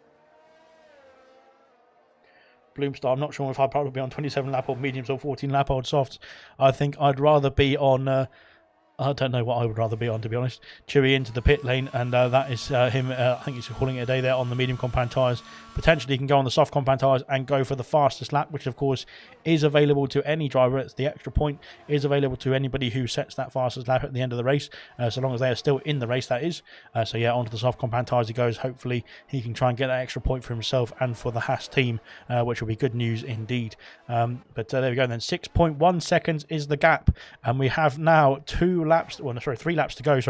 Bloomstar, I'm not sure if I'd probably be on 27 lap old mediums or 14 lap old softs. I think I'd rather be on I don't know what I would rather be on, to be honest. Chewy into the pit lane, and that is him. I think he's calling it a day there on the medium compound tyres. Potentially he can go on the soft compound tyres and go for the fastest lap, which of course is available to any driver. It's the extra point is available to anybody who sets that fastest lap at the end of the race, so long as they are still in the race, that is. So yeah, onto the soft compound tyres he goes. Hopefully he can try and get that extra point for himself and for the Haas team, which will be good news indeed. But there we go then. 6.1 seconds is the gap, and we have now 3 laps to go,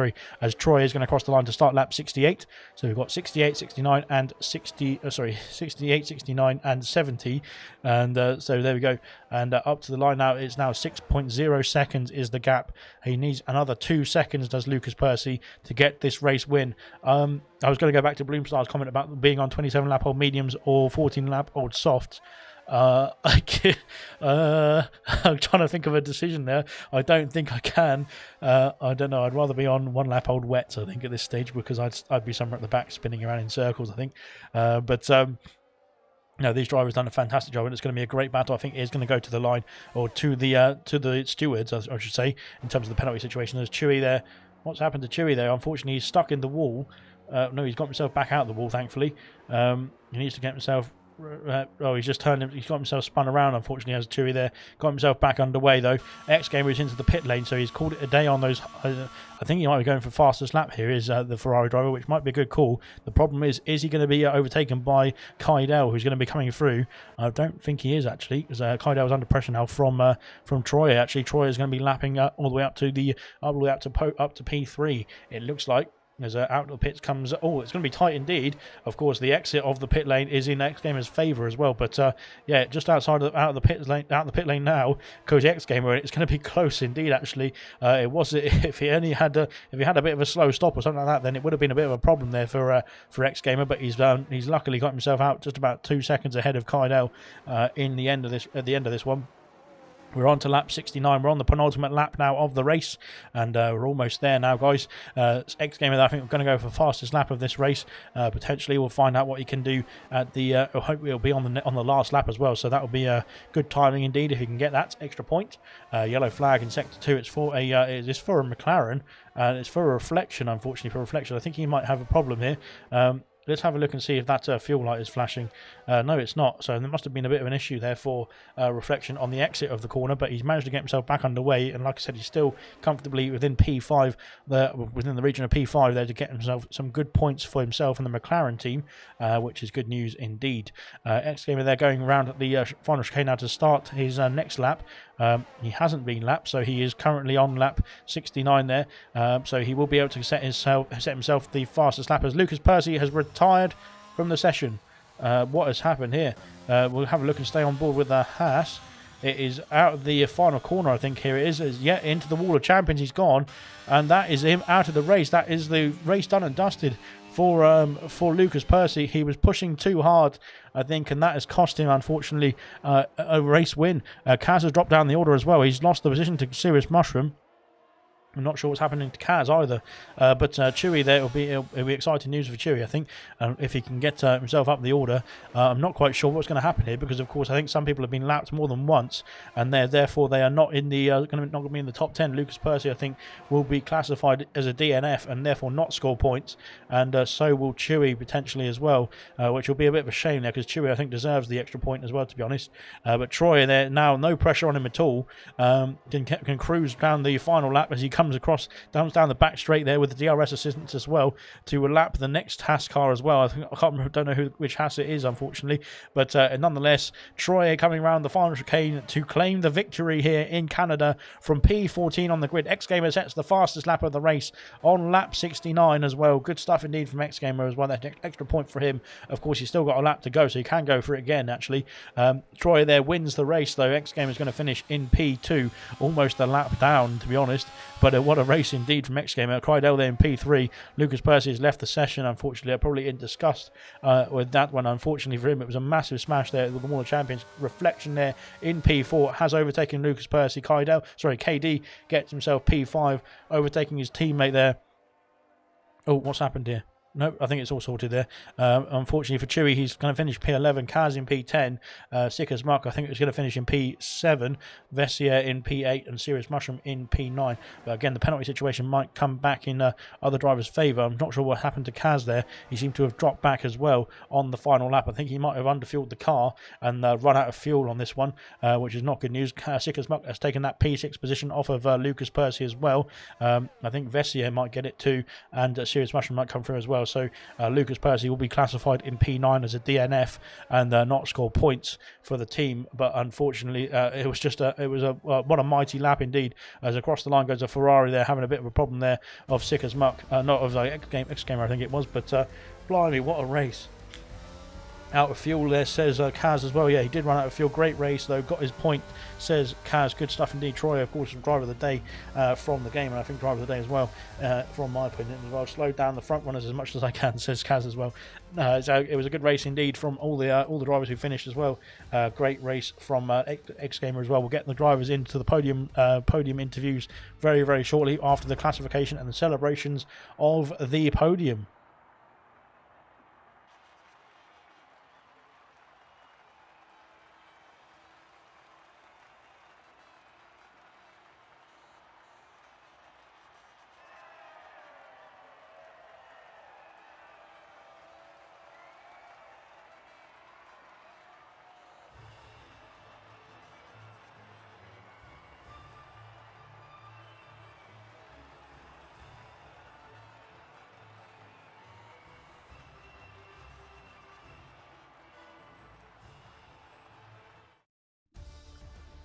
as Troy is going to cross the line to start lap 68. So we've got 68, 69 and 68, 69 and 70, and so there we go, and up to the line now. It's now 6.0 seconds is the gap. He needs another 2 seconds, does Lucas Percy, to get this race win. I was going to go back to Bloomstar's comment about being on 27 lap old mediums or 14 lap old softs. I'm trying to think of a decision there. I don't think I can. I don't know. I'd rather be on 1 lap old wets, I think, at this stage, because I'd be somewhere at the back spinning around in circles, I think. But No, these drivers done a fantastic job, and it's going to be a great battle. I think it is going to go to the line, or to the stewards, I should say, in terms of the penalty situation. There's Chewy there. What's happened to Chewy there? Unfortunately, he's stuck in the wall. No, he's got himself back out of the wall, thankfully. He needs to get himself... he's just turned. He's got himself spun around. Unfortunately, as Chewy there, got himself back underway though. X Gamer is into the pit lane, so he's called it a day on those. I think he might be going for fastest lap here. Is the Ferrari driver, which might be a good call. The problem is he going to be overtaken by Kydell, who's going to be coming through? I don't think he is actually, because Kydell's under pressure now from Troy. Actually, Troy is going to be lapping all the way up to P3. It looks like. As out of the pits comes... Oh, it's going to be tight indeed. Of course, the exit of the pit lane is in X Gamer's favour as well. But yeah, just out of the pit lane now, goes X Gamer. It's going to be close indeed. Actually, it was if he had a bit of a slow stop or something like that, then it would have been a bit of a problem there for X Gamer. But he's luckily got himself out just about 2 seconds ahead of Kydell at the end of this one. We're on to lap 69. We're on the penultimate lap now of the race, and we're almost there now, guys. X Gamer, I think we're going to go for fastest lap of this race. Potentially, we'll find out what he can do at the. I hope it'll be on the last lap as well. So that will be good timing indeed if he can get that extra point. Yellow flag in sector 2. It's for it's for a McLaren. It's for a reflection. Unfortunately, for reflection, I think he might have a problem here. Let's have a look and see if that fuel light is flashing. No, it's not. So there must have been a bit of an issue there for reflection on the exit of the corner, but he's managed to get himself back underway. And like I said, he's still comfortably within P5, within the region of P5 there, to get himself some good points for himself and the McLaren team, which is good news indeed. X Gamer there going around at the final chicane now to start his next lap. He hasn't been lapped, so he is currently on lap 69 there. So he will be able to set himself the fastest lap, as Lucas Percy has retired from the session. What has happened here? We'll have a look and stay on board with the Haas. It is out of the final corner, I think. Here it is. Yet into the wall of champions he's gone, and that is him out of the race. That is the race done and dusted for Lucas Percy. He was pushing too hard, I think, and that has cost him, unfortunately, a race win. Kaz has dropped down the order as well. He's lost the position to Serious Mushroom. I'm not sure what's happening to Kaz either, but Chewy there, it'll be exciting news for Chewy, I think, if he can get himself up the order. I'm not quite sure what's going to happen here, because of course I think some people have been lapped more than once, and therefore they are not in the not going to be in the top 10. Lucas Percy, I think, will be classified as a DNF and therefore not score points, and so will Chewy potentially as well, which will be a bit of a shame there, because Chewy, I think, deserves the extra point as well, to be honest. But Troy there now, no pressure on him at all, can cruise down the final lap as he comes down the back straight there with the DRS assistance as well to lap the next Haas car as well. Don't know which Haas it is, unfortunately, but nonetheless, Troy coming around the final chicane to claim the victory here in Canada from P14 on the grid. X Gamer sets the fastest lap of the race on lap 69 as well. Good stuff indeed from X Gamer as well. That extra point for him. Of course, he's still got a lap to go, so he can go for it again. Actually, Troy there wins the race though. X Gamer is going to finish in P2, almost a lap down, to be honest. But what a race indeed from X Gamer. Kydell there in P3. Lucas Percy has left the session, unfortunately. I'm probably in disgust with that one. Unfortunately for him, it was a massive smash there at the Wall of Champions. Reflection there in P4 has overtaken Lucas Percy. KD gets himself P5, overtaking his teammate there. Oh, what's happened here? No, I think it's all sorted there. Unfortunately for Chewy, he's going to finish P11. Kaz in P10. Sick as Muck, I think it's going to finish in P7. Vessier in P8 and Serious Mushroom in P9. But again, the penalty situation might come back in other drivers' favour. I'm not sure what happened to Kaz there. He seemed to have dropped back as well on the final lap. I think he might have underfueled the car and run out of fuel on this one, which is not good news. Sick as Muck has taken that P6 position off of Lucas Percy as well. I think Vessier might get it too, and Serious Mushroom might come through as well. So Lucas Percy will be classified in P9 as a DNF and not score points for the team. But unfortunately, it was what a mighty lap indeed. As across the line goes a Ferrari there, having a bit of a problem there of Sick as Muck, not of X Gamer, I think it was. But blimey, what a race! Out of fuel there, says Kaz as well. Yeah, he did run out of fuel. Great race though, got his point, says Kaz. Good stuff indeed. Troy, of course, driver of the day from the game, and I think driver of the day as well, from my opinion as well. Slowed down the front runners as much as I can, says Kaz as well. So it was a good race indeed from all the drivers who finished as well. Great race from X Gamer as well. We'll get the drivers into the podium interviews very, very shortly after the classification and the celebrations of the podium.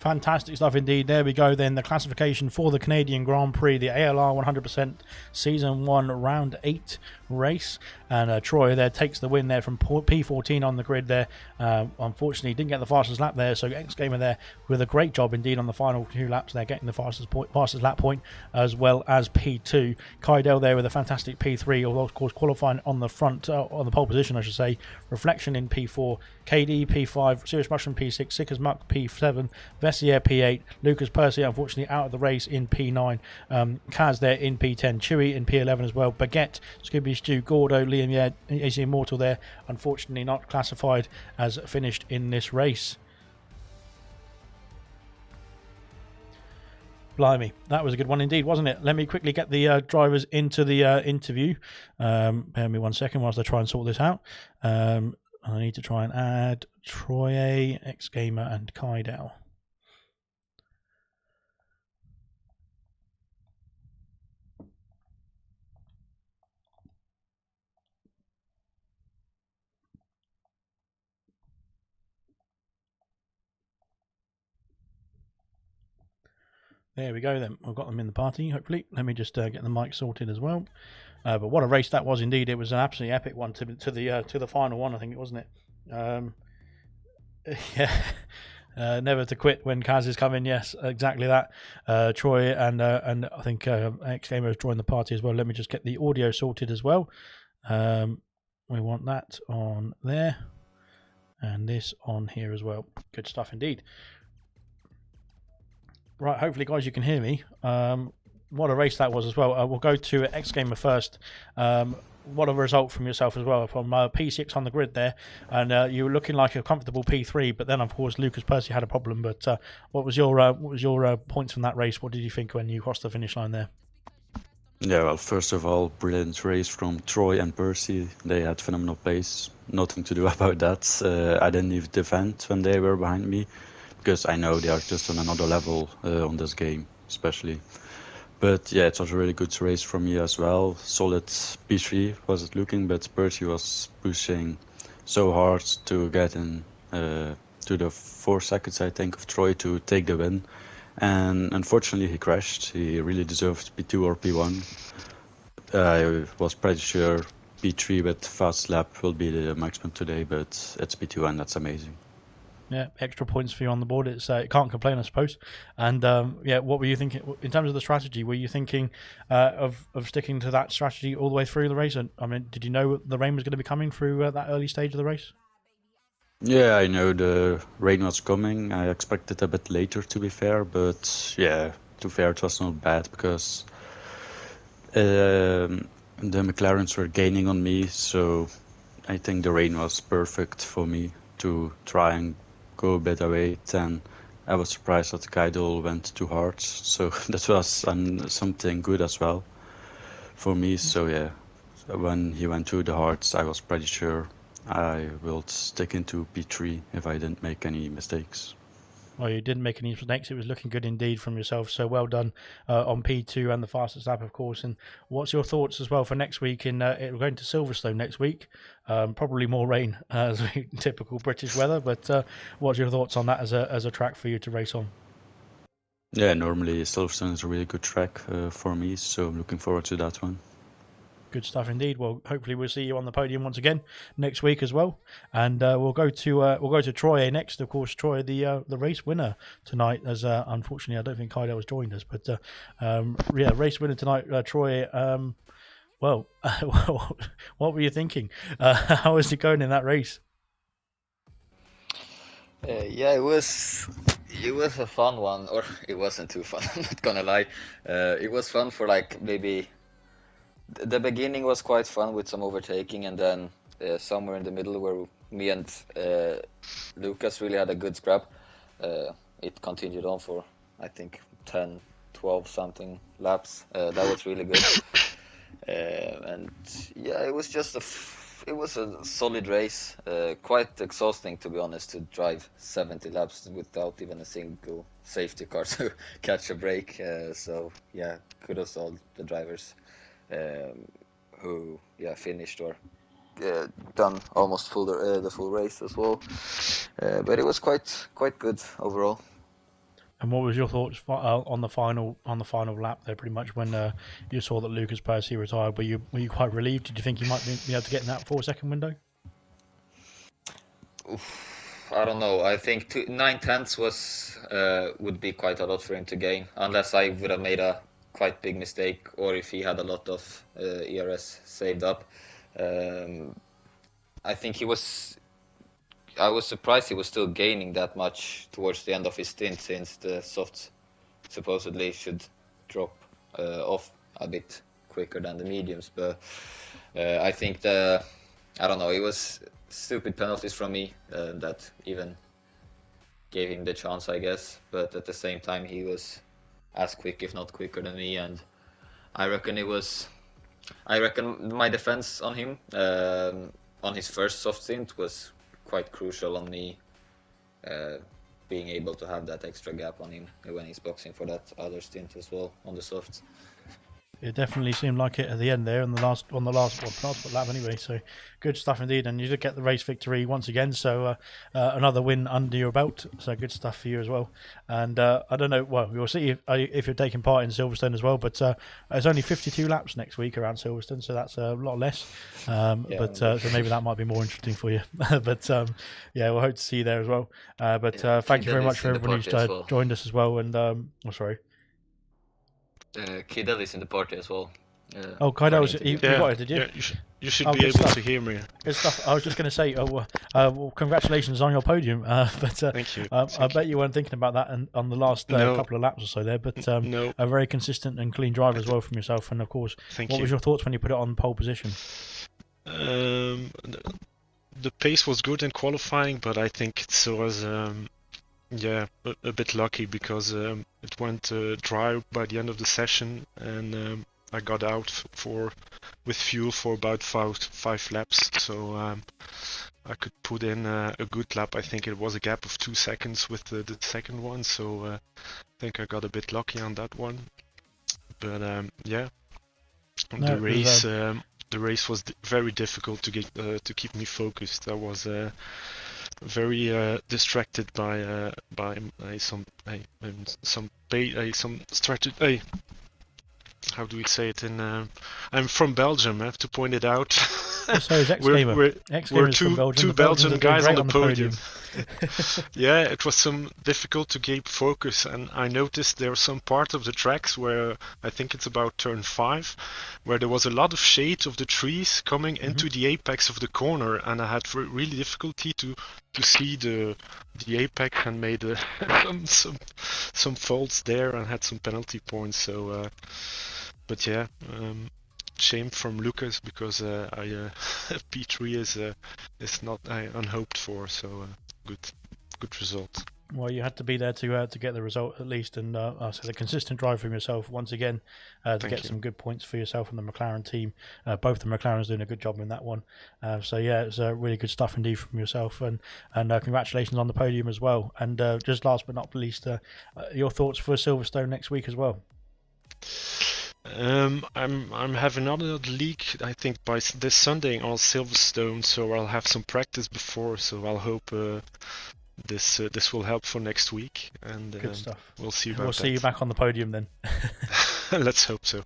Fantastic stuff indeed. There we go then. The classification for the Canadian Grand Prix, the ALR 100% Season 1 Round 8 race. And Troy there takes the win there from P14 on the grid there. Unfortunately, didn't get the fastest lap there. So X-Gamer there with a great job indeed on the final 2 laps there, getting the fastest lap point, as well as P2. Kydell there with a fantastic P3, although of course qualifying on the front, on the pole position I should say. Reflection in P4, KD P5, Serious Mushroom P6, Sick as Muck P7, Vessier P8, Lucas Percy unfortunately out of the race in P9, Kaz there in P10, Chewy in P11 as well, Baguette, Scooby Stew, Gordo, Liam Yed, AC Immortal there, unfortunately not classified as finished in this race. Blimey, that was a good one indeed, wasn't it? Let me quickly get the drivers into the interview. Bear me 1 second whilst I try and sort this out. I need to try and add Troy, X-Gamer and Kydell. There we go then. I've got them in the party, hopefully. Let me just get the mic sorted as well. But what a race that was indeed. It was an absolutely epic one to the final one, I think it wasn't it? Yeah. Never to quit when Kaz is coming. Yes, exactly that. Troy and I think X-Gamer has joined the party as well. Let me just get the audio sorted as well. We want that on there and this on here as well. Good stuff indeed. Right, hopefully guys you can hear me. What a race that was as well. We'll go to X-Gamer first. What a result from yourself as well, from P6 on the grid there, and you were looking like a comfortable P3, but then of course Lucas Percy had a problem. But what was your points from that race? What did you think when you crossed the finish line there? Yeah, well, first of all, brilliant race from Troy and Percy. They had phenomenal pace. Nothing to do about that. I didn't even defend when they were behind me, because I know they are just on another level on this game, especially. But yeah, it was a really good race from me as well. Solid P3 was it looking, but Percy was pushing so hard to get in to the 4 seconds, I think, of Troy to take the win. And unfortunately, he crashed. He really deserved P2 or P1. I was pretty sure P3 with fast lap will be the maximum today, but it's P2 and that's amazing. Yeah, extra points for you on the board. It's you can't complain, I suppose. And yeah, what were you thinking in terms of the strategy? Were you thinking of sticking to that strategy all the way through the race? And I mean, did you know the rain was going to be coming through that early stage of the race? Yeah, I know the rain was coming. I expected a bit later, to be fair, but yeah, to be fair, it was not bad because the McLarens were gaining on me, so I think the rain was perfect for me to try and go a bit away. And I was surprised that Kydell went too hard, so that was something good as well for me. So yeah, when he went to the hards, I was pretty sure I will stick into P3 if I didn't make any mistakes. Well, you didn't make any mistakes. It was looking good indeed from yourself. So well done on P2 and the fastest lap, of course. And what's your thoughts as well for next week? We're going to Silverstone next week. Probably more rain, as typical British weather. But what's your thoughts on that as a track for you to race on? Yeah, normally Silverstone is a really good track for me, so I'm looking forward to that one. Good stuff indeed. Well, hopefully we'll see you on the podium once again next week as well. And we'll go to Troy next. Of course, Troy, the race winner tonight. As unfortunately, I don't think Kydell has joined us, but yeah, race winner tonight, Troy. Well, what were you thinking? How was it going in that race? Yeah, it was a fun one, or it wasn't too fun. I'm not gonna lie. It was fun for like maybe. The beginning was quite fun with some overtaking, and then somewhere in the middle where me and Lucas really had a good scrap, it continued on for I think 10, 12 something laps. That was really good. And yeah, it was just it was a solid race. Quite exhausting, to be honest, to drive 70 laps without even a single safety car to catch a break. So yeah, kudos to all the drivers. Who finished or done almost the full race as well, but it was quite good overall. And what was your thoughts on the final lap there? Pretty much when you saw that Lucas Percy retired, were you quite relieved? Did you think you might be able to get in that 4-second window? Oof, I don't know. I think 9/10 was would be quite a lot for him to gain, unless I would have made a quite big mistake, or if he had a lot of ERS saved up. I think he was. I was surprised he was still gaining that much towards the end of his stint, since the softs supposedly should drop off a bit quicker than the mediums. But I think I don't know, it was stupid penalties from me that even gave him the chance, I guess. But at the same time, he was as quick, if not quicker, than me, and I reckon my defense on him on his first soft stint was quite crucial on me being able to have that extra gap on him when he's boxing for that other stint as well on the softs. It definitely seemed like it at the end there on the last penultimate lap anyway. So good stuff indeed, and you did get the race victory once again. So another win under your belt. So good stuff for you as well. And I don't know. Well, we'll see if you're taking part in Silverstone as well. But there's only 52 laps next week around Silverstone, so that's a lot less. But so maybe that might be more interesting for you. But yeah, we'll hope to see you there as well. Thank you very much for everyone who's joined us as well. And sorry. Kidal is in the party as well. Kidal was you got it, did you? Yeah, you should be able to hear me. Good stuff. I was just going to say, well, congratulations on your podium. Thank you. I bet you weren't thinking about that on the last couple of laps or so there. But no. A very consistent and clean drive as well from yourself. And of course, what was your thoughts when you put it on pole position? The pace was good in qualifying, but I think it was. A bit lucky because it went dry by the end of the session, and I got out with fuel for about five laps, so I could put in a good lap. I think it was a gap of 2 seconds with the second one, so I think I got a bit lucky on that one. But the race was very difficult to keep me focused. I was very distracted by some strategy. How do we say it in? I'm from Belgium. I have to point it out. So is X-Gamer. We're two Belgian guys on the podium. Yeah, it was difficult to keep focus, and I noticed there were some part of the tracks where I think it's about turn 5, where there was a lot of shade of the trees coming into the apex of the corner, and I had really difficulty to see the apex, and made some faults there and had some penalty points. So, but yeah. Shame from Lucas, because P3 is not unhoped for, so good result. Well, you had to be there to get the result at least, and so the consistent drive from yourself once again to get some good points for yourself and the McLaren team. Both the McLarens doing a good job in that one. So yeah, it's really good stuff indeed from yourself, and congratulations on the podium as well. And just last but not least, your thoughts for Silverstone next week as well. I'm having another league, I think, by this Sunday on Silverstone, so I'll have some practice before, so I'll hope this will help for next week, and good stuff. We'll see about We'll see you back on the podium then. Let's hope so.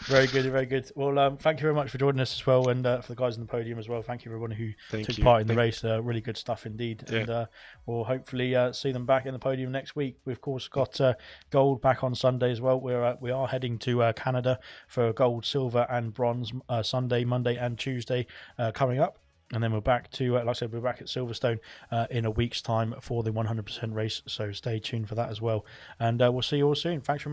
Very good, very good. Well, thank you very much for joining us as well, and for the guys on the podium as well. Thank you everyone who took part in the race. Really good stuff indeed. Yeah. And we'll hopefully see them back in the podium next week. We've of course got gold back on Sunday as well. We are heading to Canada for gold, silver, and bronze Sunday, Monday, and Tuesday coming up. And then we're back to, like I said, we're back at Silverstone in a week's time for the 100% race. So stay tuned for that as well. And we'll see you all soon. Thanks very much.